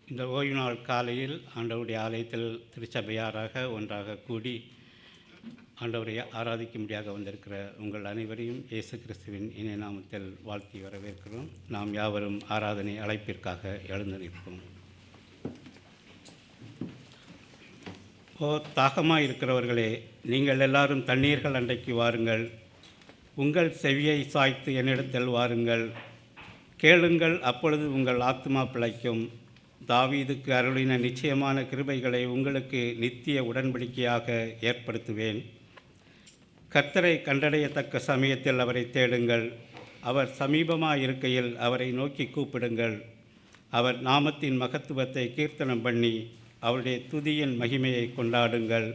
இந்த ஓய்வு நாள் காலையில் ஆண்டவருடைய ஆலயத்தில் திருச்சபையாராக ஒன்றாக கூடி ஆண்டவரை ஆராதிக்கும்படியாக வந்திருக்கிற உங்கள் அனைவரையும் இயேசு கிறிஸ்துவின் இணைய நாமத்தில் வாழ்த்தி வரவேற்கிறோம். நாம் யாவரும் ஆராதனை அழைப்பிற்காக எழுந்து நிற்போம். ஓ தாகமாக இருக்கிறவர்களே, நீங்கள் எல்லாரும் தண்ணீர்கள் அன்றைக்கு வாருங்கள். உங்கள் செவியை சாய்த்து என்னிடத்தில் வாருங்கள். கேளுங்கள், அப்பொழுது உங்கள் ஆத்மா பிழைக்கும். தாவீதுக்கு அருளின நிச்சயமான கிருபைகளை உங்களுக்கு நித்திய உடன்படிக்கையாக ஏற்படுத்துவேன். கர்த்தரை கண்டடையத்தக்க சமயத்தில் அவரை தேடுங்கள். அவர் சமீபமாக இருக்கையில் அவரை நோக்கி கூப்பிடுங்கள். அவர் நாமத்தின் மகத்துவத்தை கீர்த்தனம் பண்ணி அவருடைய துதியின் மகிமையை கொண்டாடுங்கள்.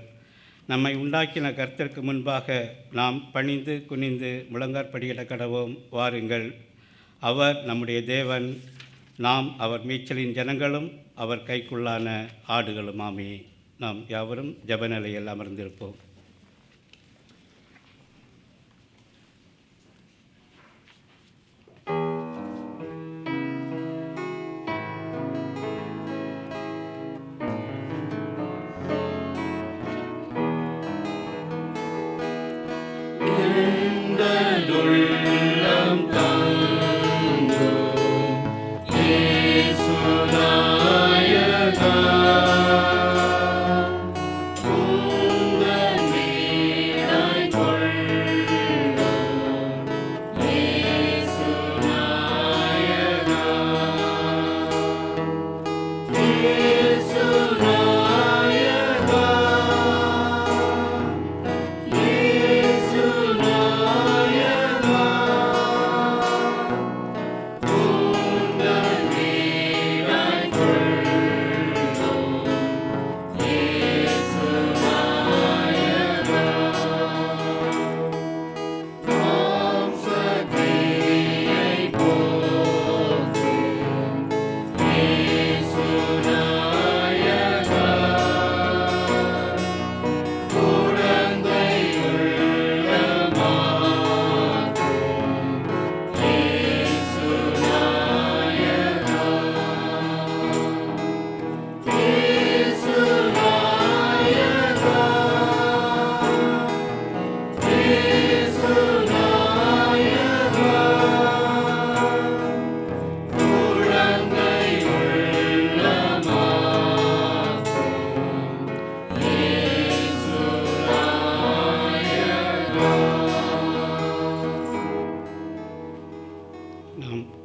நம்மை உண்டாக்கின கர்த்தருக்கு முன்பாக நாம் பணிந்து குனிந்து முழங்காற்படியிட கடவோம். வாருங்கள். அவர் நம்முடைய தேவன், நாம் அவர் மீச்சலின் ஜனங்களும் அவர் கைக்குள்ளான ஆடுகளுமாமே. நாம் யாவரும் ஜெபநிலையில் அமர்ந்திருப்போம்.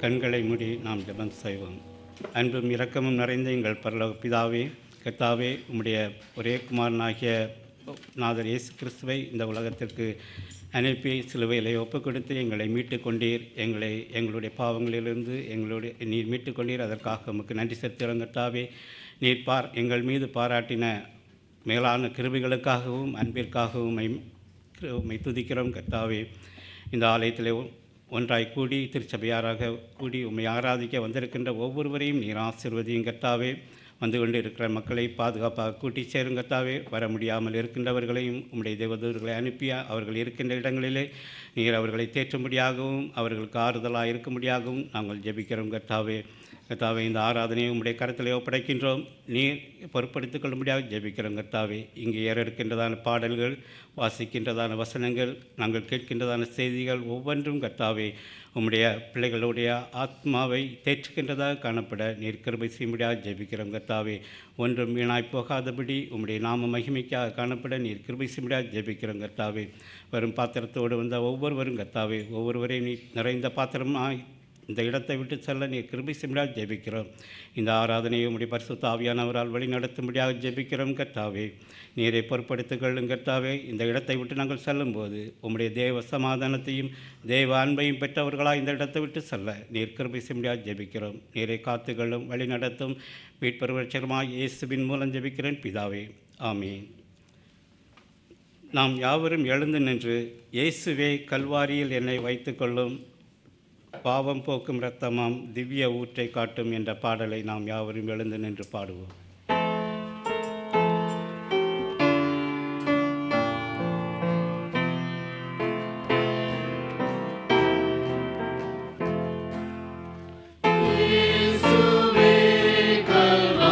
கண்களை மூடி நாம் ஜெபம் செய்வோம். அன்பும் இரக்கமும் நிறைந்த எங்கள் பரலோக பிதாவே, கர்த்தாவே, உம்முடைய ஒரே குமாரனாகிய நாதர் இயேசு கிறிஸ்துவை இந்த உலகத்திற்கு அனுப்பி சிலுவையிலே ஒப்புக் கொடுத்து எங்களை மீட்டு கொண்டீர். எங்களுடைய பாவங்களிலிருந்து நீர் மீட்டு கொண்டீர். அதற்காக உமக்கு நன்றி செலுத்துகிறோம். கர்த்தாவே, நீர் எங்கள் மீது பாராட்டின மேலான கிருபைகளுக்காகவும் அன்பிற்காகவும் உம்மை துதிக்கிறோம். கர்த்தாவே, இந்த ஆலயத்திலே ஒன்றாய் கூடி திருச்சபையாராக கூடி உம்மை ஆராதிக்க வந்திருக்கின்ற ஒவ்வொருவரையும் நீர் ஆசீர்வதியும். கர்த்தாவே, வந்து கொண்டு இருக்கிற மக்களை பாதுகாப்பாக கூட்டி சேரும். கர்த்தாவே, வர முடியாமல் இருக்கின்றவர்களையும் உம்முடைய தேவதூதர்களை அனுப்பி அவர்கள் இருக்கின்ற இடங்களிலே நீர் அவர்களை தேற்றும்படியாகவும் அவர்களுக்கு ஆறுதலாக இருக்கும்படியாகவும் நாங்கள் ஜெபிக்கிறோம். கர்த்தாவே, இந்த ஆராதனையை உம்முடைய கரத்திலே ஒப்படைக்கின்றோம். நீர் பொறுப்படுத்திக் கொள்ளும்படியாக ஜெபிக்கிறோம். கர்த்தாவே, இங்கே ஏற இருக்கின்றதான பாடல்கள், வாசிக்கின்றதான வசனங்கள், நாங்கள் கேட்கின்றதான செய்திகள் ஒவ்வொன்றும் கர்த்தாவே உம்முடைய பிள்ளைகளுடைய ஆத்மாவை தேற்றுகின்றதாக காணப்பட நீர் கிருபை செய்யும்படியாக ஜெபிக்கிறோம். கர்த்தாவே, ஒன்றும் வீணாய் போகாதபடி உம்முடைய நாம மகிமைக்காக காணப்பட நீர் கிருபை செய்யும்படியாக ஜெபிக்கிறோம். கர்த்தாவே, வரும் பாத்திரத்தோடு வந்த ஒவ்வொருவரும் கர்த்தாவே, ஒவ்வொருவரையும் நீ நிறைந்த பாத்திரமாய் இந்த இடத்தை விட்டு செல்ல நீர் கிருபை செய்யும்படியாக ஜெபிக்கிறோம். இந்த ஆராதனையை உம்முடைய பரிசுத்த ஆவியானவரால் வழி நடத்தும்படியாக ஜெபிக்கிறோம். கர்த்தாவே, நீரை பொறுப்படுத்திக் கொள்ளும். கர்த்தாவே, இந்த இடத்தை விட்டு நாங்கள் செல்லும்போது உம்முடைய தேவ சமாதானத்தையும் தேவ அன்பையும் பெற்றவர்களாக இந்த இடத்தை விட்டு செல்ல நீர் கிருபை செய்யும்படியாக ஜெபிக்கிறோம். நீரை காத்துக்கொள்ளும், வழி நடத்தும். மீட்பெருவச்சரமாக இயேசுவின் மூலம் ஜெபிக்கிறேன் பிதாவே, ஆமீன். நாம் யாவரும் எழுந்து நின்று இயேசுவே கல்வாரியில் என்னை வைத்துக்கொள்ளும், பாவம் போக்கும் இரத்தமாம் திவ்ய ஊற்றை காட்டும் என்ற பாடலை நாம் யாவரும் எழுந்து நின்று பாடுவோம். இயேசுவே கல்வாரியில்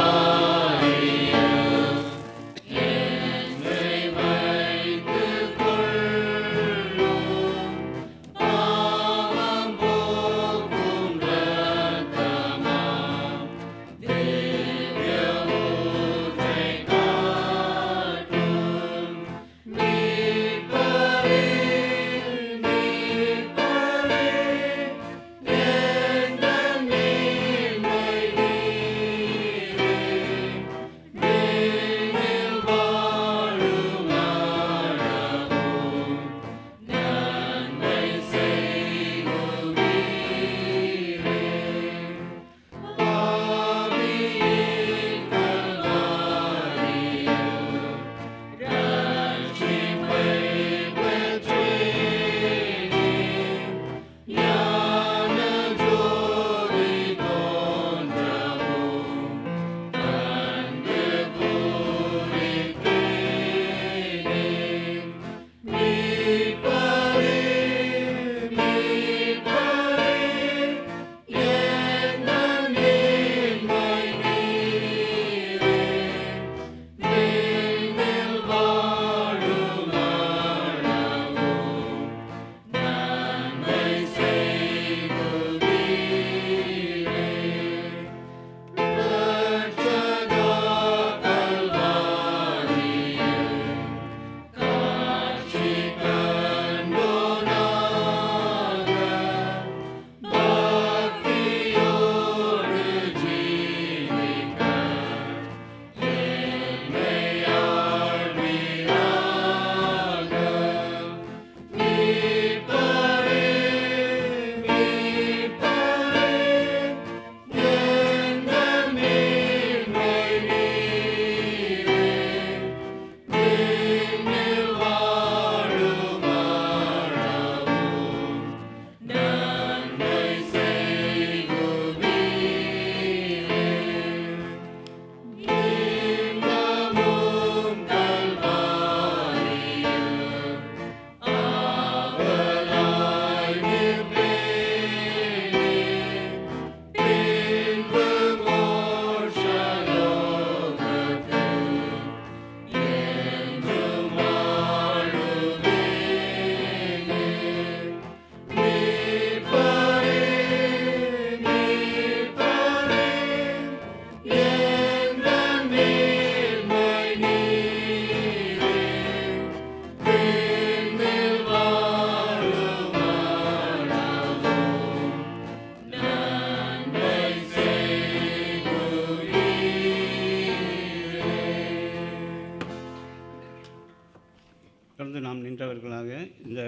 மாணவர்களாக இந்த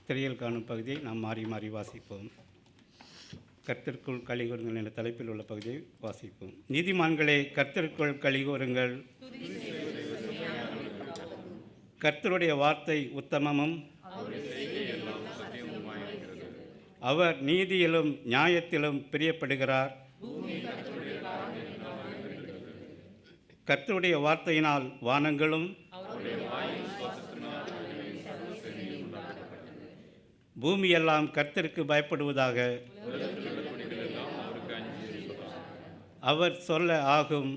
திரையில் காணும் பகுதியை நாம் மாறி மாறி வாசிப்போம். கர்த்தருக்குள் கலிகூறுங்கள் என்ற தலைப்பில் உள்ள பகுதியை வாசிப்போம். நீதிமான்களே, கர்த்தருக்குள் கலிகூறுங்கள். கர்த்தருடைய வார்த்தை உத்தமமும் அவர் நீதியிலும் நியாயத்திலும் பிரியப்படுகிறார். கர்த்தருடைய வார்த்தையினால் வானங்களும் பூமியெல்லாம் கர்த்தருக்கு பயப்படுவதாக. அவர் சொல்ல ஆகும்.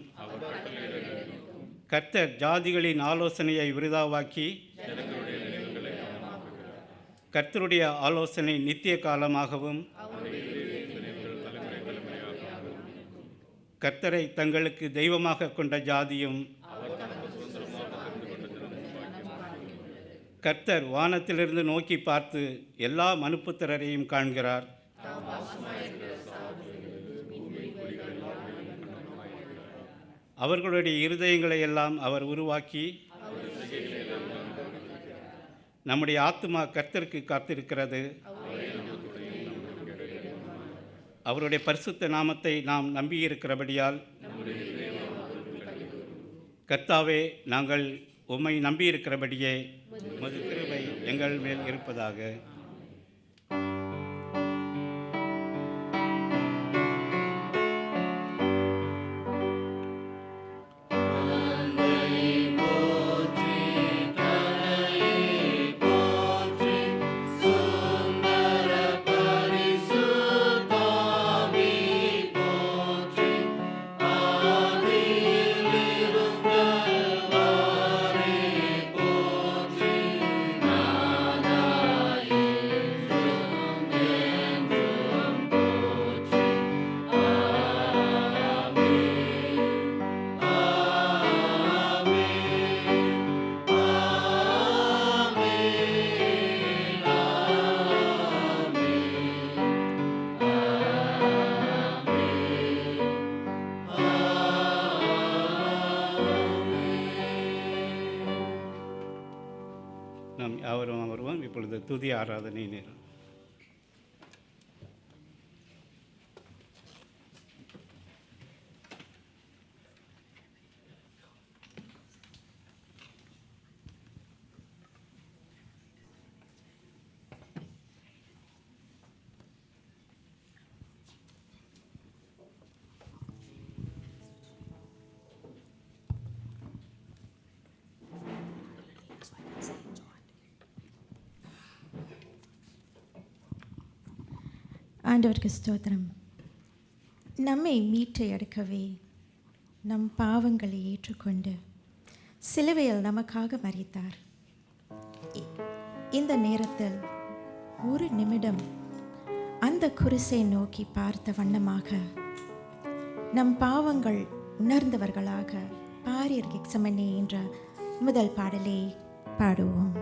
கர்த்தர் ஜாதிகளின் ஆலோசனையை விருதாவாக்கி கர்த்தருடைய ஆலோசனை நித்திய காலமாகவும் கர்த்தரை தங்களுக்கு தெய்வமாக கொண்ட ஜாதியும் கர்த்தர் வானத்திலிருந்து நோக்கி பார்த்து எல்லா மனுப்புத்திரரையும் காண்கிறார். அவர்களுடைய இருதயங்களை எல்லாம் அவர் உருவாக்கி நம்முடைய ஆத்துமா கர்த்தருக்கு காத்திருக்கிறது. அவருடைய பரிசுத்த நாமத்தை நாம் நம்பியிருக்கிறபடியால் கர்த்தாவே, நாங்கள் உம்மை நம்பியிருக்கிறபடியே உமது கிருபை எங்கள் மேல் இருப்பதாக. நாம் யாவரும் அமர்வோம். இப்பொழுது துதி ஆராதனை நேரம். ஆண்டவருக்கு ஸ்தோத்திரம். நம்மை மீட்டு எடுக்கவே நம் பாவங்களை ஏற்றுக்கொண்டு சிலுவையில் நமக்காக மரித்தார். இந்த நேரத்தில் ஒரு நிமிடம் அந்த குருசை நோக்கி பார்த்த வண்ணமாக நம் பாவங்கள் உணர்ந்தவர்களாக பாரியர் கெக்சமனே என்ற முதல் பாடலை பாடுவோம்.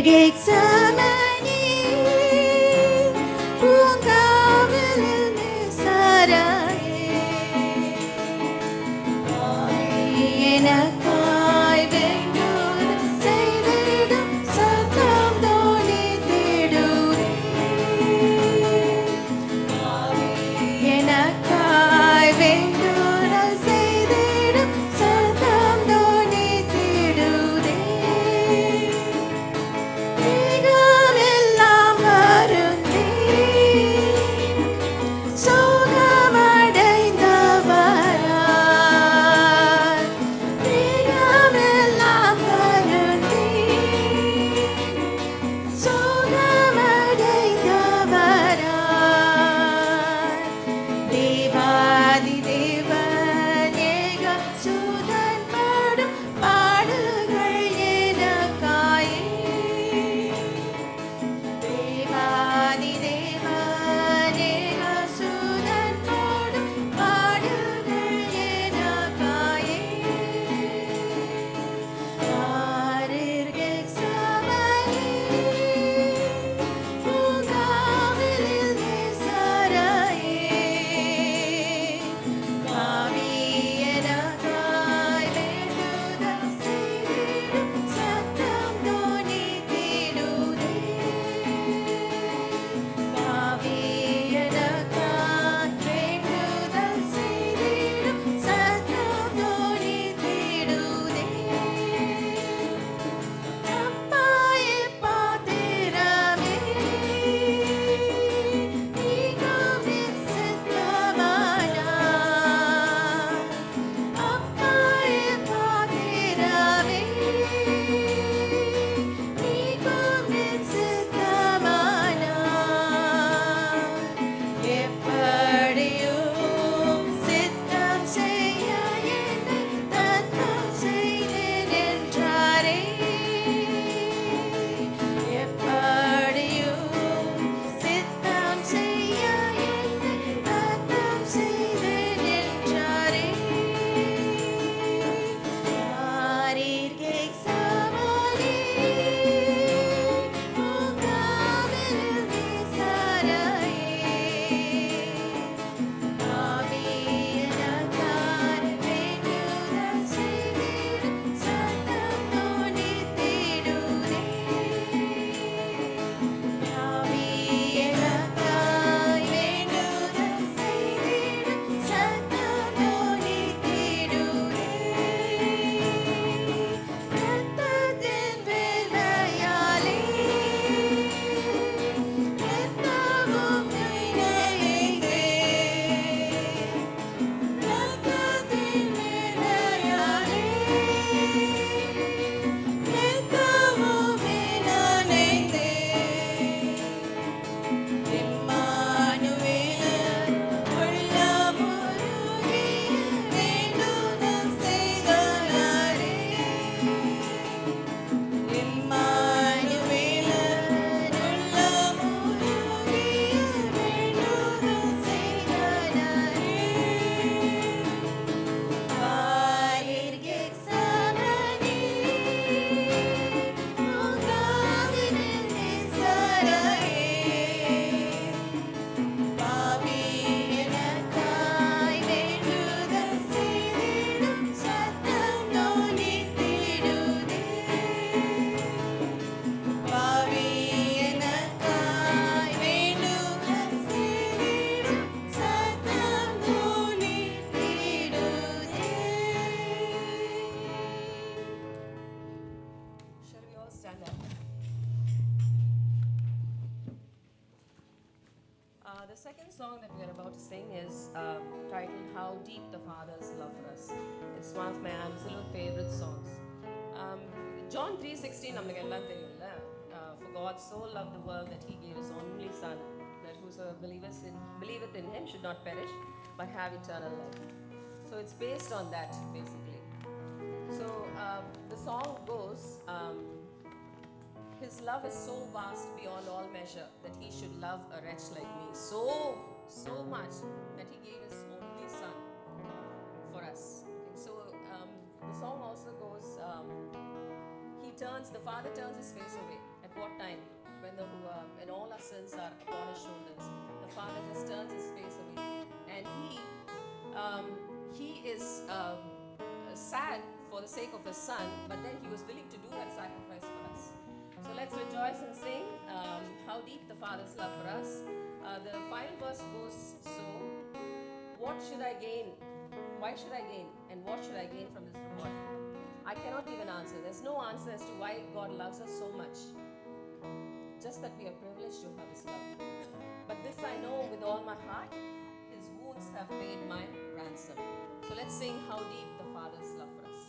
Gethsemane, பூங்காவலில் நேசராயே, எனக்காய் வேண்டுதல் செய்திடும் சத்தம் தொனித்திடுதே. எனக்காய் வேண்டுதல் செய்திடும் சத்தம் தொனித்திடுதே. second song that we are about to sing is titled How Deep the Father's Love for Us. It's one of my absolute favorite songs. John 3:16 நமக்கு எல்லாம் தெரியும்ல. For God so loved the world that he gave his only son, that whosoever believeth in him should not perish but have eternal life. So it's based on that basically. So the song goes, his love is so vast beyond all measure that he should love a wretch like me so much that he gave his only son for us. Okay, so the song also goes, the father turns his face away. At what time? When all our sins are upon his shoulders, the father just turns his face away, and he is sad for the sake of his son, but then he was willing to do that sacrifice for us. So let's rejoice and sing how deep the Father's love for us. The final verse goes so: what should I gain? Why should I gain? And what should I gain from this reward? I cannot give an answer. There's no answer as to why God loves us so much. Just that we are privileged to have his love. But this I know with all my heart, his wounds have paid my ransom. So let's sing how deep the Father's love for us.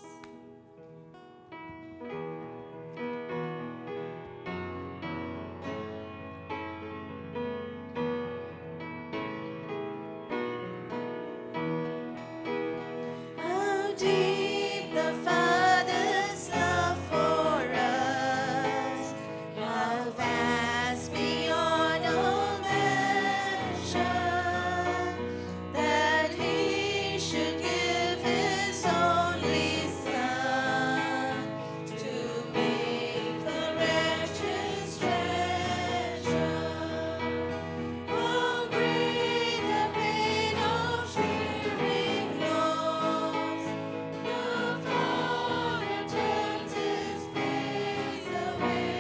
How deep the Father's love for us, how vast beyond all measure, that he should give his only Son to make the wretched treasure. Oh, great the pain of fearing loss, the Father turns his face away,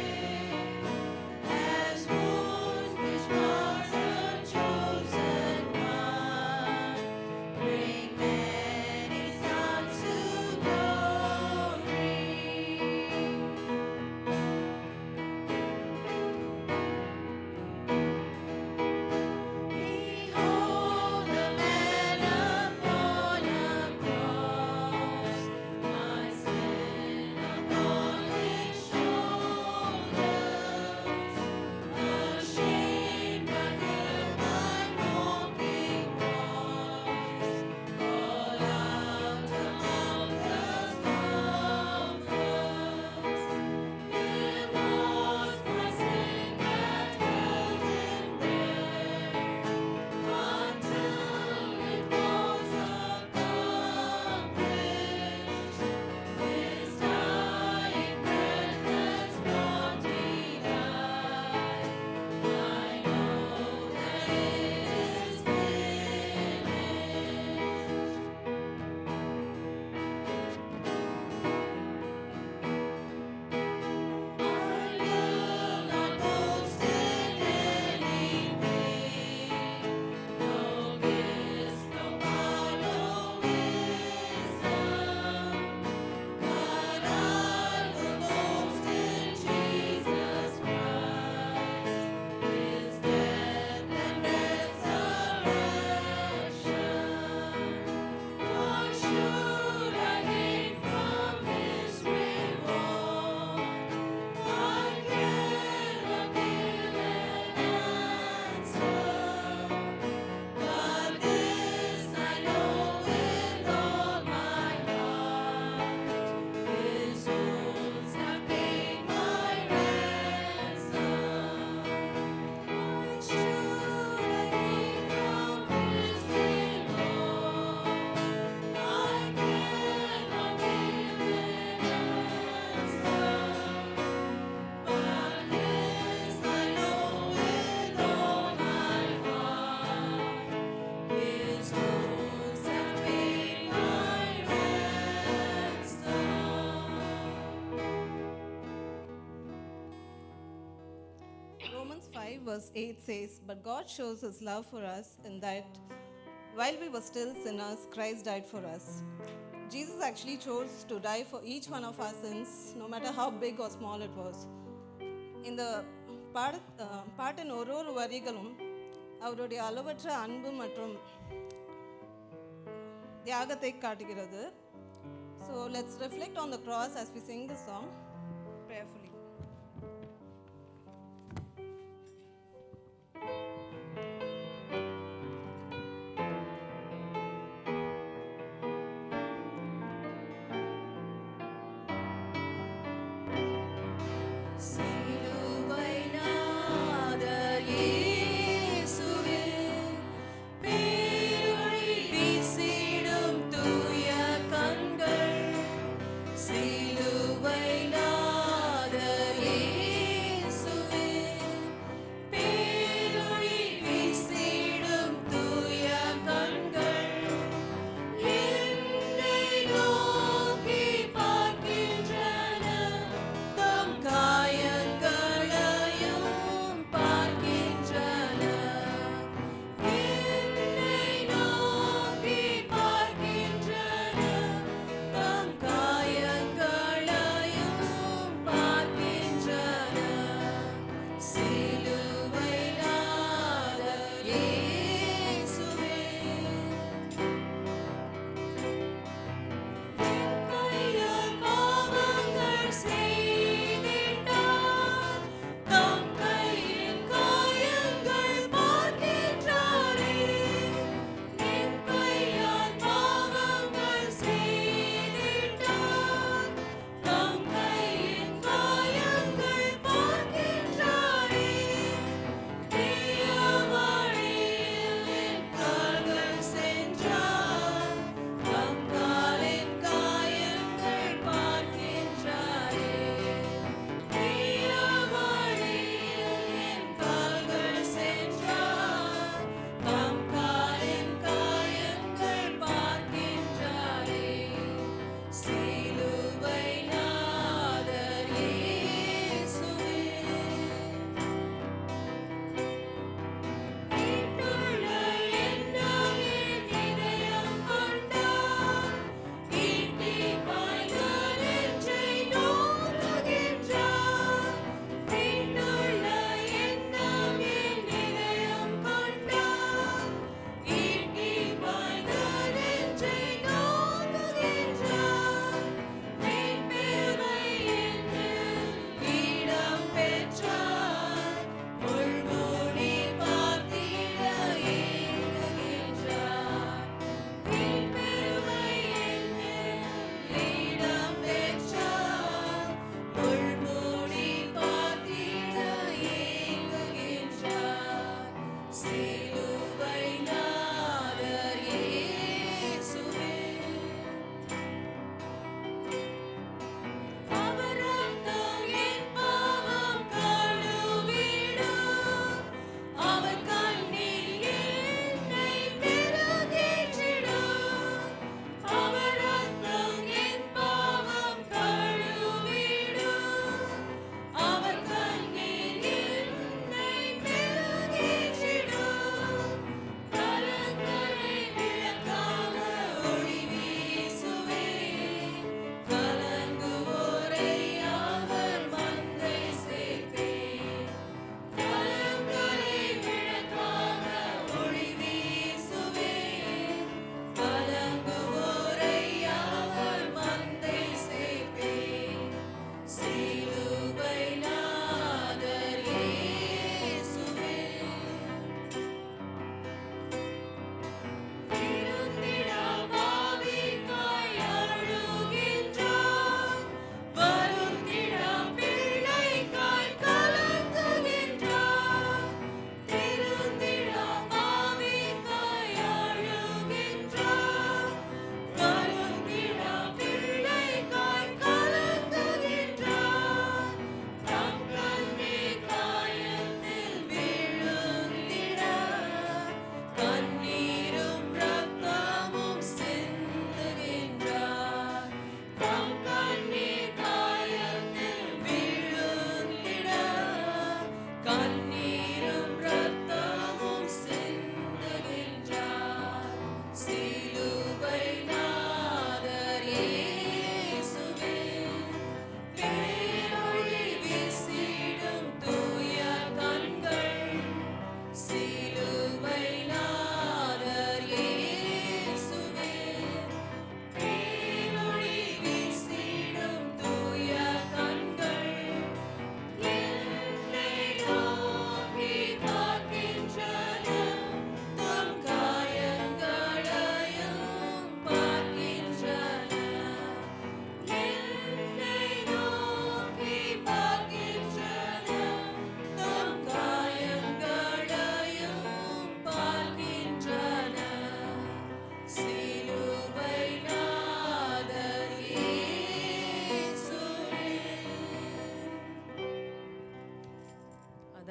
as wounds which marks the chosen one bring many sons to glory. Behold the man upon a cross, my sin upon his shoulders, ashamed to hear my mocking voice call out among the scoffers. It was my sin that held him there until it was accomplished. His dying breath has brought me life. I know that it is finished. I will not boast in anything, no gifts, no power, no wisdom, but I will boast in Jesus Christ, his death and resurrection. What should I gain from his reward? I cannot give an answer, but this I know with all my heart, his wounds have paid my ransom. What should I gain from his reward? I cannot give an answer, but this I know with all my heart, his wounds have paid my ransom. Romans 5 verse 8 says, "But God shows his love for us in that while we were still sinners, Christ died for us." Jesus actually chose to die for each one of our sins, no matter how big or small it was. இந்த பாட்டின் ஒரு வரிகளும் அவருடைய அளவற்ற அன்பு மற்றும் தியாகத்தை காட்டுகிறது. So let's reflect on the cross as we sing the song prayerfully. சிலுவை நாதர் இயேசுவில் பேரொளி வீசிடும் தூய கண்கள். சிலுவை நாதர்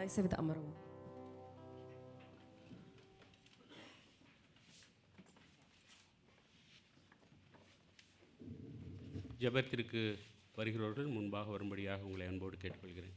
தயவுசெய்து அமருவோம். ஜெபத்திற்கு வருகிறவர்கள் முன்பாக வரும்படியாக உங்களை அன்போடு கேட்டுக்கொள்கிறேன்.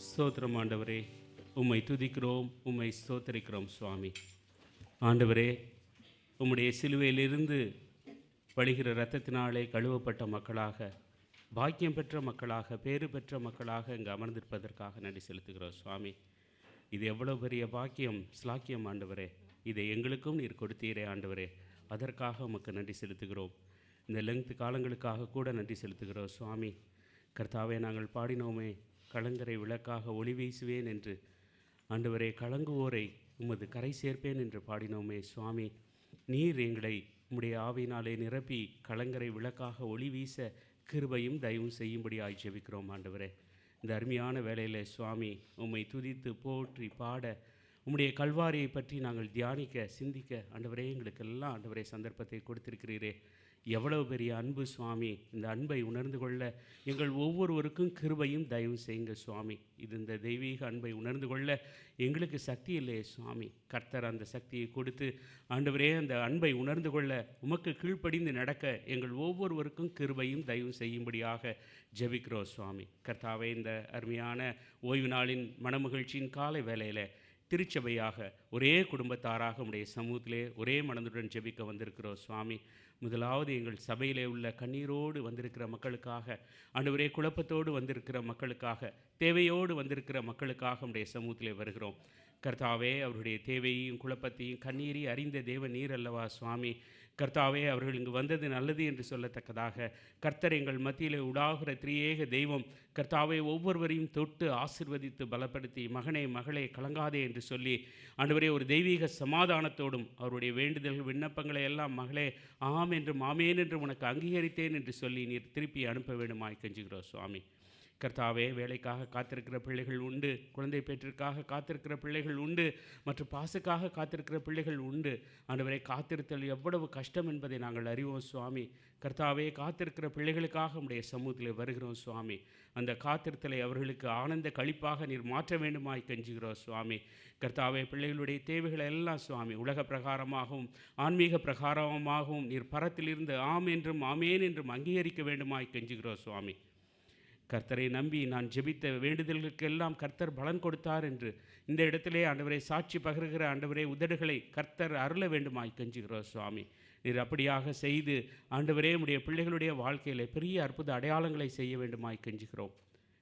ஸ்தோத்திரம் ஆண்டவரே, உம்மை துதிக்கிறோம், உம்மை ஸ்தோத்தரிக்கிறோம் சுவாமி. ஆண்டவரே, உம்முடைய சிலுவையிலிருந்து வழிகிற இரத்தத்தினாலே கழுவப்பட்ட மக்களாக, பாக்கியம் பெற்ற மக்களாக, பேறு பெற்ற மக்களாக இங்கு அமர்ந்திருப்பதற்காக நன்றி செலுத்துகிறோம் சுவாமி. இது எவ்வளோ பெரிய பாக்கியம், ஸ்லாக்கியம் ஆண்டவரே. இதை எங்களுக்கும் நீர் கொடுத்தீரே ஆண்டவரே, அதற்காக உமக்கு நன்றி செலுத்துகிறோம். இந்த லெங்க்த் காலங்களுக்காக கூட நன்றி செலுத்துகிறோம் சுவாமி. கர்த்தாவே, நாங்கள் பாடினோமே, கலங்கரை விளக்காக ஒளி வீசுவேன் என்று. ஆண்டவரே, கலங்குவோரை உமது கரை சேர்ப்பேன் என்று பாடினோமே சுவாமி. நீர் எங்களை உம்முடைய ஆவியினாலே நிரப்பி கலங்கரை விளக்காக ஒளி வீச கிருபையும் தயவும் செய்யும்படியாய் ஜெபிக்கிறோம் ஆண்டவரே. இந்த அருமையான வேளையில் சுவாமி, உம்மை துதித்து போற்றி பாட, உம்முடைய கல்வாரியை பற்றி நாங்கள் தியானிக்க சிந்திக்க ஆண்டவரே எங்களுக்கெல்லாம் ஆண்டவரே சந்தர்ப்பத்தை கொடுத்திருக்கிறீரே. எவ்வளவு பெரிய அன்பு சுவாமி. இந்த அன்பை உணர்ந்து கொள்ள எங்கள் ஒவ்வொருவருக்கும் கிருபையும் தயவு செய்யுங்க சுவாமி. இது இந்த தெய்வீக அன்பை உணர்ந்து கொள்ள எங்களுக்கு சக்தி இல்லையே சுவாமி. கர்த்தர் அந்த சக்தியை கொடுத்து ஆண்டவரே அந்த அன்பை உணர்ந்து கொள்ள உமக்கு கீழ்ப்படிந்து நடக்க எங்கள் ஒவ்வொருவருக்கும் கிருபையும் தயவு செய்யும்படியாக ஜெபிக்கிறோம் சுவாமி. கர்த்தாவே, இந்த அருமையான ஓய்வு நாளின் மனமகிழ்ச்சியின் காலை வேளையில் திருச்சபையாக ஒரே குடும்பத்தாராக உடைய சமூகத்திலே ஒரே மனதுடன் ஜெபிக்க வந்திருக்கிறோம் சுவாமி. முதலாவது எங்கள் சபையிலே உள்ள கண்ணீரோடு வந்திருக்கிற மக்களுக்காக, ஆண்டவரே குழப்பத்தோடு வந்திருக்கிற மக்களுக்காக, தேவையோடு வந்திருக்கிற மக்களுக்காக உடைய சமூகத்திலே வருகிறோம். கர்த்தாவே, அவருடைய தேவையையும் குழப்பத்தையும் கண்ணீரையும் அறிந்த தேவ நீர் அல்லவா சுவாமி. கர்த்தாவே, அவர்கள் இங்கு வந்தது நல்லது என்று சொல்லத்தக்கதாக கர்த்தர் எங்கள் மத்தியிலே உடாகிற திரியேக தெய்வம் கர்த்தாவே ஒவ்வொருவரையும் தொட்டு ஆசிர்வதித்து பலப்படுத்தி, மகனே மகளே கலங்காதே என்று சொல்லி ஆண்டவரே ஒரு தெய்வீக சமாதானத்தோடும் அவருடைய வேண்டுதல்கள் விண்ணப்பங்களை எல்லாம் மகளே ஆம் என்றும் ஆமேன் என்று உனக்கு அங்கீகரித்தேன் என்று சொல்லி நீர் திருப்பி அனுப்ப வேண்டுமாய் கெஞ்சுகிறோம் சுவாமி. கர்த்தாவே, வேலைக்காக காத்திருக்கிற பிள்ளைகள் உண்டு, குழந்தை பேற்றிற்காக காத்திருக்கிற பிள்ளைகள் உண்டு, மற்றும் பாசுக்காக காத்திருக்கிற பிள்ளைகள் உண்டு. ஆண்டவரே, காத்திருத்தல் எவ்வளவு கஷ்டம் என்பதை நாங்கள் அறிவோம் சுவாமி. கர்த்தாவே, காத்திருக்கிற பிள்ளைகளுக்காக உடைய சமூகத்தில் வருகிறோம் சுவாமி. அந்த காத்திருத்தலை அவர்களுக்கு ஆனந்த களிப்பாக நீர் மாற்ற வேண்டுமாய் கெஞ்சுகிறோம் சுவாமி. கர்த்தாவே, பிள்ளைகளுடைய தேவைகளை எல்லாம் சுவாமி உலக பிரகாரமாகவும் ஆன்மீக பிரகாரமாகவும் நீர் பரத்திலிருந்து ஆம் என்றும் ஆமேன் என்றும் அங்கீகரிக்க வேண்டுமாய் கெஞ்சுகிறோம் சுவாமி. கர்த்தரை நம்பி நான் ஜெபித்த வேண்டுதல்களுக்கெல்லாம் கர்த்தர் பலன் கொடுத்தார் என்று இந்த இடத்திலே ஆண்டவரை சாட்சி பகிர்கிற ஆண்டவரே உதடுகளை கர்த்தர் அருள வேண்டுமாய் கெஞ்சுகிறோம் சுவாமி. நீர் அப்படியாக செய்து ஆண்டவரே உடைய பிள்ளைகளுடைய வாழ்க்கையில் பெரிய அற்புத அடையாளங்களை செய்ய வேண்டுமாய் கெஞ்சுகிறோம்.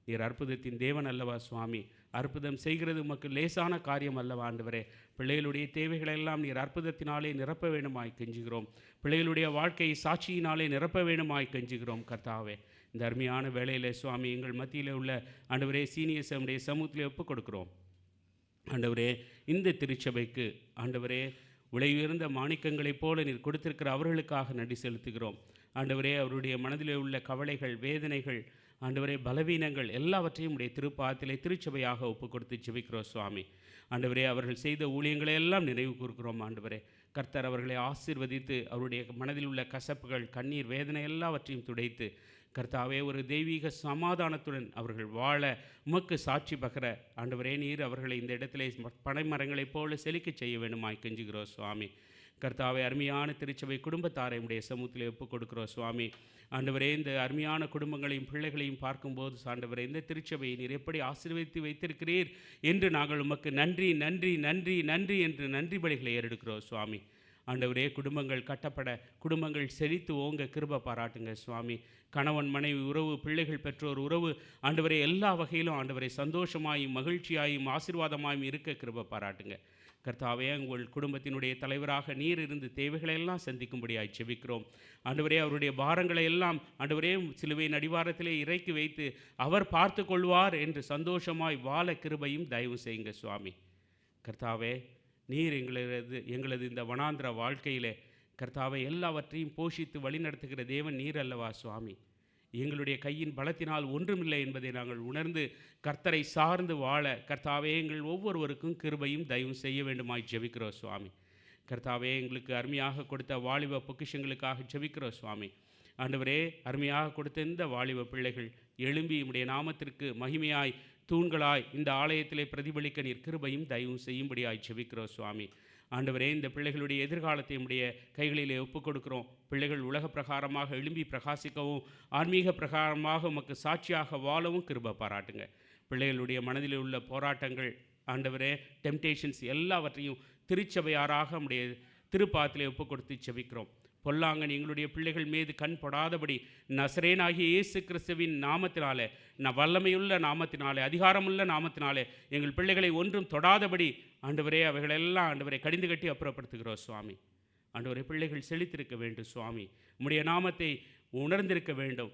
நீர் அற்புதத்தின் தேவன் அல்லவா சுவாமி. அற்புதம் செய்கிறது உமக்கு லேசான காரியம் அல்லவா ஆண்டவரே. பிள்ளைகளுடைய தேவைகளெல்லாம் நீர் அற்புதத்தினாலே நிரப்ப வேண்டுமாய் கெஞ்சுகிறோம். பிள்ளைகளுடைய வாழ்க்கையை சாட்சியினாலே நிரப்ப வேண்டுமாய் கெஞ்சுகிறோம் கர்த்தாவே. இந்த அருமையான வேளையில் சுவாமி எங்கள் மத்தியில் உள்ள ஆண்டவரே சீனியர்ஸ் நம்முடைய சமூகத்திலே ஒப்புக் கொடுக்கிறோம். ஆண்டவரே, இந்த திருச்சபைக்கு ஆண்டவரே உயர்ந்த மாணிக்கங்களைப் போல நீர் கொடுத்திருக்கிற அவர்களுக்காக நன்றி செலுத்துகிறோம். ஆண்டவரே, அவருடைய மனதிலே உள்ள கவலைகள், வேதனைகள், ஆண்டவரே பலவீனங்கள் எல்லாவற்றையும் உடைய திருப்பாதத்திலே திருச்சபையாக ஒப்புக் கொடுத்து ஜெபிக்கிறோம் சுவாமி. ஆண்டவரே, அவர்கள் செய்த ஊழியங்களை எல்லாம் நினைவு கூர்க்கிறோம். ஆண்டவரே, கர்த்தர் அவர்களை ஆசீர்வதித்து அவருடைய மனதில் உள்ள கசப்புகள், கண்ணீர், வேதனை எல்லாவற்றையும் துடைத்து கர்த்தாவே ஒரு தெய்வீக சமாதானத்துடன் அவர்கள் வாழ உமக்கு சாட்சி பகர ஆண்டவரே நீர் அவர்களை இந்த இடத்திலே பனைமரங்களைப் போல செழிக்க செய்ய வேண்டுமாய் கெஞ்சுகிறோம் சுவாமி. கர்த்தாவே, அருமையான திருச்சபை குடும்பத்தாரை உடைய சமூகத்தில் ஒப்புக் கொடுக்கிறோம் சுவாமி. ஆண்டவரே, இந்த அருமையான குடும்பங்களையும் பிள்ளைகளையும் பார்க்கும்போது ஆண்டவரே இந்த திருச்சபையை நீர் எப்படி ஆசீர்வதித்து வைத்திருக்கிறீர் என்று நாங்கள் உமக்கு நன்றி நன்றி நன்றி நன்றி என்று நன்றி பலிகளை ஏறெடுக்கிறோம் சுவாமி. ஆண்டவரே, குடும்பங்கள் கட்டப்பட, குடும்பங்கள் செழித்து ஓங்க கிருபை பாராட்டுங்க சுவாமி. கணவன் மனைவி உறவு, பிள்ளைகள் பெற்றோர் உறவு ஆண்டவரே எல்லா வகையிலும் ஆண்டவரை சந்தோஷமாயும் மகிழ்ச்சியாயும் ஆசீர்வாதமாயும் இருக்க கிருபை பாராட்டுங்க கர்த்தாவே. உங்கள் குடும்பத்தினுடைய தலைவராக நீர் இருந்து தேவைகளெல்லாம் சந்திக்கும்படியாய் ஜெபிக்கிறோம். ஆண்டவரே, அவருடைய பாரங்களை எல்லாம் ஆண்டவரே சிலுவையின் அடிவாரத்திலே இறக்கி வைத்து அவர் பார்த்து கொள்வார் என்று சந்தோஷமாய் வாழ கிருபையும் தயவு செய்யுங்க சுவாமி. கர்த்தாவே, நீர் எங்களது இந்த வனாந்திர வாழ்க்கையிலே கர்த்தாவை எல்லாவற்றையும் போஷித்து வழிநடத்துகிற தேவன் நீர் அல்லவா சுவாமி. எங்களுடைய கையின் பலத்தினால் ஒன்றுமில்லை என்பதை நாங்கள் உணர்ந்து கர்த்தரை சார்ந்து வாழ கர்த்தாவே எங்கள் ஒவ்வொருவருக்கும் கிருபையும் தயவும் செய்ய வேண்டுமாய் ஜெபிக்கிறோம் சுவாமி. கர்த்தாவே, எங்களுக்கு அருமையாக கொடுத்த வாலிப பொக்கிஷங்களுக்காக ஜெபிக்கிறோம் சுவாமி. ஆண்டவரே, அருமையாக கொடுத்த இந்த வாலிப பிள்ளைகள் எழும்பி உம்முடைய நாமத்திற்கு மகிமையாய் தூண்களாய் இந்த ஆலயத்திலே பிரதிபலிக்க நீர் கிருபையும் தயவும் செய்யும்படியாய் ஜெபிக்கிறோம் சுவாமி. ஆண்டவரே, இந்த பிள்ளைகளுடைய எதிர்காலத்தை உடைய கைகளிலே ஒப்புக் கொடுக்கிறோம். பிள்ளைகள் உலக பிரகாரமாக எழும்பி பிரகாசிக்கவும் ஆன்மீக பிரகாரமாக உமக்கு சாட்சியாக வாழவும் கிருபை பாராட்டுங்க. பிள்ளைகளுடைய மனதில் உள்ள போராட்டங்கள் ஆண்டவரே டெம்டேஷன்ஸ் எல்லாவற்றையும் திருச்சபையாராக உடைய திருப்பாத்திலே ஒப்புக் கொடுத்து ஜெபிக்கிறோம். பொல்லாங்கன் எங்களுடைய பிள்ளைகள் மீது கண் படாதபடி நசரேனாகிய இயேசு கிறிஸ்துவின் நாமத்தினாலே, வல்லமையுள்ள நாமத்தினாலே, அதிகாரமுள்ள நாமத்தினாலே எங்கள் பிள்ளைகளை ஒன்றும் தொடாதபடி ஆண்டவரே அவைகளெல்லாம் ஆண்டவரை கடிந்து கட்டி அப்புறப்படுத்துகிறோம் சுவாமி. ஆண்டவரே, பிள்ளைகள் செழித்திருக்க வேண்டும் சுவாமி. உம்முடைய நாமத்தை உணர்ந்திருக்க வேண்டும்.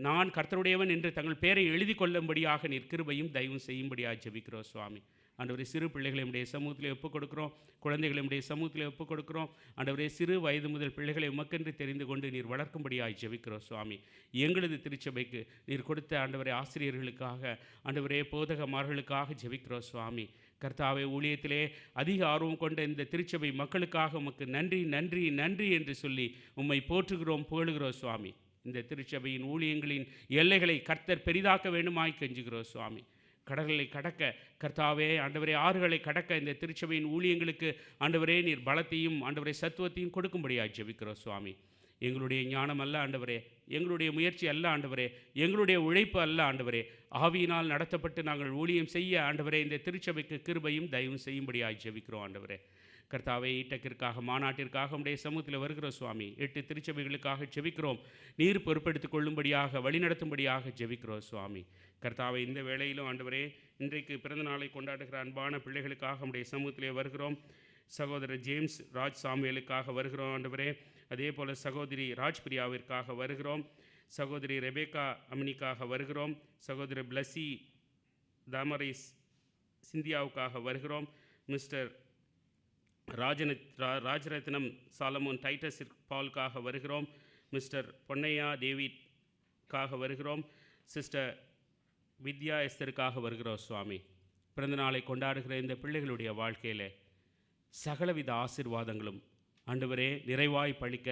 நான் கர்த்தருடையவன் என்று தங்கள் பெயரை எழுதி கொள்ளும்படியாக நீர் கிருபையும் தயவும் செய்யும்படியாக ஜெபிக்கிறோம் சுவாமி. ஆண்டவரே, சிறு பிள்ளைகளை உடைய சமூகத்திலே ஒப்புக் கொடுக்கிறோம். குழந்தைகளை உடைய சமூகத்திலே ஒப்புக் கொடுக்கிறோம். ஆண்டவரே, சிறு வயது முதல் பிள்ளைகளை உமக்கென்று தெரிந்து கொண்டு நீர் வளர்க்கும்படியாய் ஜெபிக்கிறோம் சுவாமி. எங்களது திருச்சபைக்கு நீர் கொடுத்த ஆண்டவரே ஆசிரியர்களுக்காக, ஆண்டவரே போதகமார்களுக்காக ஜெபிக்கிறோம் சுவாமி. கர்த்தாவே, ஊழியத்திலே அதிக ஆர்வம் கொண்ட இந்த திருச்சபை மக்களுக்காக உமக்கு நன்றி நன்றி நன்றி என்று சொல்லி உம்மை போற்றுகிறோம், புகழுகிறோம் சுவாமி. இந்த திருச்சபையின் ஊழியங்களின் எல்லைகளை கர்த்தர் பெரிதாக்க வேண்டுமாய் கெஞ்சுகிறோம் சுவாமி. கடல்களை கடக்க கர்த்தாவே, ஆண்டவரே ஆறுகளை கடக்க இந்த திருச்சபையின் ஊழியங்களுக்கு ஆண்டவரே நீர் பலத்தையும் ஆண்டவரே சத்துவத்தையும் கொடுக்கும்படியாக ஜெபிக்கிறோம் சுவாமி. எங்களுடைய ஞானம் அல்ல ஆண்டவரே, எங்களுடைய முயற்சி அல்ல ஆண்டவரே, எங்களுடைய உழைப்பு அல்ல ஆண்டவரே, ஆவியினால் நடத்தப்பட்டு நாங்கள் ஊழியம் செய்ய ஆண்டவரே இந்த திருச்சபைக்கு கிருபையும் தயவும் செய்யும்படியாய் ஜெபிக்கிறோம் ஆண்டவரே. கர்த்தாவே, ஈட்டக்கிற்காக மாநாட்டிற்காக உடைய சமூகத்தில் வருகிறோம் சுவாமி. 8 திருச்சபைகளுக்காக ஜெபிக்கிறோம். நீர் பொறுப்பெடுத்துக் கொள்ளும்படியாக வழிநடத்தும்படியாக ஜெபிக்கிறோம் சுவாமி. கர்த்தாவே, இந்த வேளையிலும் ஆண்டவரே, இன்றைக்கு பிறந்த நாளை கொண்டாடுகிற அன்பான பிள்ளைகளுக்காக உடைய சமூகத்திலே வருகிறோம். சகோதரர் ஜேம்ஸ் ராஜ் சாமுவேலுக்காக வருகிறோம் ஆண்டவரே. அதே போல் சகோதரி ராஜ்பிரியாவிற்காக வருகிறோம். சகோதரி ரெபேக்கா அமினிக்காக வருகிறோம். சகோதரர் பிளஸி தாமரிஸ் சிந்தியாவுக்காக வருகிறோம். மிஸ்டர் ராஜரத்னம் சாலமோன் டைட்டஸ் பாலுக்காக வருகிறோம். மிஸ்டர் பொன்னையா டேவிட்காக வருகிறோம். சிஸ்டர் வித்யா எஸ்தருக்காக வருகிறோம் சுவாமி. பிறந்த நாளை கொண்டாடுகிற இந்த பிள்ளைகளுடைய வாழ்க்கையில் சகலவித ஆசீர்வாதங்களும் ஆண்டவரே நிறைவாய் பழிக்க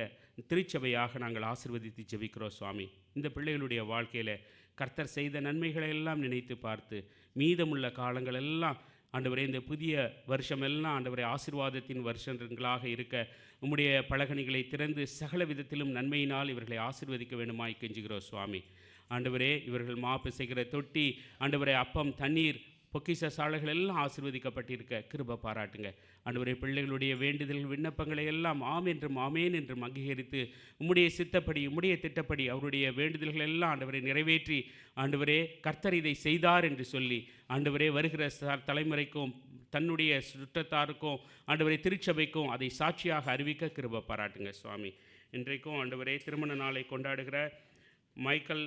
திருச்சபையாக நாங்கள் ஆசீர்வதித்து ஜெபிக்கிறோம் சுவாமி. இந்த பிள்ளைகளுடைய வாழ்க்கையில் கர்த்தர் செய்த நன்மைகளை எல்லாம் நினைத்து பார்த்து மீதமுள்ள காலங்கள் எல்லாம் ஆண்டவரே, இந்த புதிய வருஷமெல்லாம் ஆண்டவரே ஆசீர்வாதத்தின் வருஷங்களாக இருக்க உம்முடைய பலகணிகளை திறந்து சகல விதத்திலும் நன்மையினால் இவர்களை ஆசீர்வதிக்க வேண்டுமாய் கெஞ்சுகிறோம் சுவாமி. ஆண்டவரே, இவர்கள் மாப்பு செய்கிற தொட்டி ஆண்டவரே, அப்பம் தண்ணீர் பொக்கிஷ சாலைகள் எல்லாம் ஆசீர்வதிக்கப்பட்டிருக்க கிருபை பாராட்டுங்க ஆண்டவரே. பிள்ளைகளுடைய வேண்டுதல் விண்ணப்பங்களை எல்லாம் ஆம் என்றும் ஆமேன் என்றும் அங்கீகரித்து உம்முடைய சித்தப்படி உம்முடைய திட்டப்படி அவருடைய வேண்டுதல்கள் எல்லாம் ஆண்டவரை நிறைவேற்றி ஆண்டவரே கர்த்தர் இதை செய்தார் என்று சொல்லி ஆண்டவரே வருகிற தலைமுறைக்கும் தன்னுடைய சுற்றத்தாருக்கும் ஆண்டவரை திருச்சபைக்கும் அதை சாட்சியாக அறிவிக்க கிருபை பாராட்டுங்க சுவாமி. இன்றைக்கும் ஆண்டவரே திருமண நாளை கொண்டாடுகிற மைக்கேல்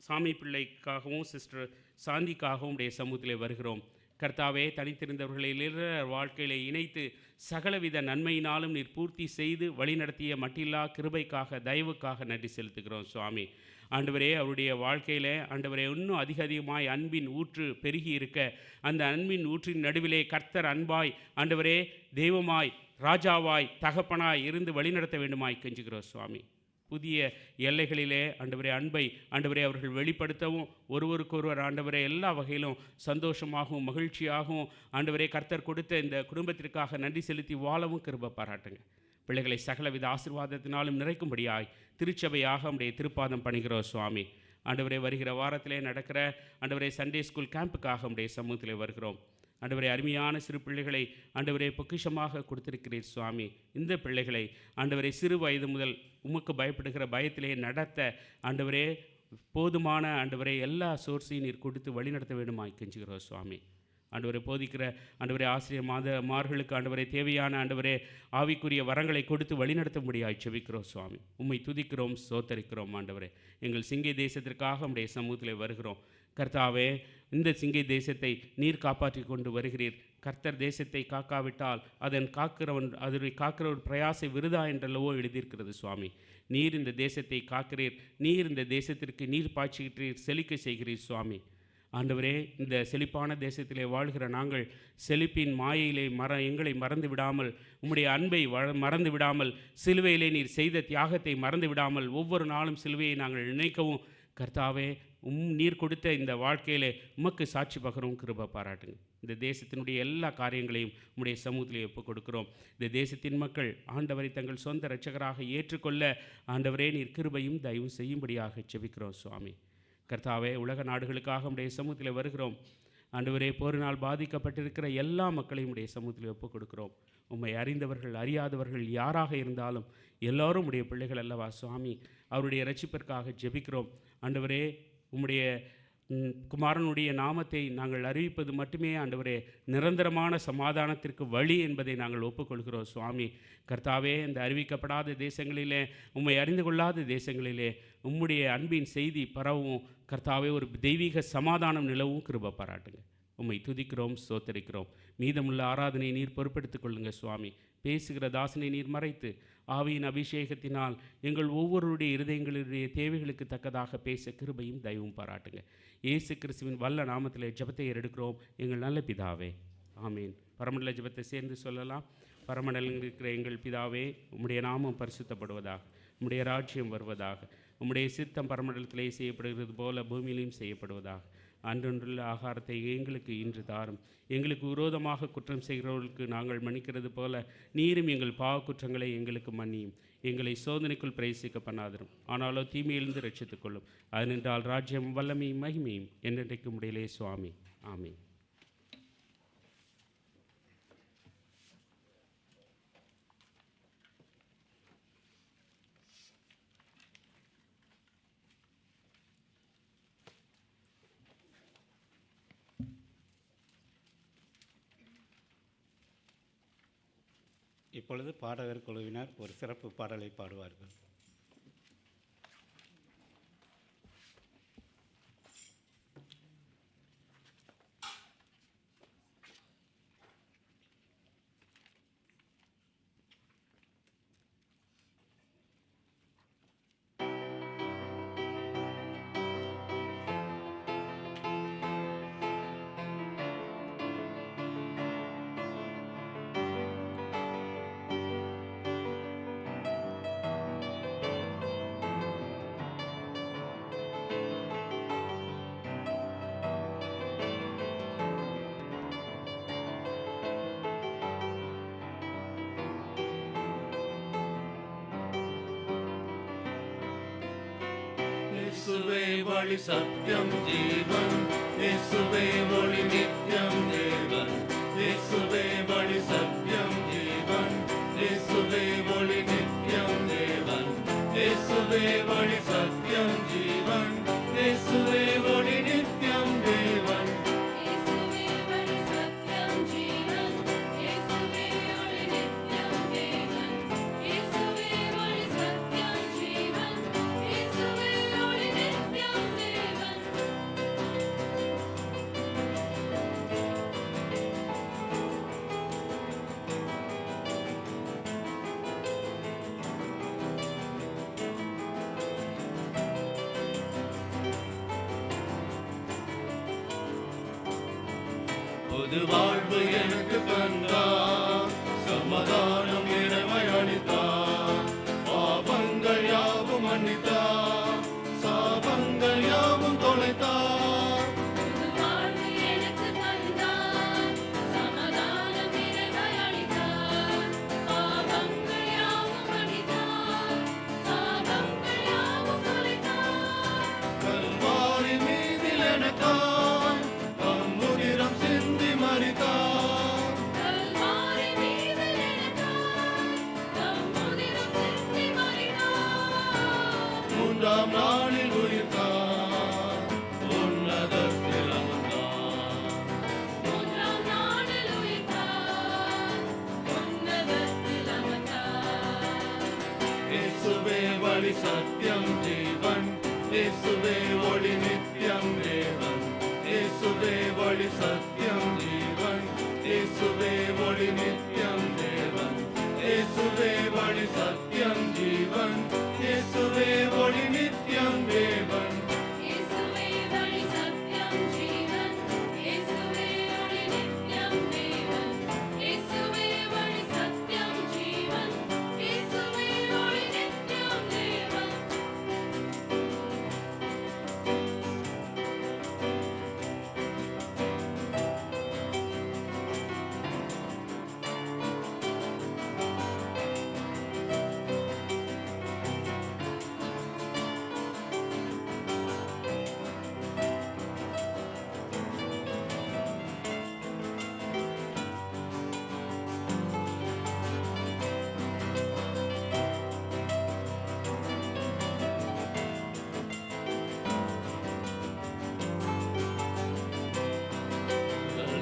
சாமி பிள்ளைக்காகவும் சிஸ்டர் சாந்திக்காகவும் உடைய சமூகத்திலே வருகிறோம். கர்த்தாவே, தனித்திருந்தவர்களில் வாழ்க்கையிலே இணைத்து சகலவித நன்மையினாலும் நீர் பூர்த்தி செய்து வழிநடத்திய மட்டில்லா கிருபைக்காக தயவுக்காக நன்றி செலுத்துகிறோம் சுவாமி. ஆண்டவரே, அவருடைய வாழ்க்கையில் ஆண்டவரே இன்னும் அதிகமாய் அன்பின் ஊற்று பெருகி இருக்க அந்த அன்பின் ஊற்றின் நடுவிலே கர்த்தர் அன்பாய் ஆண்டவரே தெய்வமாய் ராஜாவாய் தகப்பனாய் இருந்து வழிநடத்த வேண்டுமாய் கெஞ்சுகிறோம் சுவாமி. புதிய எல்லைகளிலே ஆண்டவரே அன்பை ஆண்டவரே அவர்கள் வெளிப்படுத்தவும் ஒருவருக்கொருவர் ஆண்டவரே எல்லா வகையிலும் சந்தோஷமாகவும் மகிழ்ச்சியாகவும் ஆண்டவரே கர்த்தர் கொடுத்த இந்த குடும்பத்திற்காக நன்றி செலுத்தி வாழவும் கிருபை பாராட்டுங்க. பிள்ளைகளை சகலவித ஆசீர்வாதத்தினாலும் நிறைக்கும்படியாய் திருச்சபையாக உடைய திருப்பாதம் பணிகிறோம் சுவாமி. ஆண்டவரே, வருகிற வாரத்திலே நடக்கிற ஆண்டவரே சண்டே ஸ்கூல் கேம்புக்காக உடைய சமூகத்திலே வருகிறோம். ஆண்டவரே, அருமையான சிறு பிள்ளைகளை ஆண்டவரே பொக்கிஷமாக கொடுத்திருக்கிறீர் சுவாமி. இந்த பிள்ளைகளை ஆண்டவரே சிறு வயது முதல் உமக்கு பயப்படுகிற பயத்திலே நடத்த ஆண்டவரே போதுமான ஆண்டவரே எல்லா சோர்ஸையும் நீர் கொடுத்து வழிநடத்த வேண்டுமாய் கெஞ்சுகிறோம் சுவாமி. ஆண்டவரை போதிக்கிற ஆண்டவரே ஆசிரியர் மார்களுக்கு ஆண்டவரை தேவையான ஆண்டவரே ஆவிக்குரிய வரங்களை கொடுத்து வழிநடத்த முடியாது செபிக்கிறோம் சுவாமி. உம்மை துதிக்கிறோம், சோத்தரிக்கிறோம் ஆண்டவரே. எங்கள் சிங்கை தேசத்திற்காக உடைய சமூகத்தில் வருகிறோம். கர்த்தாவே, இந்த சிங்கை தேசத்தை நீர் காப்பாற்றி கொண்டு வருகிறீர். கர்த்தர் தேசத்தை காக்காவிட்டால் அதன் அதை காக்கிறவர் பிரயாசை விருதா என்றல்லவோ எழுதியிருக்கிறது சுவாமி. நீர் இந்த தேசத்தை காக்கிறீர். நீர் இந்த தேசத்திற்கு நீர் பாய்ச்சுகிறீர், செழிக்க செய்கிறீர் சுவாமி. ஆண்டவரே, இந்த செழிப்பான தேசத்திலே வாழ்கிற நாங்கள் செழிப்பின் மாயையிலே எங்களை மறந்து விடாமல், உம்முடைய அன்பை மறந்து விடாமல், சிலுவையிலே நீர் செய்த தியாகத்தை மறந்து விடாமல் ஒவ்வொரு நாளும் சிலுவையை நாங்கள் நினைக்கவும் கர்த்தாவே நீர் கொடுத்த இந்த வாழ்க்கையிலே உமக்கு சாட்சி பகரும் கிருபை பாராட்டுங்க. இந்த தேசத்தினுடைய எல்லா காரியங்களையும் உம்முடைய சமூகத்திலே ஒப்புக் கொடுக்கிறோம். இந்த தேசத்தின் மக்கள் ஆண்டவரை தங்கள் சொந்த இரட்சகராக ஏற்றுக்கொள்ள ஆண்டவரே நீர் கிருபையும் தயவும் செய்யும்படியாக செபிக்கிறோம் சுவாமி. கர்த்தாவே, உலக நாடுகளுக்காக உடைய சமூகத்தில் வருகிறோம். ஆண்டவரே, போரினால் பாதிக்கப்பட்டிருக்கிற எல்லா மக்களையும் உடைய சமூகத்தில் ஒப்புக் கொடுக்கிறோம். உம்மை அறிந்தவர்கள் அறியாதவர்கள் யாராக இருந்தாலும் எல்லோரும் உடைய பிள்ளைகள் அல்லவா சுவாமி. அவருடைய இரட்சிப்பிற்காக ஜெபிக்கிறோம். ஆண்டவரே, உம்முடைய குமாரனுடைய நாமத்தை நாங்கள் அறிவிப்பது மட்டுமே ஆண்டவரே நிரந்தரமான சமாதானத்திற்கு வழி என்பதை நாங்கள் ஒப்புக்கொள்கிறோம் சுவாமி. கர்த்தாவே, இந்த அறிவிக்கப்படாத தேசங்களிலே, உம்மை அறிந்து கொள்ளாத தேசங்களிலே உம்முடைய அன்பின் செய்தி பரவும் கர்த்தாவே ஒரு தெய்வீக சமாதானம் நிலவும் கிருபை பாராட்டுங்க. உம்மை துதிக்கிறோம், சோத்தரிக்கிறோம். மீதமுள்ள ஆராதனை நீர் பொறுப்பெடுத்துக் கொள்ளுங்க சுவாமி. பேசுகிற தாசனை நீர் மறைத்து ஆவியின் அபிஷேகத்தினால் எங்கள் ஒவ்வொருடைய இருதயங்களுடைய தேவைகளுக்கு தக்கதாக பேச கிருபையும் தயவும் பாராட்டுங்க. இயேசு கிறிஸ்துவின் வல்ல நாமத்தில் ஜெபத்தை எடுக்கிறோம் எங்கள் நல்ல பிதாவே, ஆமீன். பரமண்டல ஜெபத்தை சேர்ந்து சொல்லலாம். பரமண்டலில் இருக்கிற எங்கள் பிதாவே, உம்முடைய நாமம் பரிசுத்தப்படுவதாக, உம்முடைய ராஜ்யம் வருவதாக, உம்முடைய சித்தம் பரமண்டலத்திலே செய்யப்படுகிறது போல பூமியிலையும் செய்யப்படுவதாக. அன்றொன்றுள்ள ஆகாரத்தை எங்களுக்கு இன்று தாரும். எங்களுக்கு விரோதமாக குற்றம் செய்கிறவர்களுக்கு நாங்கள் மன்னிக்கிறது போல நீரும் எங்கள் பாவ குற்றங்களை எங்களுக்கு மன்னியும். எங்களை சோதனைக்குள் பிரவேசிக்க பண்ணாதிரும், ஆனாலோ தீமையிலிருந்து ரட்சித்துக் கொள்ளும். அதனென்றால் ராஜ்யம் வல்லமையும் மகிமையும் என்றென்றைக்கும் உடையிலே சுவாமி. ஆமீன். இப்பொழுது பாடகர் குழுவினர் ஒரு சிறப்பு பாடலை பாடுவார்கள். இயேசுவே வழி சத்தியம் ஜீவன், இயேசுவே ஒளி நித்தியம் தேவன். இயேசுவே வழி சத்தியம் ஜீவன், இயேசுவே ஒளி நித்தியம் தேவன். இயேசுவே வழி சத்தியம் ஜீவன், இயேசுவே ஒளி நித்தியம் தேவன். இயேசுவே வழி சத்தியம் ஜீவன், இயேசுவே ஒளி நித்தியம் தேவன். இயேசுவே வழி சத்தியம் ஜீவன், இயேசுவே ஒளி நித்தியம் தேவன். புது வாழ்வு எனக்கு தந்தார், சமாதானம் இறைமை அளித்தார். பாவங்கள் யாவும் மன்னித்தார், சாபங்கள் யாவும் தொலைத்தார். புது வாழ்வு எனக்கு தந்தார், சமாதானம் இறைமை அளித்தார். பாவங்கள் யாவும் மன்னித்தார், சாபங்கள் யாவும் தொலைத்தார். கல்வாரி மீதில் எனக்காய் தம்முதிரம் சிந்தி மரித்தார். கல்வாரி மீதில் எனக்காய் தம்முதிரம் சிந்தி மரித்தார். மூன்றாம் நாளில் உயிர்த்தார், உன்னதத்தில் அமர்ந்தார். மூன்றாம் நாளில் உயிர்த்தார், உன்னதத்தில் அமர்ந்தார். இயேசுவே வழி சத்தியம் ஜீவன், இயேசுவே ஒளி நித்தியம் தேவன். இயேசுவே வழி சத்தியம் ஜீவன், இயேசுவே ஒளி நித்தியம் தேவன். இயேசுவே வழி சத்தியம் ஜீவன், இயேசுவே ஒளி நித்தியம் தேவன். இயேசுவே வழி சத்தியம் ஜீவன், இயேசுவே ஒளி நித்தியம் தேவன். இயேசுவே வழி சத்தியம் ஜீவன், இயேசுவே ஒளி நித்தியம் தேவன்.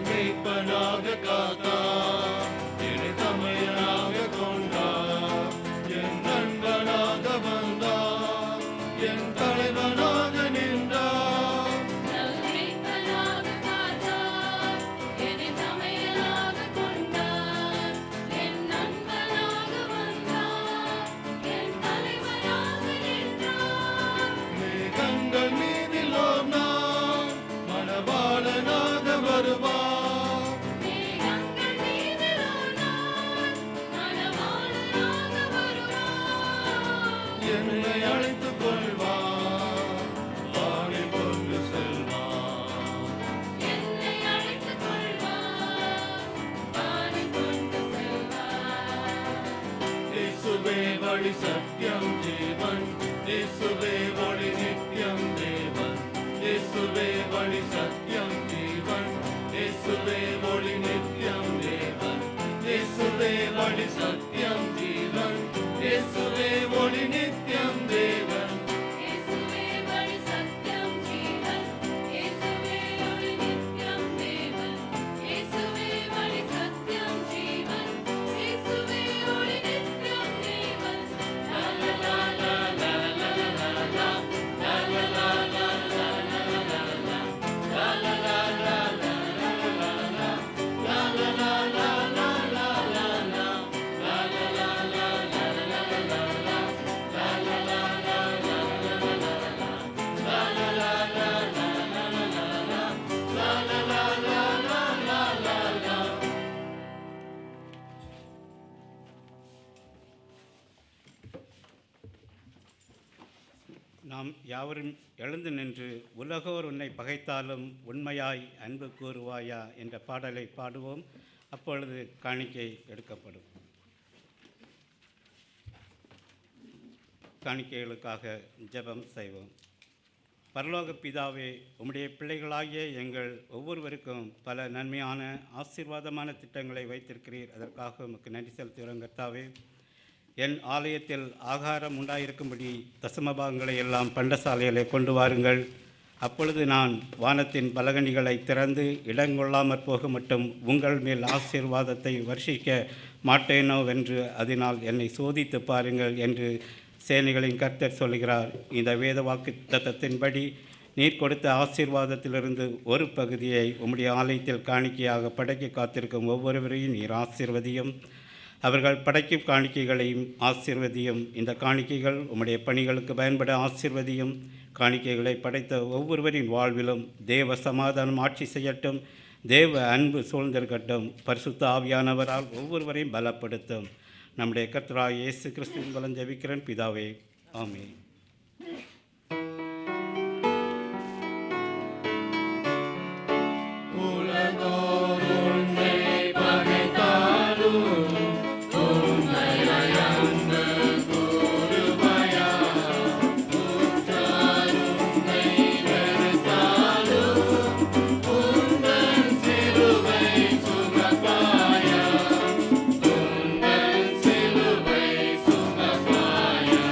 மேய்ப்பனாக காத்தார், என்னை தமையனாக கொண்டார். என் நண்பனாக வந்தார், என் தலைவனாக நின்றார். நல்மேய்ப்பனாக காத்தார், என்னை தமையனாக கொண்டார். என் நண்பனாக வந்தார், என் தலைவனாக நின்றார். மேகங்கள் மீதில் ஓர் நாள் மணவாளனாக வருவார். மேகங்கள் வழி சத்தியம் ஜீவன் இயேசுவே ஒளி நித்தியம் தேவன் இயேசுவே வழி சத்தியம் ஜீவன் இயேசுவே ஒளி நித்தியம் தேவன் இயேசுவே வழி சத்தியம் ஜீவன் இயேசுவே ஒளி நித்தியம் தேவன் இயேசுவே வழி சத்தியம் ஜீவன் இயேசுவே ஒளி நித்தியம் தேவன் இயேசுவே வழி சத்தியம் ஜீவன் இயேசுவே ஒளி நித்தியம் தேவன் லா லா லா லா லா லா லா லா லா லா லா லா லா லா லா நாம் யாவரும் எழுந்து நின்று உலகோர் உன்னை பகைத்தாலும் உண்மையாய் அன்பு கூறுவாயா என்ற பாடலை பாடுவோம். அப்பொழுது காணிக்கை எடுக்கப்படும். காணிக்கைகளுக்காக ஜெபம் செய்வோம். பரலோக பிதாவே, உம்முடைய பிள்ளைகளாகிய எங்கள் ஒவ்வொருவருக்கும் பல நன்மையான ஆசீர்வாதமான திட்டங்களை வைத்திருக்கிறீர். அதற்காக உமக்கு நன்றி செலுத்துகிறோம் கர்த்தாவே. என் ஆலயத்தில் ஆகாரம் உண்டாயிருக்கும்படி தசமபாகங்களை எல்லாம் பண்டசாலைகளை கொண்டு வாருங்கள். அப்பொழுது நான் வானத்தின் பலகணிகளை திறந்து இடங்கொள்ளாமற் போக மட்டும் உங்கள் மேல் ஆசீர்வாதத்தை வர்ஷிக்க மாட்டேனோவென்று அதனால் என்னை சோதித்து பாருங்கள் என்று சேனைகளின் கர்த்தர் சொல்கிறார். இந்த வேத வாக்கு தத்தத்தின்படி நீர் கொடுத்த ஆசீர்வாதத்திலிருந்து ஒரு பகுதியை உம்முடைய ஆலயத்தில் காணிக்கையாக படைக்க காத்திருக்கும் ஒவ்வொருவரையும் நீர் ஆசீர்வதியும். அவர்கள் படைக்கும் காணிக்கைகளையும் ஆசீர்வதியும். இந்த காணிக்கைகள் உம்முடைய பணிகளுக்கு பயன்பட ஆசீர்வதியும். காணிக்கைகளை படைத்த ஒவ்வொருவரின் வாழ்விலும் தேவ சமாதானம் ஆட்சி செய்யட்டும். தேவ அன்பு சூழ்ந்திருக்கட்டும். பரிசுத்த ஆவியானவரால் ஒவ்வொருவரையும் பலப்படுத்தும். நம்முடைய கர்த்தராகிய இயேசு கிறிஸ்துவின் மூலம் ஜெபிக்கிறேன் பிதாவே, ஆமென். உலகோர் உன்னை பகைத்தாலும் உண்மையாய் அன்பு கூறுவாயா உற்றார் உன்னை வெறுத்தாலும் உந்தன் சிலுவை சுமப்பாயா உந்தன் சிலுவை சுமப்பாயா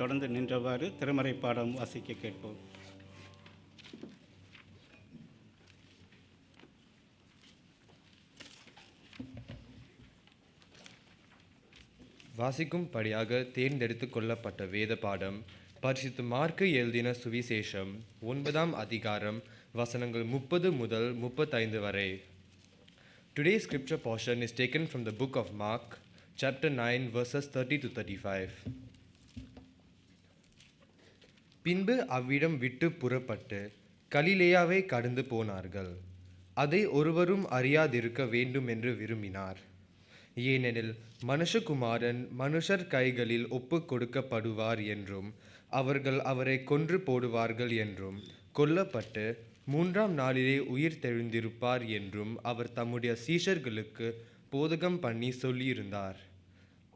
தொடர்ந்து நின்றவாறு திருமறை பாடம் வாசிக்க கேட்போம். வாசிக்கும்படியாக தேர்ந்தெடுத்து கொள்ளப்பட்ட வேத பாடம் பரிசுத்த மார்க்கு எழுதின சுவிசேஷம் 9ஆம் அதிகாரம் வசனங்கள் 30 முதல் 35 வரை. Today's scripture portion is taken from the book of Mark, chapter 9, verses 30 to 35. பின்பு அவ்விடம் விட்டு புறப்பட்டு கலிலேயாவை கடந்து போனார்கள். அதை ஒருவரும் அறியாதிருக்க வேண்டும் என்று விரும்பினார். ஏனெனில் மனுஷகுமாரன் மனுஷர் கைகளில் ஒப்பு கொடுக்கப்படுவார் என்றும் அவர்கள் அவரை கொன்று போடுவார்கள் என்றும் கொல்லப்பட்டு 3ஆம் நாளிலே உயிர் தெழுந்திருப்பார் என்றும் அவர் தம்முடைய சீஷர்களுக்கு போதகம் பண்ணி சொல்லியிருந்தார்.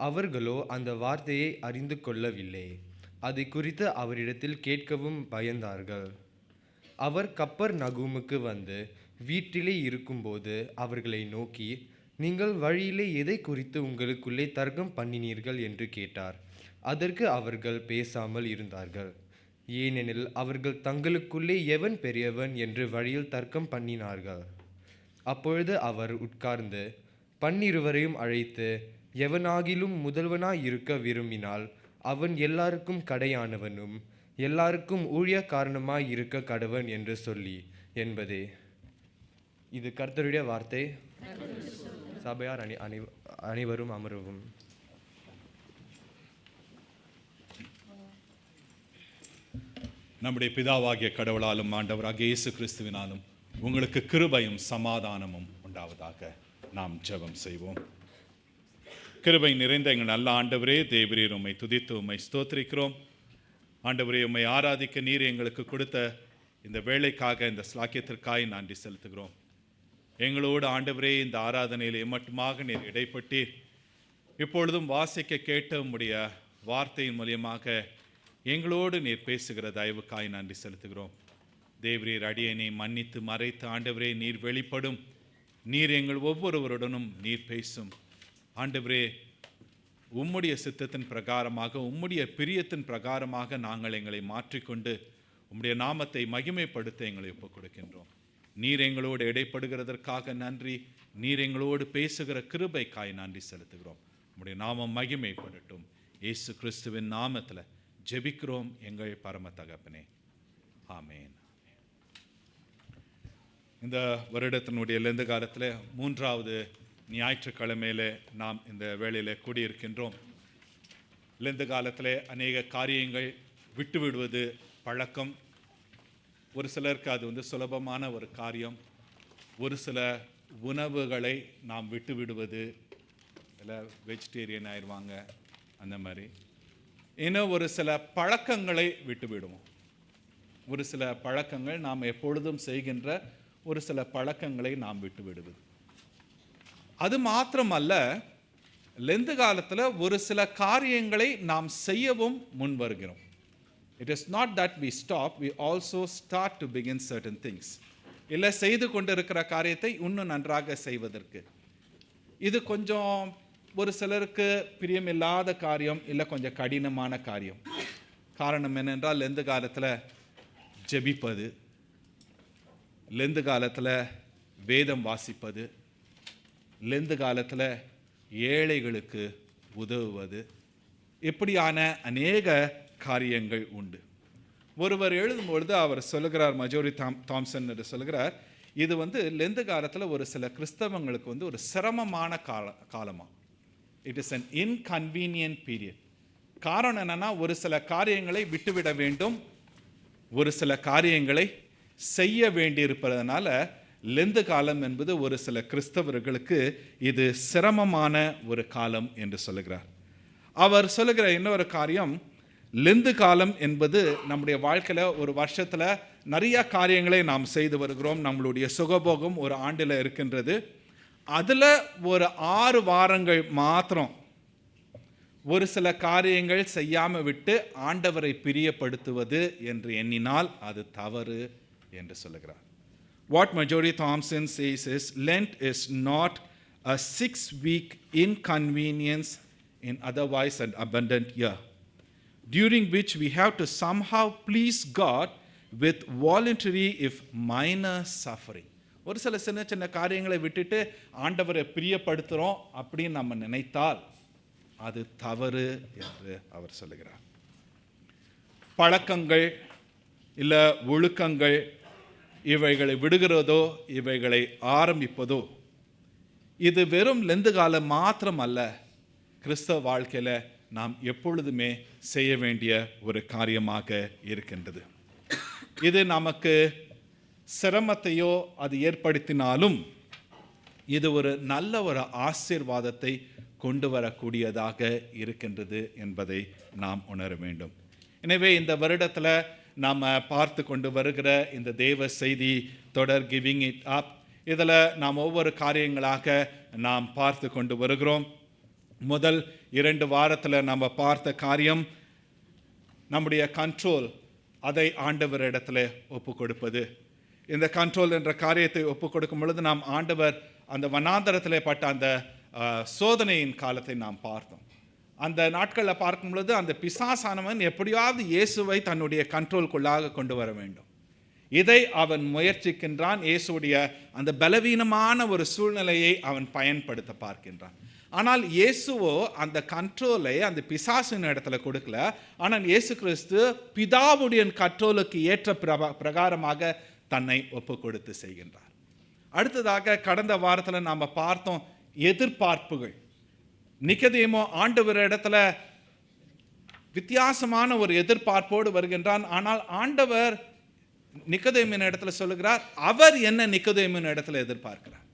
அவர்களோ அந்த வார்த்தையை அறிந்து கொள்ளவில்லை. அதை குறித்து அவரிடத்தில் கேட்கவும் பயந்தார்கள். அவர் கப்பர்நகூமுக்கு வந்து வீட்டிலே இருக்கும்போது அவர்களை நோக்கி, நீங்கள் வழியிலே எதை குறித்து உங்களுக்குள்ளே தர்க்கம் பண்ணினீர்கள் என்று கேட்டார். அதற்கு அவர்கள் பேசாமல் இருந்தார்கள். ஏனெனில் அவர்கள் தங்களுக்குள்ளே எவன் பெரியவன் என்று வழியில் தர்க்கம் பண்ணினார்கள். அப்பொழுது அவர் உட்கார்ந்து 12 அழைத்து, எவனாகிலும் முதல்வனாய் இருக்க விரும்பினால் அவன் எல்லாருக்கும் கடையானவனும் எல்லாருக்கும் ஊழியக்காரனுமாய் இருக்க கடவன் என்று சொல்லி என்பதே. இது கர்த்தருடைய வார்த்தை. சபையார் அனைவரும் அமரவும். நம்முடைய பிதாவாகிய கடவுளாலும் ஆண்டவராகிய இயேசு கிறிஸ்துவினாலும் உங்களுக்கு கிருபையும் சமாதானமும் உண்டாவதாக. நாம் ஜெபம் செய்வோம். கிருபை நிறைந்த எங்கள் நல்ல ஆண்டவரே, தேவரீர், உம்மை துதித்து உம்மை ஸ்தோத்திரிக்கிறோம். ஆண்டவரே, உம்மை ஆராதிக்க நீர் எங்களுக்கு கொடுத்த இந்த வேலைக்காக, இந்த ஸ்லாக்கியத்திற்காய் நன்றி செலுத்துகிறோம். எங்களோடு ஆண்டவரே இந்த ஆராதனையில் மட்டுமாக நீர் இடைப்பட்டீர். இப்பொழுதும் வாசிக்க கேட்ட உம்முடைய வார்த்தையின் மூலியமாக எங்களோடு நீர் பேசுகிற தயவுக்காய் நன்றி செலுத்துகிறோம். தேவரீர், அடியனை மன்னித்து மறைத்து ஆண்டவரே நீர் வெளிப்படும். நீர் எங்கள் ஒவ்வொருவருடனும் நீர் பேசும். ஆண்டவரே, உம்முடைய சித்தத்தின் பிரகாரமாக, உம்முடைய பிரியத்தின் பிரகாரமாக நாங்கள் எங்களை மாற்றிக்கொண்டு உம்முடைய நாமத்தை மகிமைப்படுத்த எங்களை ஒப்புக் கொடுக்கின்றோம். நீர் எங்களோடு இடைப்படுகிறதற்காக நன்றி. நீர் எங்களோடு பேசுகிற கிருபைக்காய் நன்றி செலுத்துகிறோம். உம்முடைய நாமம் மகிமைப்படட்டும். இயேசு கிறிஸ்துவின் நாமத்தில் ஜெபிக்கிறோம் எங்கள் பரம தகப்பனே, ஆமேன். இந்த வருடத்தினுடைய லெந்து காலத்தில் 3வது ஞாயிற்றுக்கிழமையில் நாம் இந்த வேளையில் கூடியிருக்கின்றோம். லெந்து காலத்தில் அநேக காரியங்கள் விட்டுவிடுவது பழக்கம். ஒரு சிலருக்கு அது சுலபமான ஒரு காரியம். ஒரு சில உணவுகளை நாம் விட்டுவிடுவது, இல்லை வெஜிடேரியன் ஆயிடுவாங்க அந்த மாதிரி. இன்னும் ஒரு சில பழக்கங்களை விட்டுவிடுவோம். ஒரு சில பழக்கங்கள் நாம் எப்பொழுதும் செய்கின்ற ஒரு சில பழக்கங்களை நாம் விட்டுவிடுவது. அது மாத்திரமல்ல, லெந்து காலத்தில் ஒரு சில காரியங்களை நாம் செய்யவும் முன் வருகிறோம். It is not that we stop, we also start to begin certain things. இல்லை, செய்து கொண்டிருக்கிற காரியத்தை இன்னும் நன்றாக செய்வதற்கு. இது கொஞ்சம் ஒரு சிலருக்கு பிரியமில்லாத காரியம், இல்லை கொஞ்சம் கடினமான காரியம். காரணம் என்னென்றால், லெந்து காலத்தில் ஜெபிப்பது, லெந்து காலத்தில் வேதம் வாசிப்பது, லெந்து காலத்தில் ஏழைகளுக்கு உதவுவது, இப்படியான அநேக காரியங்கள் உண்டு. ஒருவர் எழுதும்பொழுது அவர் சொல்லுகிறார், மஜோரி தாம்சன் என்று சொல்லுகிறார், இது லெந்து காலத்தில் ஒரு சில கிறிஸ்தவங்களுக்கு ஒரு சிரமமான காலமாக. It is an inconvenient period. காரணம் என்னன்னா, ஒரு சில காரியங்களை விட்டுவிட வேண்டும், ஒரு சில காரியங்களை செய்ய வேண்டியிருப்பதனால லெந்து காலம் என்பது ஒரு சில கிறிஸ்தவர்களுக்கு இது சிரமமான ஒரு காலம் என்று சொல்லுகிறார். அவர் சொல்லுகிற இன்னொரு காரியம், லெந்து காலம் என்பது நம்முடைய வாழ்க்கையில் ஒரு வருஷத்தில் நிறைய காரியங்களை நாம் செய்து வருகிறோம். நம்மளுடைய சுகபோகம் ஒரு ஆண்டில் இருக்கின்றது. அதில் ஒரு 6 வாரங்கள் மாத்திரம் ஒரு சில காரியங்கள் செய்யாமல் விட்டு ஆண்டவரை பிரியப்படுத்துவது என்று எண்ணினால் அது தவறு என்று சொல்லுகிறார். What Majori Thompson says is, Lent is not a 6-week inconvenience in otherwise an abundant year. during which we have to somehow please God with voluntary if minor suffering. ஒரு சில சின்ன சின்ன காரியங்களை விட்டுட்டு ஆண்டவரை பிரியப்படுத்துகிறோம் அப்படின்னு நம்ம நினைத்தால் அது தவறு என்று அவர் சொல்லுகிறார். பழக்கங்கள் இல்லை ஒழுக்கங்கள் இவைகளை விடுகிறதோ இவைகளை ஆரம்பிப்பதோ இது வெறும் லெந்து காலம் மாத்திரம் அல்ல, கிறிஸ்தவ வாழ்க்கையில் நாம் எப்பொழுதுமே செய்ய வேண்டிய ஒரு காரியமாக இருக்கின்றது. இது நமக்கு சிரமத்தையோ அது ஏற்படுத்தினாலும் இது ஒரு நல்ல ஒரு ஆசீர்வாதத்தை கொண்டு வரக்கூடியதாக இருக்கின்றது என்பதை நாம் உணர வேண்டும். எனவே இந்த வருடத்தில் நாம் பார்த்து கொண்டு வருகிற இந்த தேவ செய்தி தொடர் கிவிங் இட் அப், இதில் நாம் ஒவ்வொரு காரியங்களாக நாம் பார்த்து கொண்டு வருகிறோம். முதல் 2 வாரத்தில் நம்ம பார்த்த காரியம் நம்முடைய கண்ட்ரோல், அதை ஆண்டவரிடத்துல ஒப்பு கொடுப்பது. இந்த கண்ட்ரோல் என்ற காரியத்தை ஒப்பு கொடுக்கும் பொழுது நாம் ஆண்டவர் அந்த வனாந்தரத்தில் பட்ட அந்த சோதனையின் காலத்தை நாம் பார்த்தோம். அந்த நாட்களில் பார்க்கும் பொழுது அந்த பிசாசானவன் எப்படியாவது இயேசுவை தன்னுடைய கண்ட்ரோல்குள்ளாக கொண்டு வர வேண்டும். இதை அவன் முயற்சிக்கின்றான். இயேசுடைய அந்த பலவீனமான ஒரு சூழ்நிலையை அவன் பயன்படுத்த பார்க்கின்றான். ஆனால் இயேசுவோ அந்த கண்ட்ரோலை அந்த பிசாசின் இடத்துல கொடுக்கல. ஆனால் இயேசு கிறிஸ்து பிதாவுடைய கண்ட்ரோலுக்கு ஏற்ற பிரகாரமாக தன்னை ஒப்பு கொடுத்து செய்கின்றார். அடுத்ததாக கடந்த வாரத்தில் நாம் பார்த்தோம் எதிர்பார்ப்புகள். நிக்கதேமோ ஆண்டவர் இடத்துல வித்தியாசமான ஒரு எதிர்பார்ப்போடு வருகின்றான். ஆனால் ஆண்டவர் நிக்கதேமின் இடத்துல சொல்லுகிறார், அவர் என்ன நிக்கதேமின் இடத்துல எதிர்பார்க்கிறார்.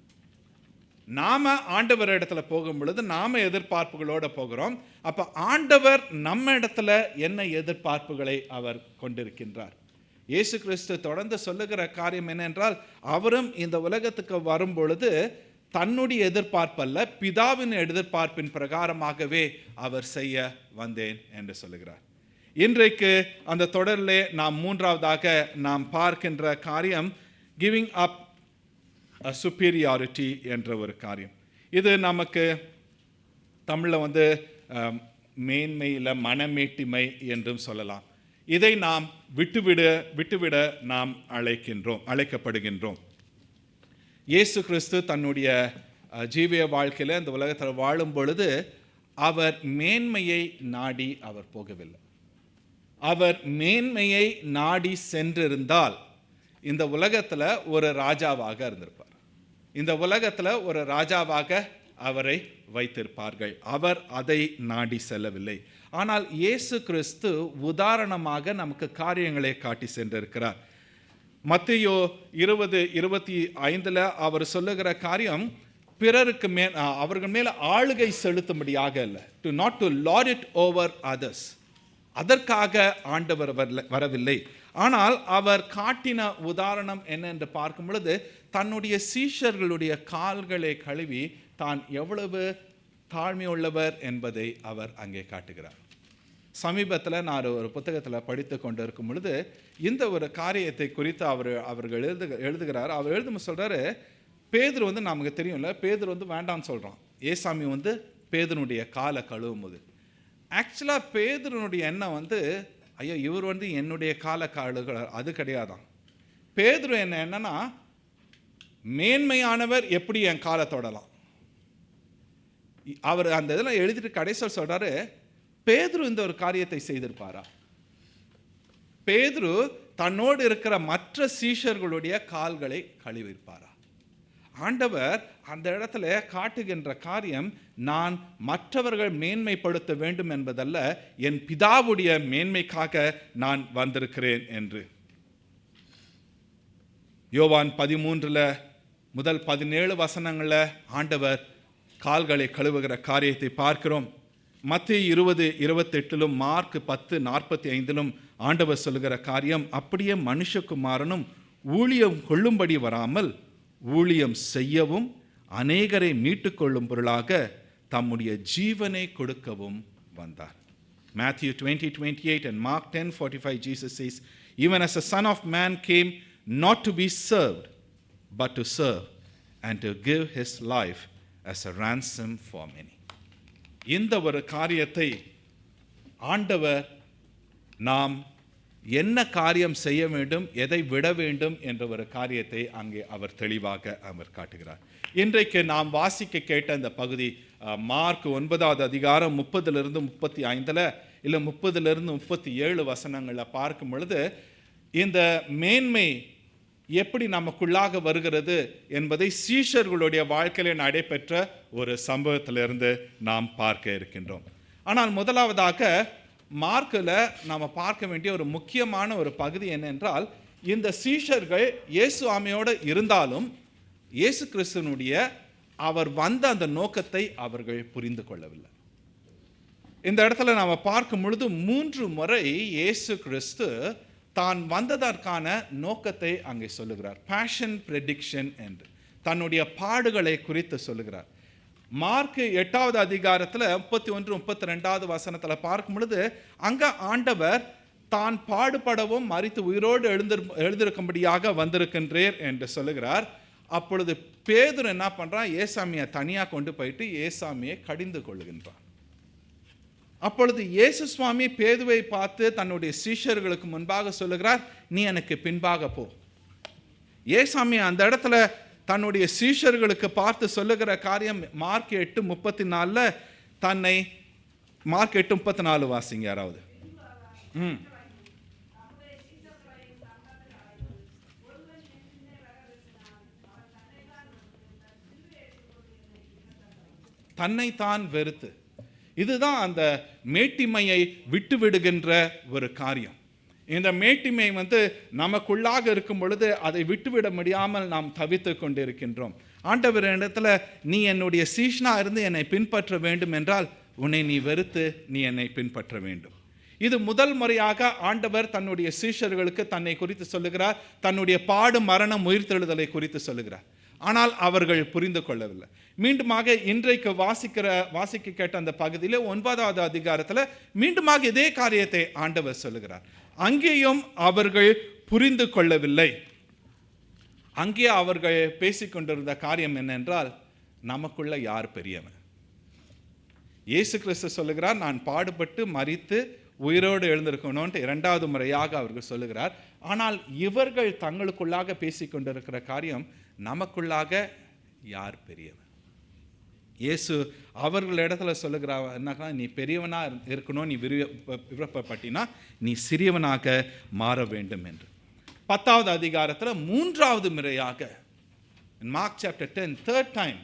நாம ஆண்டவர் இடத்துல போகும் பொழுது நாம எதிர்பார்ப்புகளோட போகிறோம். அப்ப ஆண்டவர் நம்ம இடத்துல என்ன எதிர்பார்ப்புகளை அவர் கொண்டிருக்கின்றார். இயேசு கிறிஸ்து தொடர்ந்து சொல்லுகிற காரியம் என்னென்றால், அவரும் இந்த உலகத்துக்கு வரும் பொழுது தன்னுடைய எதிர்பார்ப்பல்ல, பிதாவின் எதிர்பார்ப்பின் பிரகாரமாகவே அவர் செய்ய வந்தேன் என்று சொல்லுகிறார். இன்றைக்கு அந்த தொடரிலே நாம் 3வதாக நாம் பார்க்கின்ற காரியம் கிவிங் அப் சுப்பீரியாரிட்டி என்ற ஒரு காரியம். இது நமக்கு தமிழில் மேன்மையில் மனமேட்டிமை என்றும் சொல்லலாம். இதை நாம் விட்டுவிட நாம் அழைக்கப்படுகின்றோம். இயேசு கிறிஸ்து தன்னுடைய ஜீவிய வாழ்க்கையில் இந்த உலகத்தில் வாழும் பொழுது அவர் மேன்மையை நாடி அவர் போகவில்லை. அவர் மேன்மையை நாடி சென்றிருந்தால் இந்த உலகத்தில் ஒரு ராஜாவாக இருந்திருப்பார். இந்த உலகத்தில் ஒரு ராஜாவாக அவரை வைத்திருப்பார்கள். அவர் அதை நாடி செல்லவில்லை. ஆனால் இயேசு கிறிஸ்து உதாரணமாக நமக்கு காரியங்களை காட்டி சென்றிருக்கிறார். மத்தேயு 20:25 அவர் சொல்லுகிற காரியம் பிறருக்கு அவர்கள் மேல் ஆளுகை செலுத்தும்படியாக இல்லை, not to Lord it over others. அதற்காக ஆண்டவர் வரவில்லை. ஆனால் அவர் காட்டின உதாரணம் என்ன என்று பார்க்கும் பொழுது தன்னுடைய சீஷர்களுடைய கால்களை கழுவி தான் எவ்வளவு தாழ்மையுள்ளவர் என்பதை அவர் அங்கே காட்டுகிறார். சமீபத்தில் நான் ஒரு புத்தகத்தில் படித்து கொண்டு இருக்கும் பொழுது இந்த ஒரு காரியத்தை குறித்து அவர்கள் எழுதுகிறார். அவர் எழுதும் சொல்கிறாரு, பேதுரு நமக்கு தெரியும்ல, பேதுரு வேண்டான்னு சொல்கிறான். ஏசாமி பேதுனுடைய காலை கழுவும் போது ஆக்சுவலாக பேதுருனுடைய எண்ணம் ஐயோ இவர் என்னுடைய காலை கழுவுகிறார், அது கிடையாதான். பேதுரு என்னன்னா மேன்மையானவர் எப்படி என் காலை தொடலாம். அவர் அந்த இதில் எழுதிட்டு கடைசியில் சொல்கிறாரு, பேதுரு இந்த ஒரு காரியத்தை செய்திருப்பாரா? பேதுரு தன்னோடு இருக்கிற மற்ற சீஷர்களுடைய கால்களை கழுவிருப்பாரா? ஆண்டவர் அந்த இடத்துல காட்டுகின்ற காரியம், நான் மற்றவர்கள் மேன்மைப்படுத்த வேண்டும் என்பதல்ல, என் பிதாவுடைய மேன்மைக்காக நான் வந்திருக்கிறேன் என்று. யோவான் 13 முதல் 17 வசனங்களில் ஆண்டவர் கால்களை கழுவுகிற காரியத்தை பார்க்கிறோம். மத்தேயு 20:28 மார்க் 10:45 ஆண்டவர் சொல்லுகிற காரியம், அப்படியே மனுஷகுமாரனும் ஊழியம் கொள்ளும்படி வராமல் ஊழியம் செய்யவும் அநேகரை மீட்டுக்கொள்ளும் பொருளாக தம்முடைய ஜீவனை கொடுக்கவும் வந்தார். Matthew 20:28 and Mark 10:45 Jesus says, even as the Son of Man came not to be served but to serve and to give his life as a ransom for many. இந்த ஒரு காரியத்தை ஆண்டவர் நாம் என்ன காரியம் செய்ய வேண்டும், எதை விட வேண்டும் என்ற ஒரு காரியத்தை அங்கே அவர் தெளிவாக அவர் காட்டுகிறார். இன்றைக்கு நாம் வாசிக்க கேட்ட இந்த பகுதி மார்க் 9வது அதிகாரம் 30லிருந்து 35 இல்லை 30லிருந்து 37 வசனங்களில் பார்க்கும் பொழுது இந்த மேன்மை எப்படி நமக்குள்ளாக வருகிறது என்பதை சீஷர்களுடைய வாழ்க்கையில நடைபெற்ற ஒரு சம்பவத்திலிருந்து நாம் பார்க்க இருக்கின்றோம். ஆனால் முதலாவதாக மார்க்கில் நாம் பார்க்க வேண்டிய ஒரு முக்கியமான ஒரு பகுதி என்னென்றால், இந்த சீஷர்கள் இயேசு ஆமையோடு இருந்தாலும் இயேசு கிறிஸ்துவனுடைய அவர் வந்த அந்த நோக்கத்தை அவர்கள் புரிந்து கொள்ளவில்லை. இந்த இடத்துல நாம் பார்க்கும் பொழுது 3 முறை இயேசு கிறிஸ்து தான் வந்ததற்கான நோக்கத்தை அங்கே சொல்லுகிறார். பேஷன் ப்ரெடிக்ஷன் என்று தன்னுடைய பாடுகளை குறித்து சொல்லுகிறார். மார்க் 8வது அதிகாரத்தில் 31, 32வது வசனத்தில் பார்க்கும் பொழுது அங்கே ஆண்டவர் தான் பாடுபடவும் மரித்து உயிரோடு எழுந்திருக்கும்படியாக வந்திருக்கின்றேர் என்று சொல்லுகிறார். அப்பொழுது பேதுரு என்ன பண்ணுறான், ஏசாமியை தனியாக கொண்டு போயிட்டு ஏசாமியை கடிந்து கொள்ளுகின்றான். அப்பொழுது இயேசு சுவாமி பேதுவை பார்த்து தன்னுடைய சீஷர்களுக்கு முன்பாக சொல்லுகிறார், நீ எனக்கு பின்பாக போ. ஏசாமி அந்த இடத்துல தன்னுடைய சீஷர்களுக்கு பார்த்து சொல்லுகிற காரியம் மார்க் 8:34 தன்னை மார்க் 8:34 வாசிங்க யாராவது. தன்னைத்தான் வெறுத்து, இதுதான் அந்த மேட்டிமையை விட்டு விடுகின்ற ஒரு காரியம். இந்த மேட்டிமை நமக்குள்ளாக இருக்கும் பொழுது அதை விட்டுவிட முடியாமல் நாம் தவித்து கொண்டிருக்கின்றோம். ஆண்டவர் இடத்துல நீ என்னுடைய சீஷனா இருந்து என்னை பின்பற்ற வேண்டும் என்றால் உன்னை நீ வெறுத்து நீ என்னை பின்பற்ற வேண்டும். இது முதல் முறையாக ஆண்டவர் தன்னுடைய சீஷர்களுக்கு தன்னை குறித்து சொல்லுகிறார், தன்னுடைய பாடு மரணம் உயிர்த்தெழுதலை குறித்து சொல்லுகிறார். ஆனால் அவர்கள் புரிந்து கொள்ளவில்லை. மீண்டுமாக இன்றைக்கு வாசிக்க கேட்ட அந்த பகுதியில் 9வது அதிகாரத்தில் மீண்டுமாக இதே காரியத்தை ஆண்டவர் சொல்லுகிறார். அங்கேயும் அவர்கள் புரிந்து கொள்ளவில்லை. அங்கே அவர்கள் பேசிக்கொண்டிருந்த காரியம் என்னென்றால், நமக்குள்ள யார் பெரியவன். இயேசு கிறிஸ்து சொல்லுகிறார், நான் பாடுபட்டு மரித்து உயிரோடு எழுந்திருக்கணும்ட்டு 2வது முறையாக அவர்கள் சொல்லுகிறார். ஆனால் இவர்கள் தங்களுக்குள்ளாக பேசிக்கொண்டிருக்கிற காரியம், நமக்குள்ளாக யார் பெரியவன். இயேசு அவர்களிடத்துல சொல்லுகிறார், என்னக்கா நீ பெரியவனா இருக்கணும், நீ விருப்பப்பட்டினா நீ சிறியவனாக மாற வேண்டும் என்று. 10வது அதிகாரத்தில் 3வது முறையாக, மார்க் சாப்டர் 10 3rd time,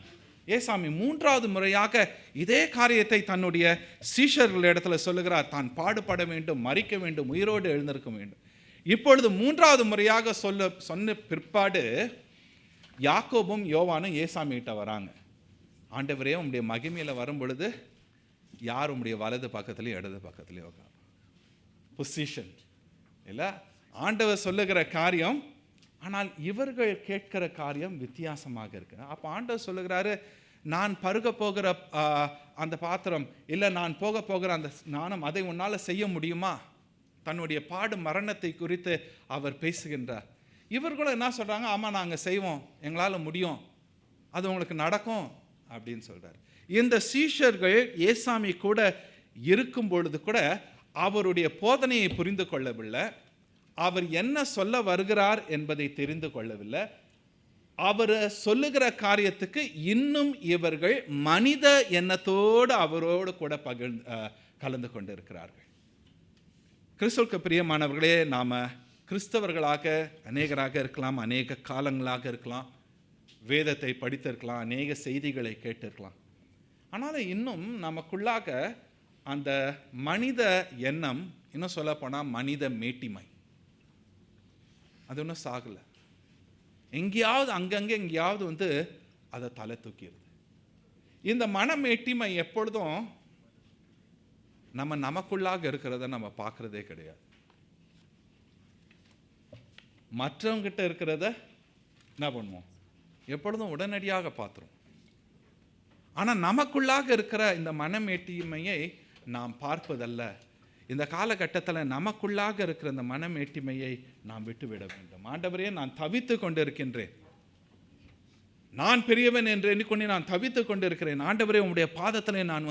ஏசாமி 3வது முறையாக இதே காரியத்தை தன்னுடைய சீஷர்களிடத்தில் சொல்லுகிறார். தான் பாடுபட வேண்டும், மரிக்க வேண்டும், உயிரோடு எழுந்திருக்க வேண்டும். இப்பொழுது 3வது முறையாக சொன்ன பிற்பாடு யாக்கோபும் யோவானும் ஏசாமி கிட்ட வராங்க. ஆண்டவரே, உங்களுடைய மகிமையில் வரும் பொழுது யார் உங்களுடைய வலது பக்கத்துலேயும் இடது பக்கத்துலேயும் உட்கார் பொசிஷன் இல்லை, ஆண்டவர் சொல்லுகிற காரியம். ஆனால் இவர்கள் கேட்கிற காரியம் வித்தியாசமாக இருக்கு. அப்போ ஆண்டவர் சொல்லுகிறாரு, நான் பருக போகிற அந்த பாத்திரம் இல்லை, நான் போகிற அந்த ஸ்நானம், அதை உன்னால் செய்ய முடியுமா? தன்னுடைய பாடு மரணத்தை குறித்து அவர் பேசுகின்றார். இவர்களும் என்ன சொல்கிறாங்க, ஆமாம் நாங்கள் செய்வோம், எங்களால் முடியும், அது உங்களுக்கு நடக்கும் அப்படின்னு சொல்கிறார். இந்த சீஷர்கள் ஏசாமி கூட இருக்கும் பொழுது கூட அவருடைய போதனையை புரிந்து கொள்ளவில்லை. அவர் என்ன சொல்ல வருகிறார் என்பதை தெரிந்து கொள்ளவில்லை. அவர் சொல்லுகிற காரியத்துக்கு இன்னும் இவர்கள் மனித எண்ணத்தோடு அவரோடு கூட கலந்து கொண்டு இருக்கிறார்கள். கிறிஸ்துவுக்கு பிரியமானவர்களே, நாம் கிறிஸ்தவர்களாக அநேகராக இருக்கலாம், அநேக காலங்களாக இருக்கலாம், வேதத்தை படித்திருக்கலாம், அநேக செய்திகளை கேட்டிருக்கலாம். ஆனாலும் இன்னும் நமக்குள்ளாக அந்த மனித எண்ணம், இன்னும் சொல்ல போனால் மனித மேட்டிமை, அது ஒன்றும் சாகலை. எங்கேயாவது அங்கங்கே எங்கேயாவது அதை தலை தூக்கிடுது. இந்த மனமேட்டிமை எப்பொழுதும் நமக்குள்ளாக இருக்கிறத நம்ம பார்க்கறதே கிடையாது. மற்றவங்கிட்ட இருக்கிறத என்ன பண்ணுவோம், எப்பொழுதும் உடனடியாக பார்த்துரும். ஆனால் நமக்குள்ளாக இருக்கிற இந்த மனமேட்டிமையை நாம் பார்ப்பதல்ல. இந்த காலகட்டத்தில் நமக்குள்ளாக இருக்கிற இந்த மனமேட்டிமையை நாம் விட்டுவிட வேண்டும். ஆண்டவரே, நான் தவித்து கொண்டு இருக்கின்றேன், நான் பெரியவன் என்று எண்ணிக்கொண்டு நான் தவித்து கொண்டு இருக்கிறேன். ஆண்டவரே, உங்களுடைய பாதத்தில் நான்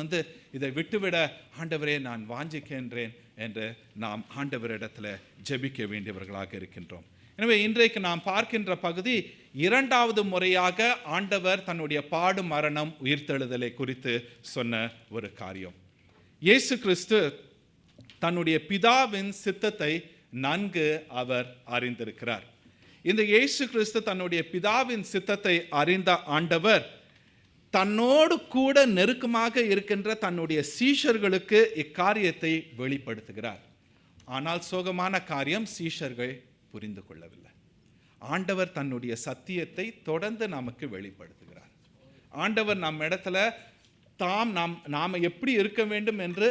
இதை விட்டுவிட ஆண்டவரே நான் வாஞ்சிக்கின்றேன் என்று நாம் ஆண்டவரிடத்தில் ஜெபிக்க வேண்டியவர்களாக இருக்கின்றோம். எனவே இன்றைக்கு நாம் பார்க்கின்ற பகுதி இரண்டாவது முறையாக ஆண்டவர் தன்னுடைய பாடு மரணம் உயிர்த்தெழுதலை குறித்து சொன்ன ஒரு காரியம். இயேசு கிறிஸ்து தன்னுடைய பிதாவின் சித்தத்தை நன்கு அவர் அறிந்திருக்கிறார். இந்த இயேசு கிறிஸ்து தன்னுடைய பிதாவின் சித்தத்தை அறிந்த ஆண்டவர் தன்னோடு கூட நெருக்கமாக இருக்கின்ற தன்னுடைய சீஷர்களுக்கு இக்காரியத்தை வெளிப்படுத்துகிறார். ஆனால் சோகமான காரியம், சீஷர்கள் புரிந்து கொள்ளவில்லை. ஆண்டவர் தன்னுடைய சத்தியத்தை தொடர்ந்து நமக்கு வெளிப்படுத்துகிறார். ஆண்டவர் நம்ம இடத்துல நாம் எப்படி இருக்க வேண்டும் என்று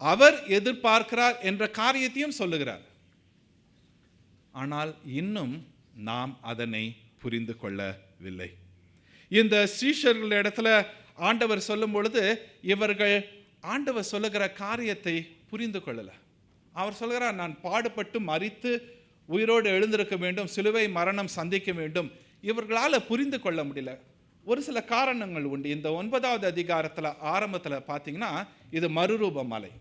அவர் எதிர்பார்க்கிறார் என்ற காரியத்தையும் சொல்லுகிறார். ஆனால் இன்னும் நாம் அதனை புரிந்து கொள்ளவில்லை. இந்த சீஷர்களிடத்துல ஆண்டவர் சொல்லும் பொழுது இவர்கள் ஆண்டவர் சொல்லுகிற காரியத்தை புரிந்து கொள்ளல. அவர் சொல்கிறார், நான் பாடுபட்டு மரித்து உயிரோடு எழுந்திருக்க வேண்டும், சிலுவை மரணம் சந்திக்க வேண்டும். இவர்களால் புரிந்து கொள்ள முடியல. ஒரு சில காரணங்கள் உண்டு. இந்த 9வது அதிகாரத்தில் ஆரம்பத்தில் பார்த்தீங்கன்னா இது மறுரூப மலை.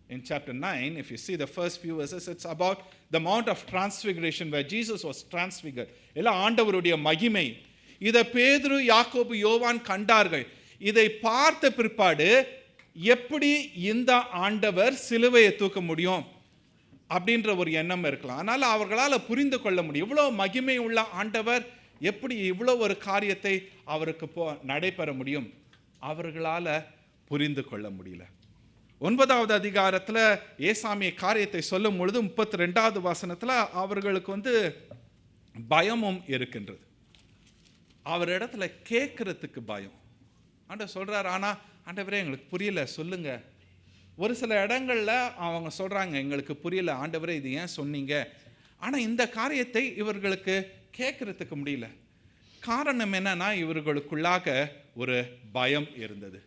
In chapter 9, if you see the first few verses, it's about the Mount of Transfiguration where Jesus was transfigured. எல்லாம் ஆண்டவருடைய மகிமை. இதை பேதுரு, யாக்கோபு, யோவான் கண்டார்கள். இதை பார்த்த பிற்பாடு எப்படி இந்த ஆண்டவர் சிலுவையை தூக்க முடியும் அப்படின்ற ஒரு எண்ணம் இருக்கலாம். ஆனால் அவர்களால் புரிந்து கொள்ள முடியும், இவ்வளோ மகிமை உள்ள ஆண்டவர் எப்படி இவ்வளோ ஒரு காரியத்தை அவருக்கு நடைபெற முடியும். அவர்களால் புரிந்து கொள்ள முடியல. 9வது அதிகாரத்தில் ஏசாமி காரியத்தை சொல்லும் பொழுது 32வது வசனத்தில் அவர்களுக்கு பயமும் இருக்கின்றது. அவர் இடத்துல கேட்கறதுக்கு பயம். ஆண்டவர் சொல்றார், ஆனால் ஆண்டவரே எங்களுக்கு புரியல, சொல்லுங்க. ஒரு சில இடங்கள்ல அவங்க சொல்றாங்க, எங்களுக்கு புரியல ஆண்டவரே, இது ஏன் சொன்னீங்க. ஆனால் இந்த காரியத்தை இவர்களுக்கு கேட்கறதுக்கு முடியல. காரணம் என்னன்னா, இவர்களுக்குள்ளாக ஒரு பயம் இருந்தது.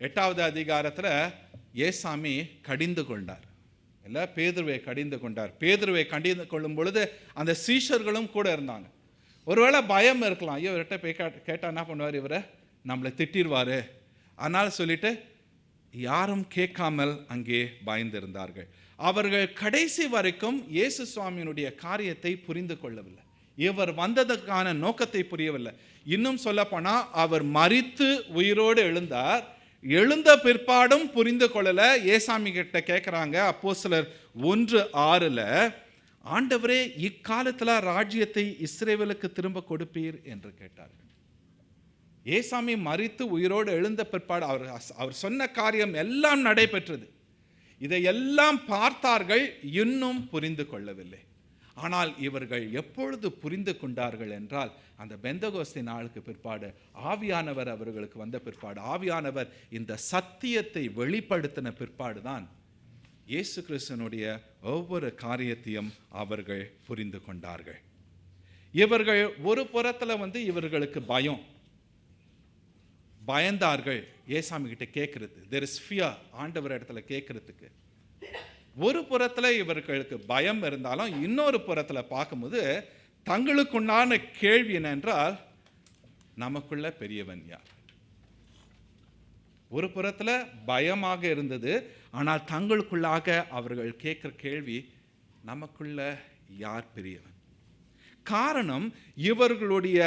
8வது அதிகாரத்தில் ஏசாமி கடிந்து கொண்டார், இல்லை பேதுருவை கடிந்து கொண்டார். பேதுருவை கடிந்து கொள்ளும் பொழுது அந்த சீஷர்களும் கூட இருந்தாங்க. ஒருவேளை பயம் இருக்கலாம், ஐயோ இவர்கிட்ட போய் கேட்டால் என்ன பண்ணுவார், இவரை நம்மளை திட்டிடுவார். ஆனால் சொல்லிட்டு யாரும் கேட்காமல் அங்கே பயந்திருந்தார்கள். அவர்கள் கடைசி வரைக்கும் இயேசு சுவாமியினுடைய காரியத்தை புரிந்து கொள்ளவில்லை. இவர் வந்ததற்கான நோக்கத்தை புரியவில்லை. இன்னும் சொல்லப்போனால் அவர் மரித்து உயிரோடு எழுந்தார். எழுந்த பிற்பாடும் புரிந்து கொள்ளல. ஏசாமி கிட்ட கேட்குறாங்க, அப்போஸ்தலர் 1:6, ஆண்டவரே இக்காலத்தில் ராஜ்யத்தை இஸ்ரவேலுக்கு திரும்ப கொடுப்பீர் என்று கேட்டார்கள். ஏசாமி மரித்து உயிரோடு எழுந்த பிற்பாடு அவர் சொன்ன காரியம் எல்லாம் நடைபெற்றது. இதையெல்லாம் பார்த்தார்கள், இன்னும் புரிந்து கொள்ளவில்லை. ஆனால் இவர்கள் எப்பொழுது புரிந்து கொண்டார்கள் என்றால், அந்த பெந்தகோஸ்தே நாளுக்கு பிற்பாடு ஆவியானவர் அவர்களுக்கு வந்த பிற்பாடு, ஆவியானவர் இந்த சத்தியத்தை வெளிப்படுத்தின பிற்பாடு தான் இயேசு கிறிஸ்துவினுடைய ஒவ்வொரு காரியத்தையும் அவர்கள் புரிந்து கொண்டார்கள். இவர்கள் ஒரு புறத்தில் இவர்களுக்கு பயந்தார்கள் ஏசாமி கிட்ட கேட்கறது. there is fear, ஆண்டவர் இடத்துல கேட்கறதுக்கு. ஒரு புறத்தில் இவர்களுக்கு பயம் இருந்தாலும் இன்னொரு புறத்தில் பார்க்கும்போது தங்களுக்குண்டான கேள்வி என்னென்றால், நமக்குள்ள பெரியவன் யார்? ஒரு புறத்தில் பயமாக இருந்தது, ஆனால் தங்களுக்குள்ளாக அவர்கள் கேட்குற கேள்வி, நமக்குள்ள யார் பெரியவன்? காரணம், இவர்களுடைய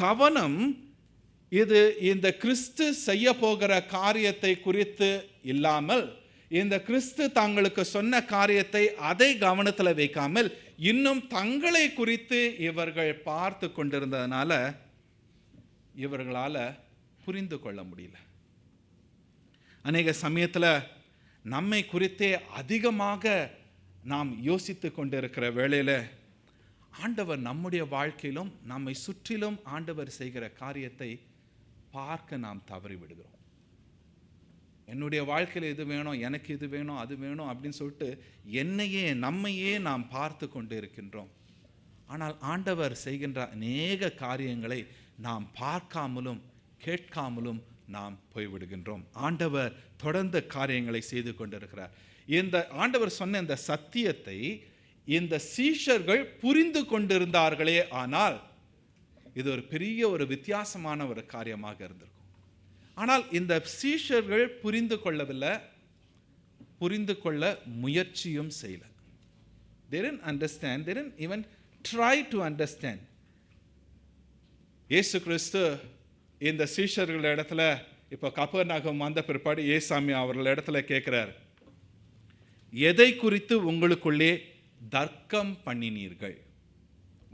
கவனம் இது இந்த கிறிஸ்து செய்ய போகிற காரியத்தை குறித்து இல்லாமல், இந்த கிறிஸ்து தங்களுக்கு சொன்ன காரியத்தை அதை கவனத்தில் வைக்காமல் இன்னும் தங்களை குறித்து இவர்கள் பார்த்து கொண்டிருந்ததுனால இவர்களால் புரிந்து கொள்ள முடியல. அநேக சமயத்தில் நம்மை குறித்தே அதிகமாக நாம் யோசித்து கொண்டிருக்கிற வேளையில் ஆண்டவர் நம்முடைய வாழ்க்கையிலும் நம்மை சுற்றிலும் ஆண்டவர் செய்கிற காரியத்தை பார்க்க நாம் தவறி விடுகிறோம். என்னுடைய வாழ்க்கையில் இது வேணும், எனக்கு இது வேணும், அது வேணும் அப்படின்னு சொல்லிட்டு நம்மையே நாம் பார்த்து கொண்டு இருக்கின்றோம். ஆனால் ஆண்டவர் செய்கின்ற அநேக காரியங்களை நாம் பார்க்காமலும் கேட்காமலும் நாம் போய்விடுகின்றோம். ஆண்டவர் தொடர்ந்து காரியங்களை செய்து கொண்டிருக்கிறார். இந்த ஆண்டவர் சொன்ன இந்த சத்தியத்தை இந்த சீஷர்கள் புரிந்து கொண்டிருந்தார்களே, ஆனால் இது ஒரு பெரிய ஒரு வித்தியாசமான ஒரு காரியமாக இருந்திருக்கும். ஆனால் இந்த சீஷர்கள் புரிந்து கொள்ளவில்லை. புரிந்து கொள்ள முயற்சியும் செய்யல. They didn't understand, they didn't even try to understand. இயேசு கிறிஸ்து இந்த சீஷர்கள் இடத்துல இப்போ கப்பர்நகம் வந்த பிற்பாடு ஏசாமி அவர்கள் இடத்துல கேட்குறார், எதை குறித்து உங்களுக்குள்ளே தர்க்கம் பண்ணினீர்கள்?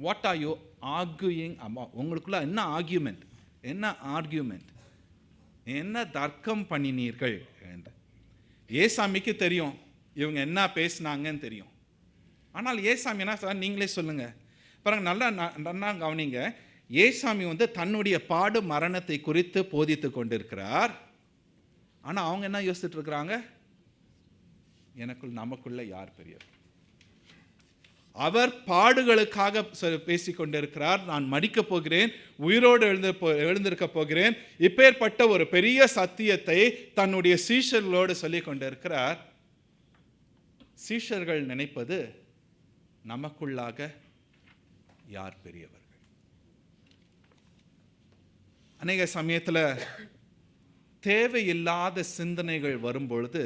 What are you arguing about? உங்களுக்குள்ள என்ன ஆர்கியூமெண்ட், என்ன ஆர்கியூமெண்ட், என்ன தர்க்கம் பண்ணினீர்கள் என்று. ஏசாமிக்கு தெரியும் இவங்க என்ன பேசினாங்கன்னு தெரியும். ஆனால் ஏசாமி என்ன சார் நீங்களே சொல்லுங்க பாருங்க, நல்லா கவனிங்க. ஏசாமி தன்னுடைய பாடு மரணத்தை குறித்து போதித்து கொண்டிருக்கிறார். ஆனால் அவங்க என்ன யோசிச்சுட்டு இருக்கிறாங்க? நமக்குள்ள யார் பெரியவர்? அவர் பாடுகளுக்காக பேசிக்கொண்டிருக்கிறார். நான் மடிக்கப் போகிறேன், உயிரோடு எழுந்திருக்க போகிறேன். இப்பேற்பட்ட ஒரு பெரிய சத்தியத்தை தன்னுடைய சீஷர்களோடு சொல்லிக் கொண்டிருக்கிறார். சீஷர்கள் நினைப்பது நமக்குள்ளாக யார் பெரியவர்கள்? அநேக சமயத்தில் தேவையில்லாத சிந்தனைகள் வரும்பொழுது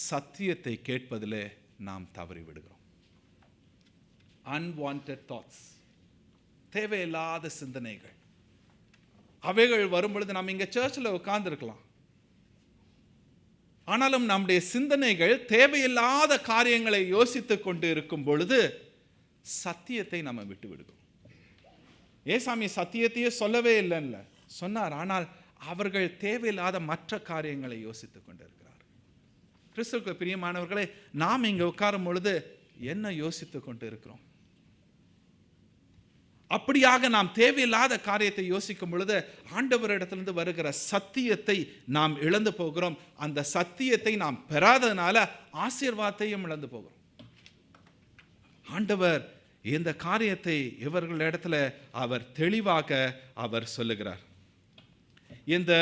சத்தியத்தை கேட்பதில் நாம் தவறிவிடுகிறோம். unwanted thoughts, தேவையில்லாத சிந்தனைகள், அவைகள் வரும்பொழுது நம்ம இங்கே சர்ச்சில் உட்கார்ந்துருக்கலாம். ஆனாலும் நம்முடைய சிந்தனைகள் தேவையில்லாத காரியங்களை யோசித்து கொண்டு இருக்கும் பொழுது சத்தியத்தை நம்ம விட்டு விடுகிறோம். ஏசாமி சத்தியத்தையே சொல்லவே இல்லைன்னு சொன்னார். ஆனால் அவர்கள் தேவையில்லாத மற்ற காரியங்களை யோசித்து கொண்டிருக்கிறார். கிறிஸ்துவுக்கு பிரியமானவர்களே, நாம் இங்கே உட்காரும் பொழுது என்ன யோசித்து கொண்டு இருக்கிறோம்? அப்படியாக நாம் தேவையில்லாத காரியத்தை யோசிக்கும் பொழுது ஆண்டவரிடத்திலிருந்து வருகிற சத்தியத்தை நாம் இழந்து போகிறோம். அந்த சத்தியத்தை நாம் பெறாததுனால ஆசீர்வாதத்தையும் இழந்து போகிறோம். ஆண்டவர் இந்த காரியத்தை இவர்களிடத்தில் அவர் தெளிவாக அவர் சொல்லுகிறார். இந்த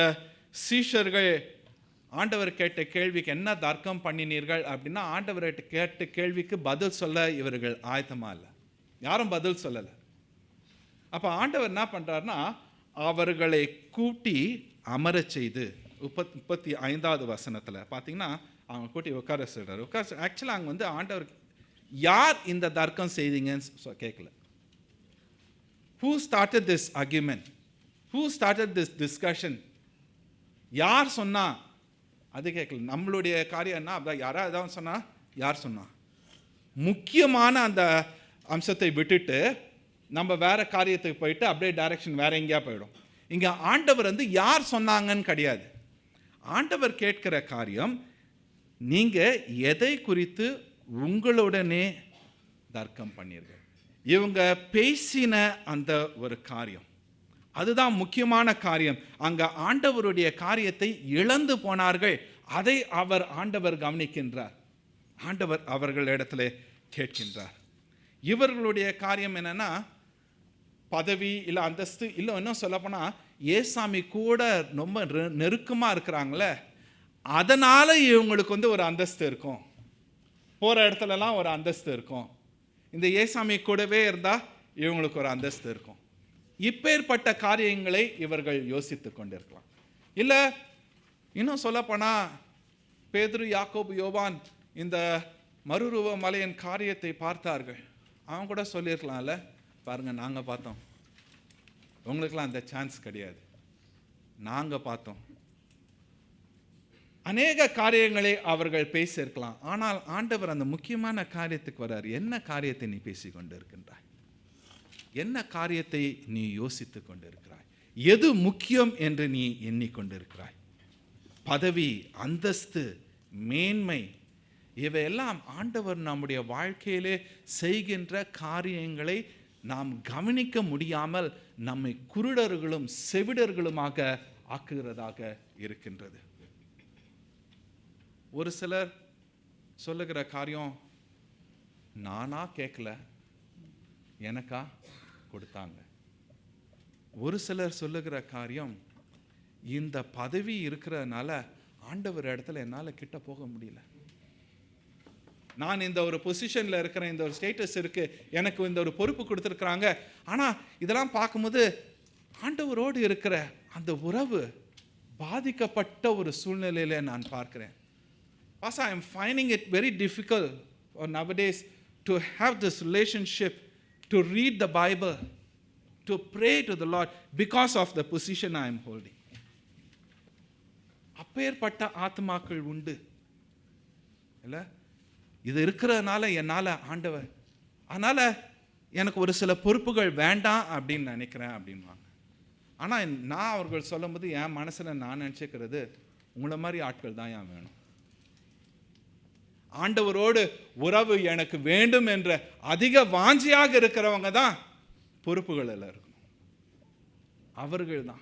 சீஷர்கள் ஆண்டவர் கேட்ட கேள்விக்கு என்ன தர்க்கம் பண்ணினீர்கள் அப்படின்னா, ஆண்டவர் கேட்ட கேள்விக்கு பதில் சொல்ல இவர்கள் ஆயத்தமா இல்லை, யாரும் பதில் சொல்லலை. அப்போ ஆண்டவர் என்ன பண்ணுறாருன்னா, அவர்களை கூட்டி அமர செய்து 35வது வசனத்தில் பார்த்தீங்கன்னா அவங்க கூட்டி உட்கார சொல்கிறார். ஆக்சுவலாக அங்கே ஆண்டவர் யார் இந்த தர்க்கம் செய்தீங்கன்னு கேட்கல. Who started this argument? Who started this discussion? யார் சொன்னா அது கேட்கல. நம்மளுடைய காரியம் என்ன, அப்படி யாராவது ஏதாவது சொன்னா யார் சொன்னா, முக்கியமான அந்த அம்சத்தை விட்டுட்டு நம்ம வேற காரியத்துக்கு போயிட்டு அப்படியே டைரக்ஷன் வேற எங்கேயா போயிடும். இங்கே ஆண்டவர் யார் சொன்னாங்கன்னு கிடையாது. ஆண்டவர் கேட்கிற காரியம், நீங்கள் எதை குறித்து உங்களுடனே தர்க்கம் பண்ணீர்கள். இவங்க பேசின அந்த ஒரு காரியம், அதுதான் முக்கியமான காரியம். அங்கே ஆண்டவருடைய காரியத்தை இழந்து போனார்கள். அதை ஆண்டவர் கவனிக்கின்றார். ஆண்டவர் அவர்களிடத்தில் கேட்கின்றார். இவர்களுடைய காரியம் என்னன்னா, பதவி இல்லை அந்தஸ்து இல்லை, இன்னும் சொல்லப்போனால் ஏசாமி கூட ரொம்ப நெருக்கமாக இருக்கிறாங்களே, அதனால் இவங்களுக்கு ஒரு அந்தஸ்து இருக்கும். போகிற இடத்துலலாம் ஒரு அந்தஸ்து இருக்கும். இந்த ஏசாமி கூடவே இருந்தால் இவங்களுக்கு ஒரு அந்தஸ்து இருக்கும். இப்பேற்பட்ட காரியங்களை இவர்கள் யோசித்து கொண்டிருக்கலாம். இல்லை இன்னும் சொல்லப்போனால் பேதுரு, யாக்கோபு, யோவான் இந்த மறுரூப மலையின் காரியத்தை பார்த்தார்கள். அவங்க கூட சொல்லியிருக்கலாம்ல, பாருங்கள் நாங்கள் பார்த்தோம், உங்களுக்கெல்லாம் அந்த சான்ஸ் கிடையாது, நாங்கள் பார்த்தோம். அநேக காரியங்களை அவர்கள் பேசியிருக்கலாம். ஆனால் ஆண்டவர் அந்த முக்கியமான காரியத்துக்கு வர்றார். என்ன காரியத்தை நீ பேசி கொண்டு இருக்கின்றாய்? என்ன காரியத்தை நீ யோசித்து கொண்டிருக்கிறாய்? எது முக்கியம் என்று நீ எண்ணிக்கொண்டிருக்கிறாய்? பதவி, அந்தஸ்து, மேன்மை, இவையெல்லாம் ஆண்டவர் நம்முடைய வாழ்க்கையிலே செய்கின்ற காரியங்களை நாம் கவனிக்க முடியாமல் நம்மை குருடர்களும் செவிடர்களுமாக ஆக்குகிறதாக இருக்கின்றது. ஒரு சிலர் சொல்லுகிற காரியம், நானா கேட்கல, எனக்கா கொடுத்தாங்க. ஒரு சிலர் சொல்லுகிற காரியம், இந்த பதவி இருக்கிறதுனால ஆண்டவர் இடத்துல என்னால் கிட்ட போக முடியல, நான் இந்த ஒரு பொசிஷனில் இருக்கிறேன், இந்த ஒரு ஸ்டேட்டஸ் இருக்குது, எனக்கு இந்த ஒரு பொறுப்பு கொடுத்துருக்குறாங்க. ஆனால் இதெல்லாம் பார்க்கும்போது ஆண்டவரோடு இருக்கிற அந்த உறவு பாதிக்கப்பட்ட ஒரு சூழ்நிலையில் நான் பார்க்கிறேன். Pastor, I am finding it very difficult nowadays to have this relationship, to read the Bible, to pray to the Lord because of the position I am holding. அப்பேற்பட்ட ஆத்மாக்கள் உண்டு இல்லை? இது இருக்கிறதுனால என்னால் ஆண்டவர், அதனால் எனக்கு ஒரு சில பொறுப்புகள் வேண்டாம் அப்படின்னு நினைக்கிறேன் அப்படின்வாங்க. ஆனால் நான் அவர்கள் சொல்லும்போது என் மனசில் நான் நினச்சிக்கிறது, உங்களை மாதிரி ஆட்கள் தான் ஏன் வேணும். ஆண்டவரோடு உறவு எனக்கு வேண்டும் என்ற அதிக வாஞ்சியாக இருக்கிறவங்க தான் பொறுப்புகள் எல்லாம் இருக்கணும். அவர்கள் தான்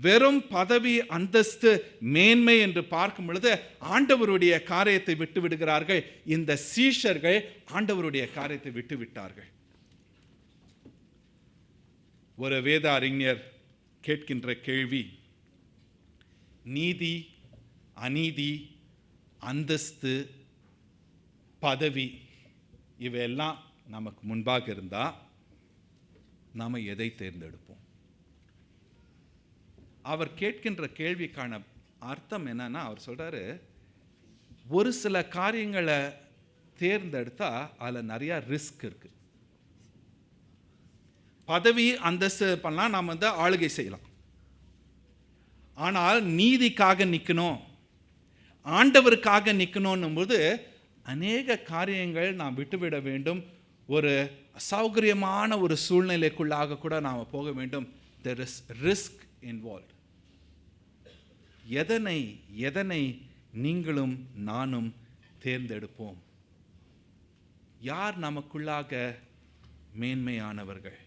வெறும் பதவி, அந்தஸ்து, மேன்மை என்று பார்க்கும் பொழுது ஆண்டவருடைய காரியத்தை விட்டு விடுகிறார்கள். இந்த சீஷர்கள் ஆண்டவருடைய காரியத்தை விட்டு விட்டார்கள். ஒரு வேத அறிஞர் கேட்கின்ற கேள்வி, நீதி, அநீதி, அந்தஸ்து, பதவி இவையெல்லாம் நமக்கு முன்பாக இருந்தால் நாம் எதை தேர்ந்தெடுப்போம்? அவர் கேட்கின்ற கேள்விக்கான அர்த்தம் என்னன்னா, அவர் சொல்றாரு, ஒரு சில காரியங்களை தேர்ந்தெடுத்தா அதில் நிறையா ரிஸ்க் இருக்கு. பதவி, அந்தஸ்து பண்ணலாம், நாம் ஆளுகை செய்யலாம். ஆனால் நீதிக்காக நிற்கணும், ஆண்டவருக்காக நிற்கணும் போது அநேக காரியங்கள் நாம் விட்டுவிட வேண்டும். ஒரு அசௌகரியமான ஒரு சூழ்நிலைக்குள்ளாக கூட நாம் போக வேண்டும். there is risk involved. எதனை நீங்களும் நானும் தேர்ந்தெடுப்போம்? யார் நமக்குள்ளாக மேன்மையானவர்கள்?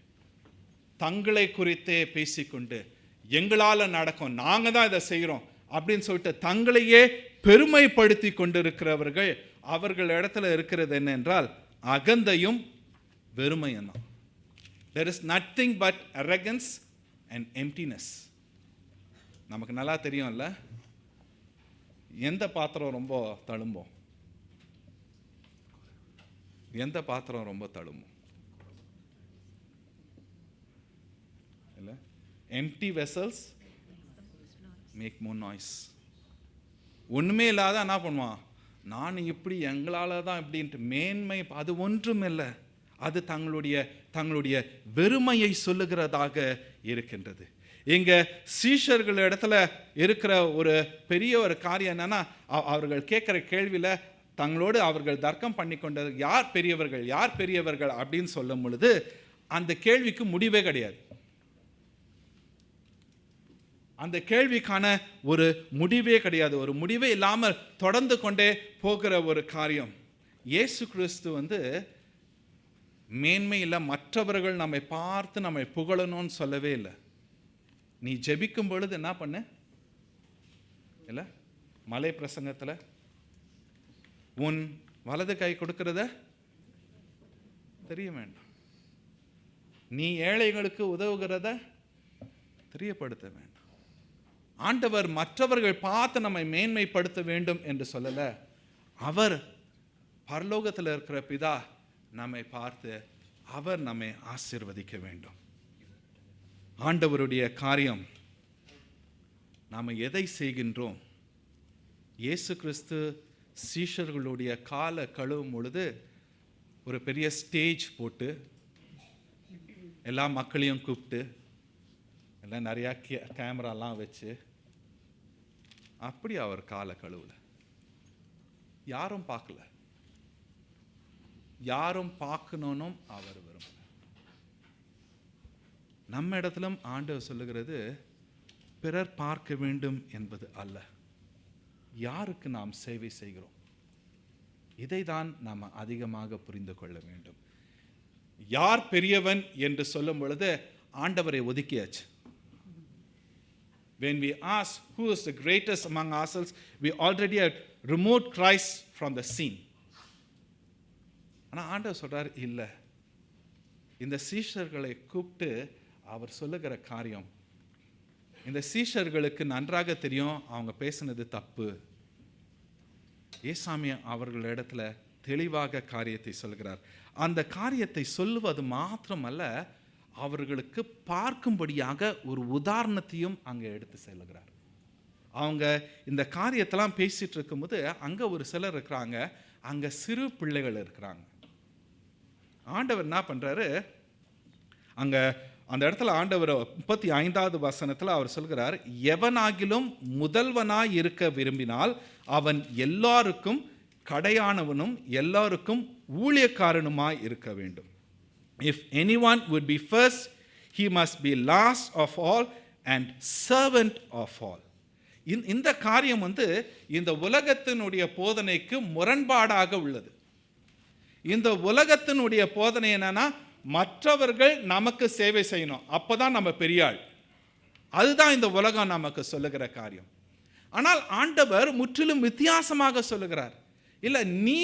தங்களை குறித்தே பேசிக்கொண்டு எங்களால் நடக்கும், நாங்கள் தான் இதை செய்கிறோம் அப்படின்னு சொல்லிட்டு தங்களையே பெருமைப்படுத்தி கொண்டிருக்கிறவர்கள், அவர்கள் இடத்துல இருக்கிறது என்னென்றால் அகந்தையும் வெறுமையும் தான். there is nothing but arrogance and emptiness. நமக்கு நல்லா தெரியும்ல, எந்த பாத்திரம் ரொம்ப தழும்போம்? எந்த பாத்திரம் ரொம்ப தழும்பும்? இல்லை, empty vessels make more noise. ஒன்றுமே இல்லாத என்ன பண்ணுவான், நான் இப்படி எங்களால் தான் இப்படின்ட்டு மேன்மை, அது ஒன்றும் இல்லை. அது தங்களுடைய வெறுமையை சொல்லுகிறதாக இருக்கின்றது. இங்க சீஷர்கள் இடத்துல இருக்கிற ஒரு பெரிய ஒரு காரியம் என்னன்னா, அவர்கள் கேட்குற கேள்வியில தங்களோடு அவர்கள் தர்க்கம் பண்ணி கொண்டது, யார் பெரியவர்கள் அப்படின்னு சொல்லும் பொழுது அந்த கேள்விக்கு முடிவே கிடையாது. அந்த கேள்விக்கான ஒரு முடிவே கிடையாது. ஒரு முடிவே இல்லாமல் தொடர்ந்து கொண்டே போகிற ஒரு காரியம். இயேசு கிறிஸ்து மேன்மை இல்லை, மற்றவர்கள் நம்மை பார்த்து நம்மை புகழணும்னு சொல்லவே இல்லை. நீ ஜெபிக்கும் பொழுது என்ன பண்ண இல்லை, மலை பிரசங்கத்தில் உன் வலது கை கொடுக்கிறத தெரிய வேண்டாம், நீ ஏழைகளுக்கு உதவுகிறத தெரியப்படுத்த வேண்டாம். ஆண்டவர் மற்றவர்கள் பார்த்து நம்மை மேன்மைப்படுத்த வேண்டும் என்று சொல்லல. அவர் பரலோகத்தில் இருக்கிற பிதா நம்மை பார்த்து அவர் நம்மை ஆசீர்வதிக்க வேண்டும். ஆண்டவருடைய காரியம், நாம் எதை செய்கின்றோம்? இயேசு கிறிஸ்து சீஷர்களுடைய காலை கழுவும் பொழுது ஒரு பெரிய ஸ்டேஜ் போட்டு எல்லா மக்களையும் கூப்பிட்டு எல்லாம் நிறையா கேமராலாம் வச்சு அப்படி அவர் காலை கழுவல. யாரும் பார்க்கல, யாரும் பார்க்கணும் அவர் விரும்பல. நம்ம இடத்திலும் ஆண்டவர் சொல்லுகிறது, பிறர் பார்க்க வேண்டும் என்பது அல்ல, யாருக்கு நாம் சேவை செய்கிறோம், இதை தான் நாம் அதிகமாக புரிந்து கொள்ள வேண்டும். யார் பெரியவன் என்று சொல்லும் பொழுது ஆண்டவரை ஒதுக்கியாச்சு. When we ask who is the greatest among ourselves, we already have removed Christ from the scene. ஆனால் ஆண்டவர் சொல்றார், இல்லை, இந்த சீஷர்களை கூப்பிட்டு அவர் சொல்லுகிற காரியம், இந்த சீஷர்களுக்கு நன்றாக தெரியும் அவங்க பேசினது தப்பு. ஏசாமி அவர்களிடத்துல தெளிவாக காரியத்தை சொல்கிறார். அந்த காரியத்தை சொல்லுவது மாத்திரமல்ல, அவர்களுக்கு பார்க்கும்படியாக ஒரு உதாரணத்தையும் அங்கே எடுத்து செல்கிறார். அவங்க இந்த காரியத்தெல்லாம் பேசிகிட்டு இருக்கும்போது அங்கே ஒரு சிலர் இருக்கிறாங்க, அங்கே சிறு பிள்ளைகள் இருக்கிறாங்க. ஆண்டவர் என்ன பண்ணுறாரு, அங்கே அந்த இடத்துல ஆண்டவர் 35வது வசனத்தில் அவர் சொல்கிறார், எவனாகிலும் முதல்வனாய் இருக்க விரும்பினால் அவன் எல்லாருக்கும் கடையானவனும் எல்லாருக்கும் ஊழியக்காரனுமாய் இருக்க வேண்டும். If anyone would be first, he must be last of all and servant of all. இந்த காரியம் இந்த உலகத்தினுடைய போதனைக்கு முரண்பாடாக உள்ளது. இந்த உலகத்தினுடைய போதனை என்னன்னா, மற்றவர்கள் நமக்கு சேவை செய்யணும், அப்பதான் நம்ம பெரிய ஆள். அதுதான் இந்த உலகம் நமக்கு சொல்லுகிற காரியம். ஆனால் ஆண்டவர் முற்றிலும் வித்தியாசமாக சொல்லுகிறார். இல்லை, நீ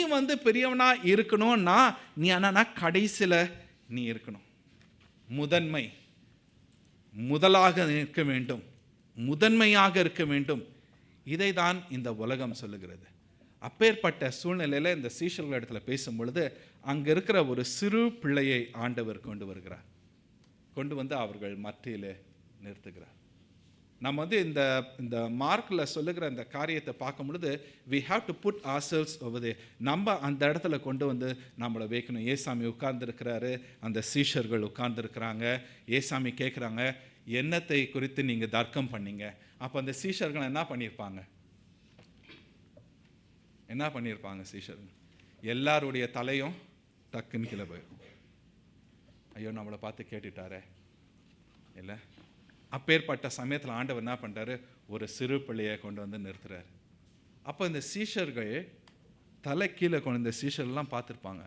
பெரியவனா இருக்கணும்னா நீ என்னன்னா கடைசியில் நீ இருக்கணும். முதன்மை, முதலாக இருக்க வேண்டும், முதன்மையாக இருக்க வேண்டும். இதை தான் இந்த உலகம் சொல்லுகிறது. அப்பேற்பட்ட சூழ்நிலையில் இந்த சீஷர்கள் இடத்துல பேசும் பொழுது அங்கே இருக்கிற ஒரு சிறு பிள்ளையை ஆண்டவர் கொண்டு வருகிறார். கொண்டு வந்து அவர்கள் மத்தியில் நிறுத்துகிறார். நம்ம இந்த இந்த மார்க்கில் சொல்லுகிற இந்த காரியத்தை பார்க்கும் பொழுது we have to put ourselves over there. நம்ம அந்த இடத்துல கொண்டு வந்து நம்மளை வைக்கணும். ஏசாமி உட்கார்ந்துருக்கிறாரு, அந்த சீஷர்கள் உட்கார்ந்துருக்கிறாங்க. ஏசாமி கேட்குறாங்க, என்னத்தை குறித்து நீங்கள் தர்க்கம் பண்ணீங்க? அப்போ அந்த சீஷர்கள் என்ன பண்ணியிருப்பாங்க? சீஷர்கள் எல்லாருடைய தலையும் டக்குன்னு கீழே போயிருக்கும். ஐயோ, நம்மளை பார்த்து கேட்டுட்டாரே. இல்லை, அப்பேற்பட்ட சமயத்தில் ஆண்டவர் என்ன பண்ணுறாரு, ஒரு சிறு பிள்ளையை கொண்டு வந்து நிறுத்துறாரு. அப்போ இந்த சீஷர்கள் தலை கீழே கொண்டு, இந்த சீஷர்கள்லாம் பார்த்துருப்பாங்க,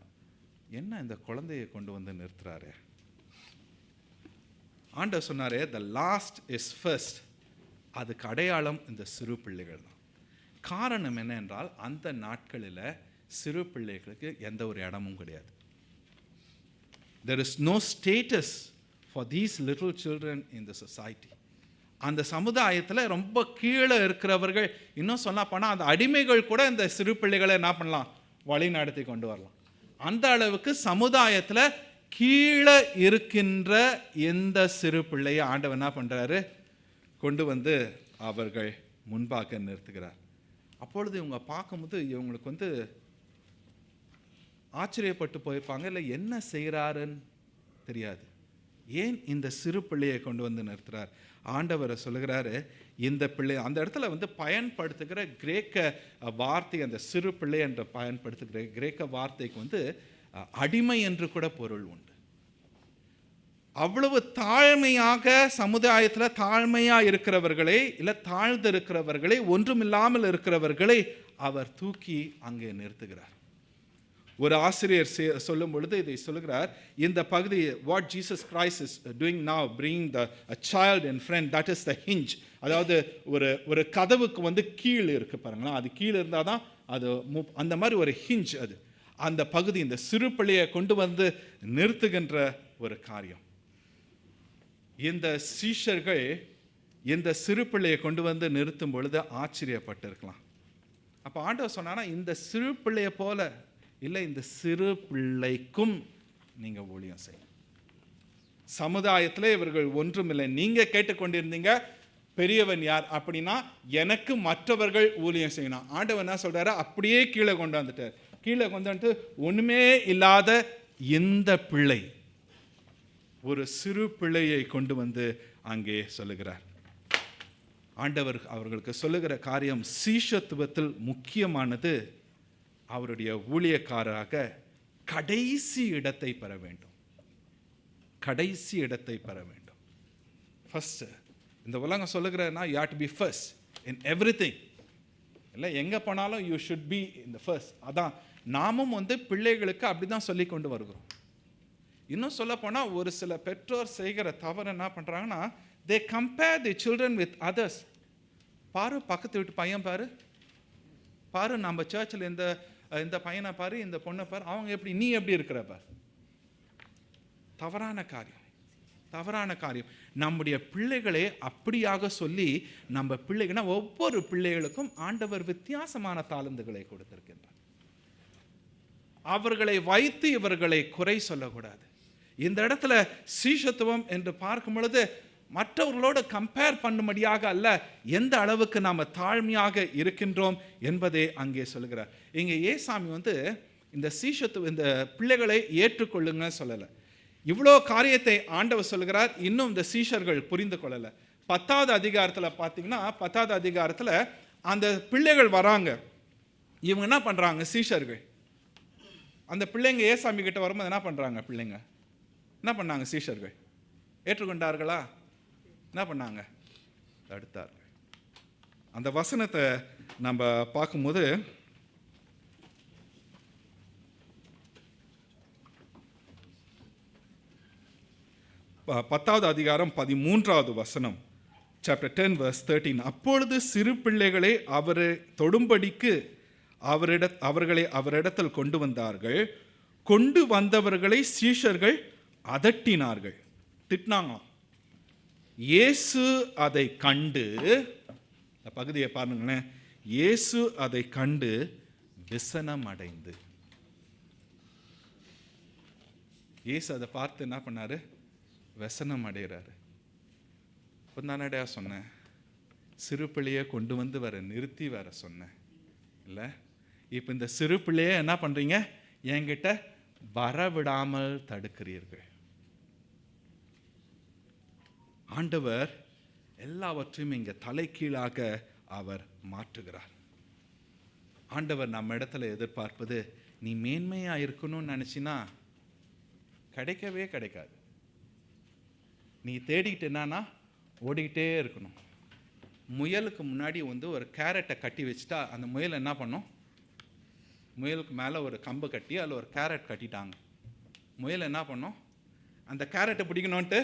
என்ன இந்த குழந்தையை கொண்டு வந்து நிறுத்துறாரு. ஆண்டவர் சொன்னாரே, த லாஸ்ட் இஸ் ஃபர்ஸ்ட். அதுக்கு அடையாளம் இந்த சிறு பிள்ளைகள் தான். காரணம் என்ன என்றால், அந்த நாட்களில் சிறு பிள்ளைகளுக்கு எந்த ஒரு இடமும் கிடையாது. There is no status for these little children in the society. அந்த சமுதாயத்தில் ரொம்ப கீழே இருக்கிறவர்கள், இன்னும் சொன்னா போனால் அந்த அடிமைகள் கூட இந்த சிறு பிள்ளைகளை என்ன பண்ணலாம், வழி நடத்தி கொண்டு வரலாம். அந்த அளவுக்கு சமுதாயத்தில் கீழே இருக்கின்ற எந்த சிறு பிள்ளையை ஆண்டவர் என்ன பண்ணுறாரு, கொண்டு வந்து அவர்கள் முன்பாக நிறுத்துகிறார். அப்பொழுது இவங்க பார்க்கும்போது இவங்களுக்கு ஆச்சரியப்பட்டு போயிருப்பாங்க. இல்லை, என்ன செய்கிறாருன்னு தெரியாது. ஏன் இந்த சிறு பிள்ளையை கொண்டு வந்து நிறுத்துறார்? ஆண்டவர் சொல்லுகிறாரு, இந்த பிள்ளை அந்த இடத்துல பயன்படுத்துகிற கிரேக்க வார்த்தை, அந்த சிறு பிள்ளை என்று பயன்படுத்துகிற கிரேக்க வார்த்தைக்கு அடிமை என்று கூட பொருள் உண்டு. அவ்வளவு தாழ்மையாக சமுதாயத்தில் தாழ்மையாக இருக்கிறவர்களை, இல்லை தாழ்ந்து இருக்கிறவர்களை, ஒன்றுமில்லாமல் இருக்கிறவர்களை அவர் தூக்கி அங்கே நிறுத்துகிறார். ஒரு ஆசிரியர் சொல்லும் பொழுது இதை சொல்லுகிறார், இந்த பகுதி what Jesus Christ is doing now, bringing a child in front, that is the hinge. அதாவது ஒரு கதவுக்கு கீழ் இருக்கு பாருங்களா, அது கீழே இருந்தால் தான் அது அந்த மாதிரி ஒரு ஹிஞ்ச். அது அந்த பகுதி இந்த சிறு பிள்ளையை கொண்டு வந்து நிறுத்துகின்ற ஒரு காரியம். இந்த சீஷர்கள் இந்த சிறு பிள்ளையை கொண்டு வந்து நிறுத்தும் பொழுது ஆச்சரியப்பட்டிருக்கலாம். அப்போ ஆண்டவர் சொன்னானா, இந்த சிறு பிள்ளையை போல இல்லை, இந்த சிறு பிள்ளைக்கும் நீங்கள் ஊழியம் செய்யணும். சமுதாயத்தில் இவர்கள் ஒன்றுமில்லை. நீங்கள் கேட்டுக்கொண்டிருந்தீங்க பெரியவன் யார் அப்படின்னா, எனக்கு மற்றவர்கள் ஊழியம் செய்யணும். ஆண்டவர் என்ன சொல்கிறாரு, அப்படியே கீழே கொண்டு வந்துட்டார். கீழே கொண்டு வந்துட்டு ஒன்றுமே இல்லாத இந்த பிள்ளை, ஒரு சிறு பிள்ளையை கொண்டு வந்து அங்கே சொல்லுகிறார். ஆண்டவர் அவர்களுக்கு சொல்லுகிற காரியம் சீஷத்துவத்தில் முக்கியமானது. அவருடைய ஊழியக்காரராக கடைசி இடத்தை பெற வேண்டும். கடைசி இடத்தை பெற வேண்டும். ஃபர்ஸ்ட் இந்த உலகம் சொல்லுகிறனா, you have to be first in everything. இல்லை, எங்கே போனாலும் you should be in the first. அதான் நாமும் பிள்ளைகளுக்கு அப்படி தான் சொல்லி கொண்டு வருகிறோம். இன்னும் சொல்ல போனால் ஒரு சில பெற்றோர் செய்கிற தவறு என்ன பண்ணுறாங்கன்னா, தே compare the children with others. பாரு, பக்கத்து வீட்டு பையன் பாரு, பாரு நம்ம சர்ச்சில் இந்த பையனை பாரு, இந்த பொண்ணை பாரு, அவங்க எப்படி, நீ எப்படி இருக்கிற பாரு. தவறான காரியம், தவறான காரியம். நம்முடைய பிள்ளைகளே அப்படியாக சொல்லி நம்ம பிள்ளைகள்னா, ஒவ்வொரு பிள்ளைகளுக்கும் ஆண்டவர் வித்தியாசமான தாளந்துகளை கொடுத்திருக்கின்றார். அவர்களை வைத்து இவர்களை குறை சொல்லக்கூடாது. இந்த இடத்துல சீஷத்துவம் என்று பார்க்கும் பொழுது மற்றவர்களோடு கம்பேர் பண்ணும்படியாக அல்ல, எந்த அளவுக்கு நாம் தாழ்மையாக இருக்கின்றோம் என்பதை அங்கே சொல்கிறார். இங்கே ஏசாமி இந்த இந்த பிள்ளைகளை ஏற்றுக்கொள்ளுங்க சொல்லலை. இவ்வளோ காரியத்தை ஆண்டவர் சொல்கிறார், இன்னும் இந்த சீஷர்கள் புரிந்து கொள்ளலை. 10வது அதிகாரத்தில் பார்த்தீங்கன்னா 10வது அதிகாரத்தில் அந்த பிள்ளைகள் வராங்க. இவங்க என்ன பண்ணுறாங்க? சீஷர்கள் அந்த பிள்ளைங்க ஏசாமி கிட்ட வரும்போது என்ன பண்ணுறாங்க? பிள்ளைங்க என்ன பண்ணாங்க? சீஷர்கள் ஏற்றுக்கொண்டார்களா? என்ன பண்ணாங்க? தடுத்தார்கள். அந்த வசனத்தை நம்ம பார்க்கும்போது பத்தாவது அதிகாரம் 13வது வசனம், சாப்டர் 10 verse 13. அப்பொழுது சிறு பிள்ளைகளை அவரை தொடும்படிக்கு அவர்களை அவரிடத்தில் கொண்டு வந்தார்கள். கொண்டு வந்தவர்களை சீஷர்கள் அதட்டினார்கள், திட்டினாங்களாம். இயேசு அதை கண்டு, இந்த பகுதியை பாருங்களேன், இயேசு அதை கண்டு விசனம் அடைந்து. இயேசு அதை பார்த்து என்ன பண்ணாரு? விசனம் அடைகிறாரு. இப்போ தானடா சொன்னேன், சிறு பிள்ளையை கொண்டு வந்து வர நிறுத்தி வர சொன்னேன் இல்லை? இப்போ இந்த சிறு பிள்ளையை என்ன பண்ணுறீங்க? என்கிட்ட வரவிடாமல் தடுக்கிறீர்கள். ஆண்டவர் எல்லாவற்றையும் இங்கே தலைகீழாக அவர் மாற்றுகிறார். ஆண்டவர் நம்ம இடத்துல எதிர்பார்ப்பது, நீ மேன்மையாக இருக்கணும்னு நினச்சினா கிடைக்கவே கிடைக்காது. நீ தேடிக்கிட்டு என்னன்னா ஓடிக்கிட்டே இருக்கணும். முயலுக்கு முன்னாடி ஒரு கேரட்டை கட்டி வச்சுட்டா அந்த முயல் என்ன பண்ணும்? முயலுக்கு மேலே ஒரு கம்பு கட்டி அதில் ஒரு கேரட் கட்டிட்டாங்க. முயல் என்ன பண்ணும்? அந்த கேரட்டை பிடிக்கணுன்ட்டு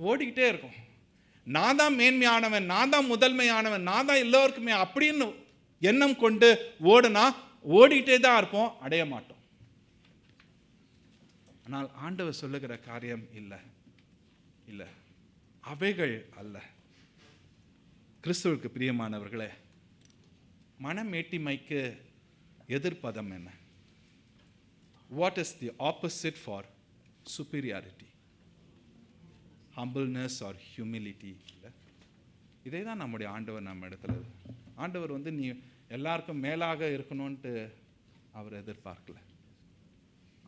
ஓடிக்கிட்டே இருக்கும். நான் தான் மேன்மையானவன், நான் தான் முதன்மையானவன், நான் தான் எல்லோருக்குமே அப்படின்னு எண்ணம் கொண்டு ஓடுனா ஓடிக்கிட்டே தான் இருப்போம், அடைய மாட்டோம். ஆனால் ஆண்டவர் சொல்லுகிற காரியம் இல்லை, இல்லை, அவைகள் அல்ல. கிறிஸ்துவுக்கு பிரியமானவர்களே, மனமேட்டிமைக்கு எதிர்ப்பதம் என்ன? What is the opposite for superiority? humbleness or humility. இல்லை, இதே தான் நம்முடைய ஆண்டவர் நம்ம இடத்துல. ஆண்டவர் நீ எல்லாருக்கும் மேலாக இருக்கணும்ன்ட்டு அவர் எதிர்பார்க்கல.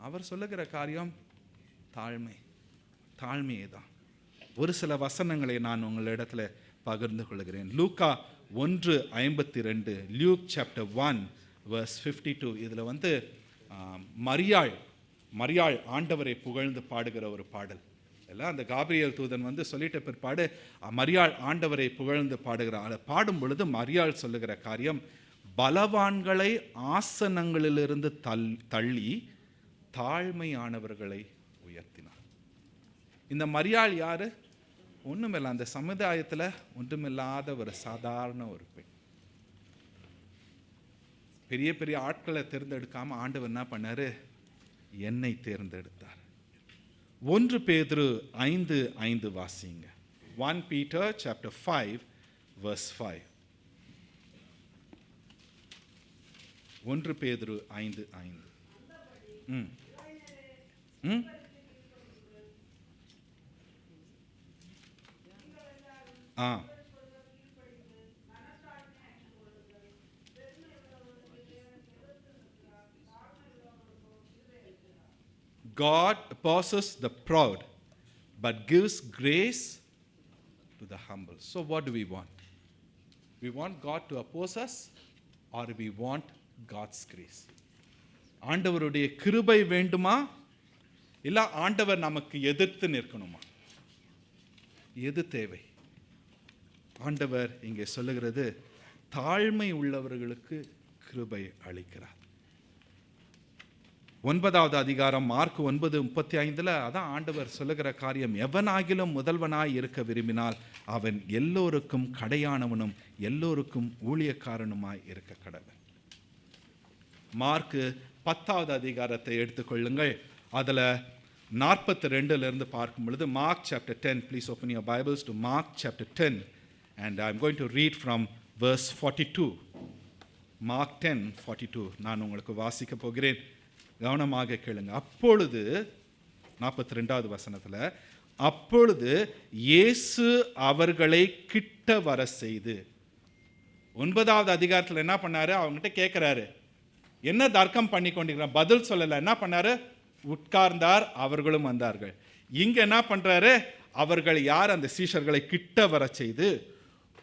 அவர் சொல்லுகிற காரியம் தாழ்மையே தான். ஒரு சில வசனங்களை நான் உங்களிடத்துல பகிர்ந்து கொள்கிறேன். லூக்கா 1:52, Luke chapter 1 verse 52. இதில் மரியாள் ஆண்டவரை புகழ்ந்து பாடுகிற ஒரு பாடல். எல்லாம் அந்த காபிரியல் தூதன் சொல்லிட்ட பிற்பாடு மரியாள் ஆண்டவரை புகழ்ந்து பாடுகிறார். அதை பாடும் பொழுது மரியாள் சொல்லுகிற காரியம், பலவான்களை ஆசனங்களிலிருந்து தள்ளி தாழ்மையானவர்களை உயர்த்தினார். இந்த மரியாள் யாரு? ஒன்றுமில்லை, அந்த சமுதாயத்தில் ஒன்றுமில்லாத ஒரு சாதாரண ஒரு பெண். பெரிய பெரிய ஆட்களை தேர்ந்தெடுக்காம ஆண்டவர் என்ன பண்ணாரு? என்னை தேர்ந்தெடுத்தார். 1 பேதுரு 5:5 வாசிங்க. 1 Peter chapter 5 verse 5. 1 பேதுரு 5:5. God opposes the proud, but gives grace to the humble. So what do we want? We want God to oppose us, or we want God's grace? ஆண்டவருடைய கிருபை வேண்டுமா, இல்ல ஆண்டவர் நமக்கு எதிர்த்து நிற்கணுமா? எது தேவை? ஆண்டவர் இங்கே சொல்லுகிறது, தாழ்மை உள்ளவர்களுக்கு கிருபை அளிக்கிறார். 9வது அதிகாரம் மார்க் 9:35 அதான் ஆண்டவர் சொல்லுகிற காரியம், எவனாகிலும் முதல்வனாய் இருக்க விரும்பினால் அவன் எல்லோருக்கும் கடையானவனும் எல்லோருக்கும் ஊழியக்காரனுமாய் இருக்க கடவன். மார்க் 10வது அதிகாரத்தை எடுத்துக்கொள்ளுங்கள். அதில் 42 பார்க்கும் பொழுது, Mark chapter 10, please open your Bibles to Mark chapter 10 and I'm going to read from verse 42. Mark 10:42 நான் உங்களுக்கு வாசிக்க போகிறேன், கவனமாக கேளுங்க. அப்பொழுது 42வது வசனத்தில், அப்பொழுது இயேசு அவர்களை கிட்ட வர செய்து, 9வது அதிகாரத்தில் என்ன பண்ணாரு? அவங்ககிட்ட கேட்குறாரு, என்ன தர்க்கம் பண்ணி கொண்டிருக்கிறார்? பதில் சொல்லலை. என்ன பண்ணாரு? உட்கார்ந்தார், அவர்களும் வந்தார்கள். இங்க என்ன பண்றாரு? அவர்கள் யார்? அந்த சீஷர்களை கிட்ட வர செய்து,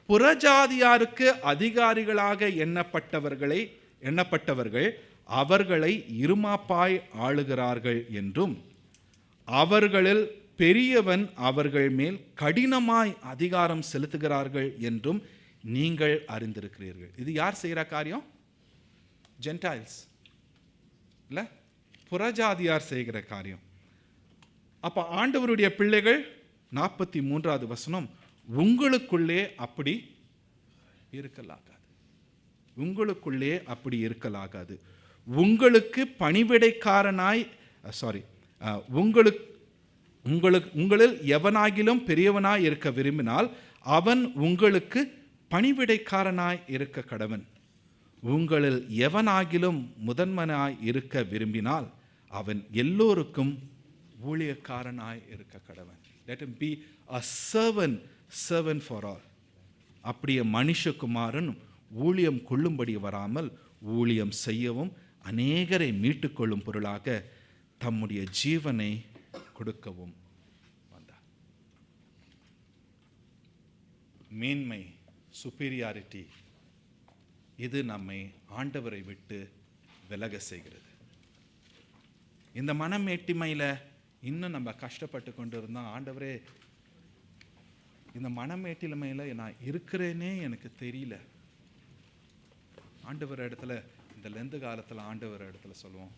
புறஜாதியாருக்கு அதிகாரிகளாக எண்ணப்பட்டவர்கள் அவர்களை இருமாப்பாய் ஆளுகிறார்கள் என்றும், அவர்களில் பெரியவன் அவர்கள் மேல் கடினமாய் அதிகாரம் செலுத்துகிறார்கள் என்றும் நீங்கள் அறிந்திருக்கிறீர்கள். இது யார் செய்கிற காரியம்? ஜென்டைல்ஸ் இல்ல, புறஜாதியார் செய்கிற காரியம். அப்ப ஆண்டவருடைய பிள்ளைகள், 43வது வசனம், உங்களுக்குள்ளே அப்படி இருக்கலாகாது. உங்களுக்குள்ளே அப்படி இருக்கலாகாது. உங்களுக்கு பணிவிடைக்காரனாய் உங்களில் எவனாகிலும் பெரியவனாய் இருக்க விரும்பினால் அவன் உங்களுக்கு பணிவிடைக்காரனாய் இருக்க கடவன். உங்களில் எவனாகிலும் முதன்மனாய் இருக்க விரும்பினால் அவன் எல்லோருக்கும் ஊழியக்காரனாய் இருக்க கடவன். Let him be a servant for all. அப்படியே மனுஷகுமாரன் ஊழியம் கொள்ளும்படி வராமல் ஊழியம் செய்யவும் அநேகரை மீட்டுக்கொள்ளும் பொருளாக தம்முடைய ஜீவனை கொடுக்கவும் வந்தார். மேன்மை, சுப்பீரியாரிட்டி, இது நம்மை ஆண்டவரை விட்டு விலக செய்கிறது. இந்த மனமேட்டிமையில் இன்னும் நம்ம கஷ்டப்பட்டு கொண்டு இருந்தோம். ஆண்டவரே, இந்த மனமேட்டிமையில் நான் இருக்கிறேனே எனக்கு தெரியல. ஆண்டவர் இடத்துல, இந்த லெந்து காலத்தில் ஆண்டவர் இடத்துல சொல்லுவோம்,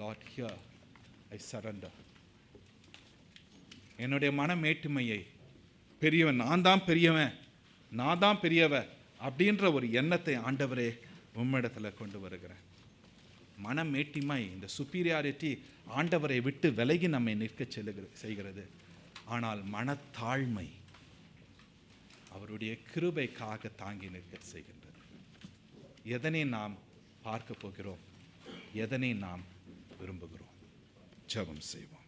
Lord, here I surrender. என்னுடைய மனமேட்டிமையை, பெரியவன் நான் தான் பெரியவன், நான் தான் பெரியவ அப்படின்ற ஒரு எண்ணத்தை ஆண்டவரே உம்மிடத்தில் கொண்டு வருகிறேன். மனமேட்டிமை, இந்த சுப்பீரியாரிட்டி ஆண்டவரை விட்டு விலகி நம்மை நிற்க செய்கிறது. ஆனால் மனத்தாழ்மை அவருடைய கிருபைக்காக தாங்கி நிற்க செய்கின்றது. எதனை நாம் பார்க்க போகிறோம்? எதனை நாம் விரும்புகிறோம்? ஜெபம் செய்வோம்.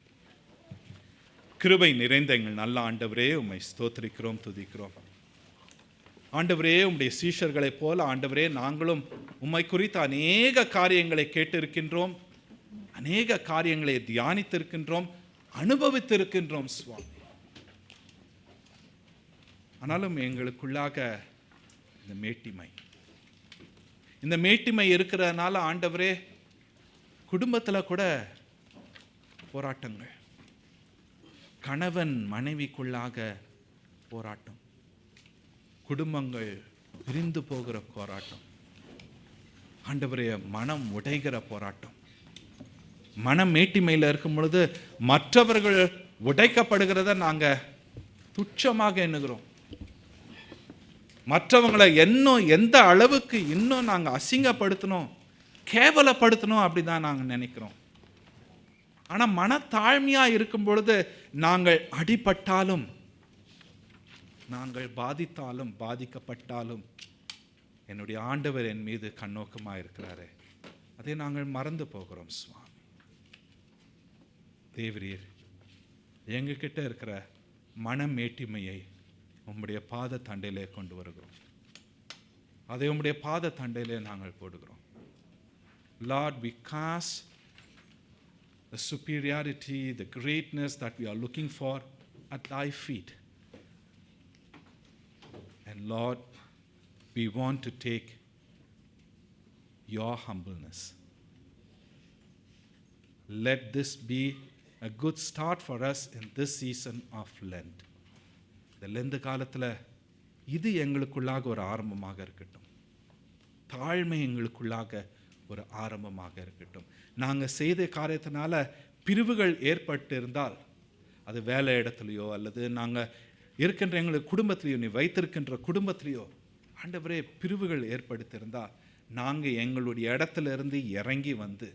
கிருபை நிறைந்த எங்கள் நல்ல ஆண்டவரே, உம்மை ஸ்தோத்திரிக்கிறோம், துதிக்கிறோம். ஆண்டவரே, உம்முடைய சீஷர்களைப் போல ஆண்டவரே, நாங்களும் உம்மை குறித்த அநேக காரியங்களை கேட்டிருக்கின்றோம், அநேக காரியங்களை தியானித்திருக்கின்றோம், அனுபவித்திருக்கின்றோம் சுவாமி. ஆனாலும் எங்களுக்குள்ளாக இந்த மேட்டிமை இருக்கிறதுனால ஆண்டவரே, குடும்பத்தில் கூட போராட்டங்கள், கணவன் மனைவிக்குள்ளாக போராட்டம், குடும்பங்கள் பிரிந்து போகிற போராட்டம், ஆண்டவரே மனம் உடைகிற போராட்டம். மனம் மேட்டிமையில் இருக்கும் பொழுது மற்றவர்கள் உடைக்கப்படுகிறத நாங்கள் துச்சமாக எண்ணுகிறோம். மற்றவங்களை இன்னும் எந்த அளவுக்கு இன்னும் நாங்கள் அசிங்கப்படுத்தணும், கேவலப்படுத்தணும் அப்படிதான் நாங்கள் நினைக்கிறோம். ஆனால் மனத்தாழ்மையாக இருக்கும் பொழுது நாங்கள் அடிபட்டாலும், நாங்கள் பாதித்தாலும், பாதிக்கப்பட்டாலும் என்னுடைய ஆண்டவர் என் மீது கண்ணோக்கமாக இருக்கிறாரு, அதை நாங்கள் மறந்து போகிறோம் சுவாமி. தேவரீர், எங்ககிட்ட இருக்கிற மனமேட்டிமையை உம்முடைய பாத தண்டையிலே கொண்டு வருகிறோம். அதை உம்முடைய பாத தண்டையிலே நாங்கள் போடுகிறோம். Lord, we cast the superiority, the greatness that we are looking for at thy feet. And Lord, we want to take your humbleness. Let this be a good start for us in this season of Lent. இந்த Lent காலத்தில் இது எங்களுக்குள்ளாக ஒரு ஆரம்பமாக இருக்கட்டும். தாழ்மை எங்களுக்குள்ளாக ஒரு ஆரம்பமாக இருக்கட்டும். நாங்கள் செய்த காரியத்தினால பிரிவுகள் ஏற்பட்டு இருந்தால், அது வேலை இடத்துலையோ அல்லது நாங்கள் இருக்கின்ற எங்களுக்கு குடும்பத்திலையோ, நீ வைத்திருக்கின்ற குடும்பத்திலையோ ஆண்டவரே பிரிவுகள் ஏற்படுத்தியிருந்தால், நாங்கள் எங்களுடைய இடத்துல இருந்து இறங்கி வந்து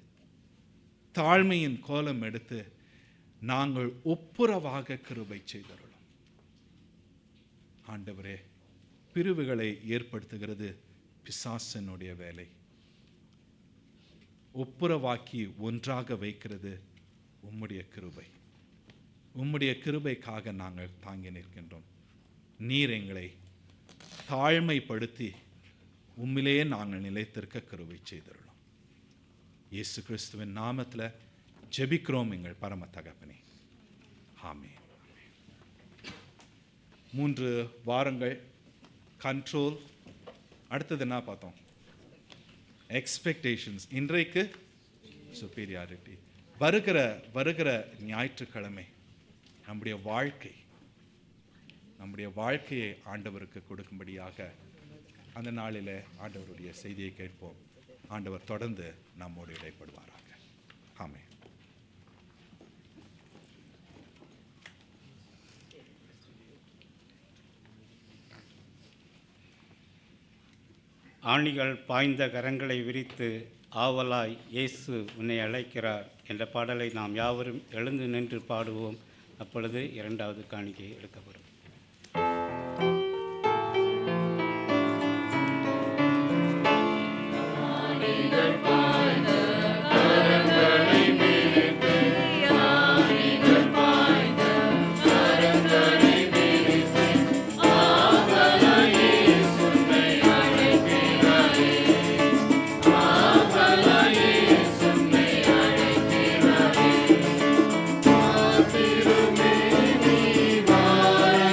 தாழ்மையின் கோலம் எடுத்து நாங்கள் ஒப்புரவாக கிருபை செய்தருளும். ஆண்டவரே, பிரிவுகளை ஏற்படுத்துகிறது பிசாசனுடைய வேலை. ஒப்புரவாக்கி ஒன்றாக வைக்கிறது உம்முடைய கிருபை. உம்முடைய கிருபைக்காக நாங்கள் தாங்கி நிற்கின்றோம். நீர் எங்களை தாழ்மைப்படுத்தி உம்மிலேயே நாங்கள் நிலைத்திருக்க கிருபை செய்திருக்கிறோம். இயேசு கிறிஸ்துவின் நாமத்தில் ஜெபிக்கிறோம் எங்கள் பரம தகப்பனே. ஆமென். 3 வாரங்கள் கண்ட்ரோல். அடுத்தது என்ன பார்த்தோம்? எக்ஸ்பெக்டேஷன்ஸ். இன்றைக்கு சுப்பீரியாரிட்டி. வருகிற ஞாயிற்றுக்கிழமை நம்முடைய வாழ்க்கையை ஆண்டவருக்கு கொடுக்கும்படியாக அந்த நாளில் ஆண்டவருடைய செய்தியை கேட்போம். ஆண்டவர் தொடர்ந்து நம்மோடு இடைப்படுவாராக. ஆமென். ஆணிகள் பாய்ந்த கரங்களை விரித்து ஆவலாய் இயேசு உன்னை அழைக்கிறார் என்ற பாடலை நாம் யாவரும் எழுந்து நின்று பாடுவோம். அப்பொழுது 2வது காணிக்கை எடுக்கப்படும். திருமேனி வார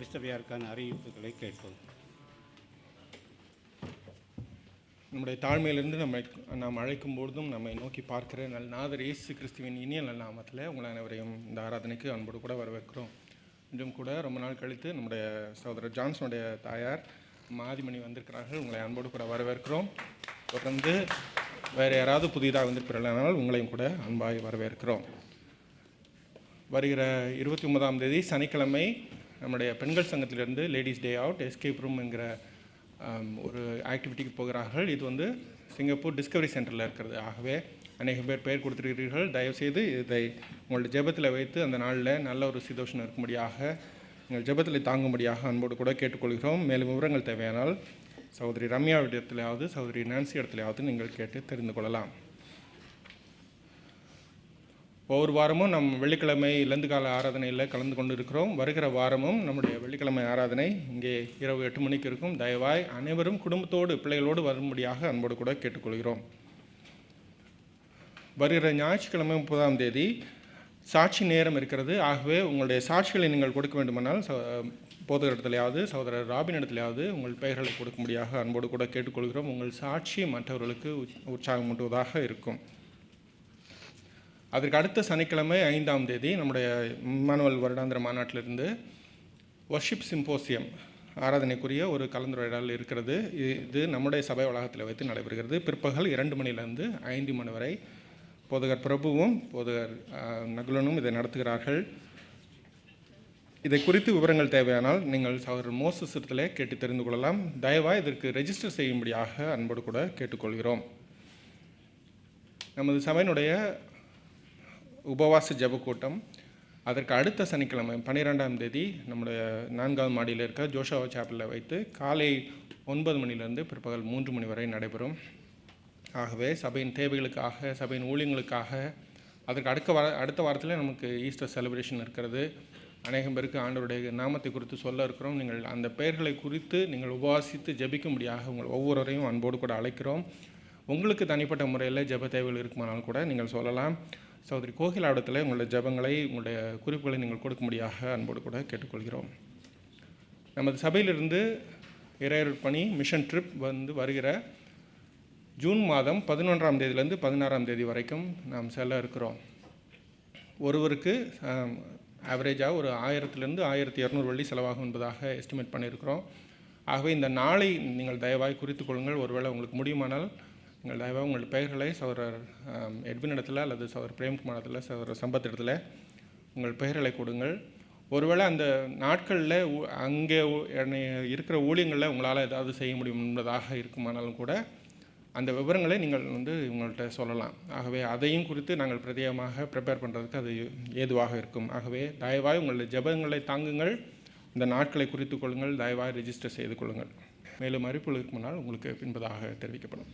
திருச்சபையாருக்கான அறிவிப்புகளை கேட்போம். நம்முடைய தாழ்மையிலிருந்து நாம் அழைக்கும் பொழுதும் நம்மை நோக்கி பார்க்கிற நாதர் இயேசு கிறிஸ்துவின் இனிய நல்ல நாமத்தில் உங்கள் அனைவரையும் இந்த ஆராதனைக்கு அன்போடு கூட வரவேற்கிறோம். இன்றும் கூட ரொம்ப நாள் கழித்து நம்முடைய சகோதரர் ஜான்சனுடைய தாயார் மாதிமணி வந்திருக்கிறார்கள். உங்களை அன்போடு கூட வரவேற்கிறோம். தொடர்ந்து வேறு யாராவது புதிதாக வந்திருக்கிறார்கள் உங்களையும் கூட அன்பாய் வரவேற்கிறோம். வருகிற 29ஆம் தேதி சனிக்கிழமை நம்முடைய பெண்கள் சங்கத்திலிருந்து ladies day out escape room என்கிற ஒரு ஆக்டிவிட்டிக்கு போகிறார்கள். இது சிங்கப்பூர் டிஸ்கவரி சென்டரில் இருக்கிறது. ஆகவே அநேக பேர் கொடுத்துருக்கிறீர்கள். தயவுசெய்து இதை உங்களுடைய ஜெபத்தில் வைத்து அந்த நாளில் நல்ல ஒரு சிதோஷம் இருக்கும்படியாக உங்கள் ஜெபத்தில் தாங்கும்படியாக அன்போடு கூட கேட்டுக்கொள்கிறோம். மேலும் விவரங்கள் தேவையானால் சகோதரி ரம்யா இடத்திலாவது சகோதரி நான்சி இடத்திலாவது நீங்கள் கேட்டு தெரிந்து கொள்ளலாம். ஒவ்வொரு வாரமும் நம் வெள்ளிக்கிழமை இலந்துகால ஆராதனையில் கலந்து கொண்டு இருக்கிறோம். வருகிற வாரமும் நம்முடைய வெள்ளிக்கிழமை ஆராதனை இங்கே இரவு 8 மணிக்கு இருக்கும். தயவாய் அனைவரும் குடும்பத்தோடு பிள்ளைகளோடு வரும்படியாக அன்போடு கூட கேட்டுக்கொள்கிறோம். வருகிற ஞாயிற்றுக்கிழமை 30ஆம் தேதி சாட்சி நேரம் இருக்கிறது. ஆகவே உங்களுடைய சாட்சிகளை நீங்கள் கொடுக்க வேண்டுமானால் போதகரிடத்திலேயாவது சகோதரர் ராபின் இடத்திலேயாவது உங்கள் பெயர்களை கொடுக்கும்படியாக அன்போடு கூட கேட்டுக்கொள்கிறோம். உங்கள் சாட்சி மற்றவர்களுக்கு உற்சாகமூட்டுவதாக இருக்கும். அதற்கு அடுத்த சனிக்கிழமை 5ஆம் தேதி நம்முடைய இம்மானுவேல் வருடாந்திர மாநாட்டிலிருந்து வர்ஷிப் சிம்போசியம் ஆராதனைக்குரிய ஒரு கலந்துரையாடல் இருக்கிறது. இது நம்முடைய சபை வளாகத்தில் வைத்து நடைபெறுகிறது. பிற்பகல் 2 மணியிலிருந்து 5 மணி வரை போதகர் பிரபுவும் போதகர் நகுலனும் இதை நடத்துகிறார்கள். இதை குறித்து விவரங்கள் தேவையானால் நீங்கள் சகோதரர் மோசஸ் இடத்திலே கேட்டு தெரிந்து கொள்ளலாம். தயவாக இதற்கு ரெஜிஸ்டர் செய்யும்படியாக அன்போடு கூட கேட்டுக்கொள்கிறோம். நமது சபையினுடைய உபவாச ஜெப கூட்டம் அதற்கு அடுத்த சனிக்கிழமை 12ஆம் தேதி நம்முடைய 4ஆம் மாடியில் இருக்க ஜோஷாவா சாப்பலில் வைத்து காலை 9 மணிலிருந்து பிற்பகல் 3 மணி வரை நடைபெறும். ஆகவே சபையின் தேவைகளுக்காக சபையின் ஊழியங்களுக்காக அதற்கு அடுத்த வாரத்தில் நமக்கு ஈஸ்டர் செலிப்ரேஷன் இருக்கிறது. அநேகம் பேருக்கு ஆண்டவருடைய நாமத்தை குறித்து சொல்ல இருக்கிறோம். நீங்கள் அந்த பெயர்களை குறித்து நீங்கள் உபவாசித்து ஜெபிக்கும்படியாக உங்கள் ஒவ்வொருவரையும் அன்போடு கூட அழைக்கிறோம். உங்களுக்கு தனிப்பட்ட முறையில் ஜெப தேவைகள் இருக்குமானால் கூட நீங்கள் சொல்லலாம். சகோதரி கோகிலாவிடத்தில் உங்களுடைய ஜெபங்களை உங்களுடைய குறிப்புகளை நீங்கள் கொடுக்கும்படியாக அன்போடு கூட கேட்டுக்கொள்கிறோம். நமது சபையிலிருந்து இறையருள் பணி மிஷன் ட்ரிப் வருகிற ஜூன் மாதம் 11ஆம் தேதியிலேருந்து 16ஆம் தேதி வரைக்கும் நாம் செல்ல இருக்கிறோம். ஒருவருக்கு ஆவரேஜாக ஒரு 1000லேருந்து 1200 வெள்ளி செலவாகும் என்பதாக எஸ்டிமேட் பண்ணியிருக்கிறோம். ஆகவே இந்த நாளை நீங்கள் தயவாய் குறித்து கொள்ளுங்கள். ஒருவேளை உங்களுக்கு முடியுமானால் நீங்கள் தயவாக உங்கள் பெயர்களை சகோதரர் எட்வின் இடத்துல அல்லது சகோதரர் பிரேம்குமார் இடத்துல சகோதரர் சம்பத் இடத்துல உங்கள் பெயர்களை கொடுங்கள். ஒருவேளை அந்த நாட்களில் அங்கே இருக்கிற ஊழியங்களில் உங்களால் ஏதாவது செய்ய முடியும் என்பதாக இருக்குமானாலும் கூட அந்த விவரங்களை நீங்கள் உங்கள்கிட்ட சொல்லலாம். ஆகவே அதையும் குறித்து நாங்கள் பிரத்யேகமாக ப்ரிப்பேர் பண்ணுறதுக்கு அது ஏதுவாக இருக்கும். ஆகவே தயவாய் உங்களுடைய ஜெபங்களை தாங்குங்கள். இந்த நாட்களை குறித்து கொள்ளுங்கள். தயவாய் ரெஜிஸ்டர் செய்து கொள்ளுங்கள். மேலும் அறிவிப்புகள் இருக்குமானால் உங்களுக்கு பின்பதாக தெரிவிக்கப்படும்.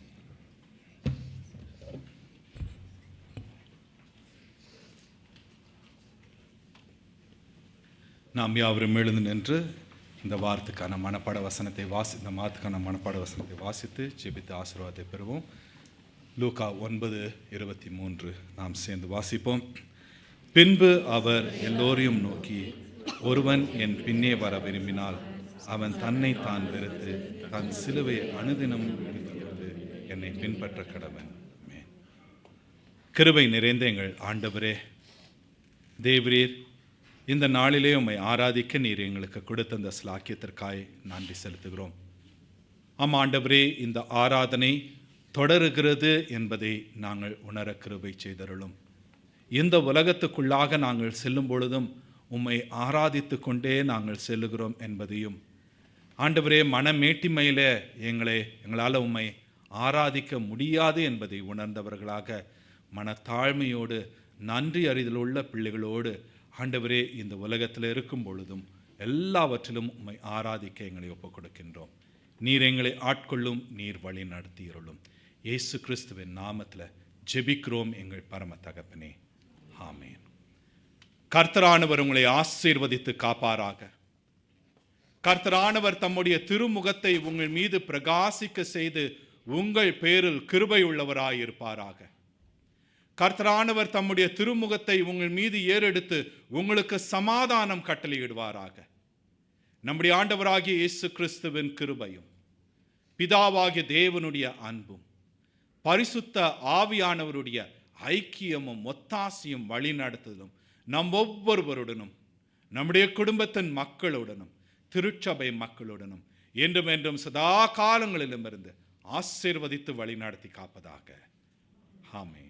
நாம் யாவரும் எழுந்து நின்று இந்த வாரத்துக்கான மனப்பாட வசனத்தை இந்த மாதத்துக்கான மனப்பாட வசனத்தை வாசித்து ஜெபித்து ஆசீர்வாதத்தை பெறுவோம். லூக்கா 9:23 நாம் சேர்ந்து வாசிப்போம். பின்பு அவர் எல்லோரையும் நோக்கி, ஒருவன் என் பின்னே வர விரும்பினால் அவன் தன்னை தான் வெறுத்து தன் சிலுவையை அனுதினமும் எடுத்துக்கொண்டு என்னை பின்பற்ற கடவன். கிருபை நிறைந்த எங்கள் ஆண்டவரே, தேவரீர், இந்த நாளிலே உம்மை ஆராதிக்க நீர் எங்களுக்கு கொடுத்த இந்த ஸ்லாக்கியத்திற்காய் நன்றி செலுத்துகிறோம். ஆண்டவரே, இந்த ஆராதனை தொடருகிறது என்பதை நாங்கள் உணர கிருபை செய்தருளும். இந்த உலகத்துக்குள்ளாக நாங்கள் செல்லும் பொழுதும் உம்மை ஆராதித்து கொண்டே நாங்கள் செல்லுகிறோம் என்பதையும், ஆண்டவரே, மனமேட்டிமையில் எங்களால் உம்மை ஆராதிக்க முடியாது என்பதை உணர்ந்தவர்களாக மனத்தாழ்மையோடு நன்றி அறிதலுள்ள பிள்ளைகளோடு ஆண்டவரே இந்த உலகத்தில் இருக்கும் பொழுதும் எல்லாவற்றிலும் உம்மை ஆராதிக்க எங்களை ஒப்புக் கொடுக்கின்றோம். நீர் எங்களை ஆட்கொள்ளும், நீர் வழி நடத்தியருளும். இயேசு கிறிஸ்துவின் நாமத்தில் ஜெபிக்கிறோம் எங்கள் பரம தகப்பனே, ஆமென். கர்த்தரானவர் உங்களை ஆசீர்வதித்து காப்பாராக. கர்த்தரானவர் தம்முடைய திருமுகத்தை உங்கள் மீது பிரகாசிக்க செய்து உங்கள் பேரில் கிருபை உள்ளவராயிருப்பாராக. கர்த்தரானவர் தம்முடைய திருமுகத்தை உங்கள் மீது ஏறெடுத்து உங்களுக்கு சமாதானம் கட்டளையிடுவாராக. நம்முடைய ஆண்டவராகிய இயேசு கிறிஸ்துவின் கிருபையும் பிதாவாகிய தேவனுடைய அன்பும் பரிசுத்த ஆவியானவருடைய ஐக்கியமும் ஒத்தாசையும் வழிநடத்துதலும் நம் ஒவ்வொருவருடனும் நம்முடைய குடும்பத்தின் மக்களுடனும் திருச்சபை மக்களுடனும் என்றும் என்றும் சதா காலங்களிலும் இருந்து ஆசீர்வதித்து வழிநடத்தி காப்பதாக. ஆமென்.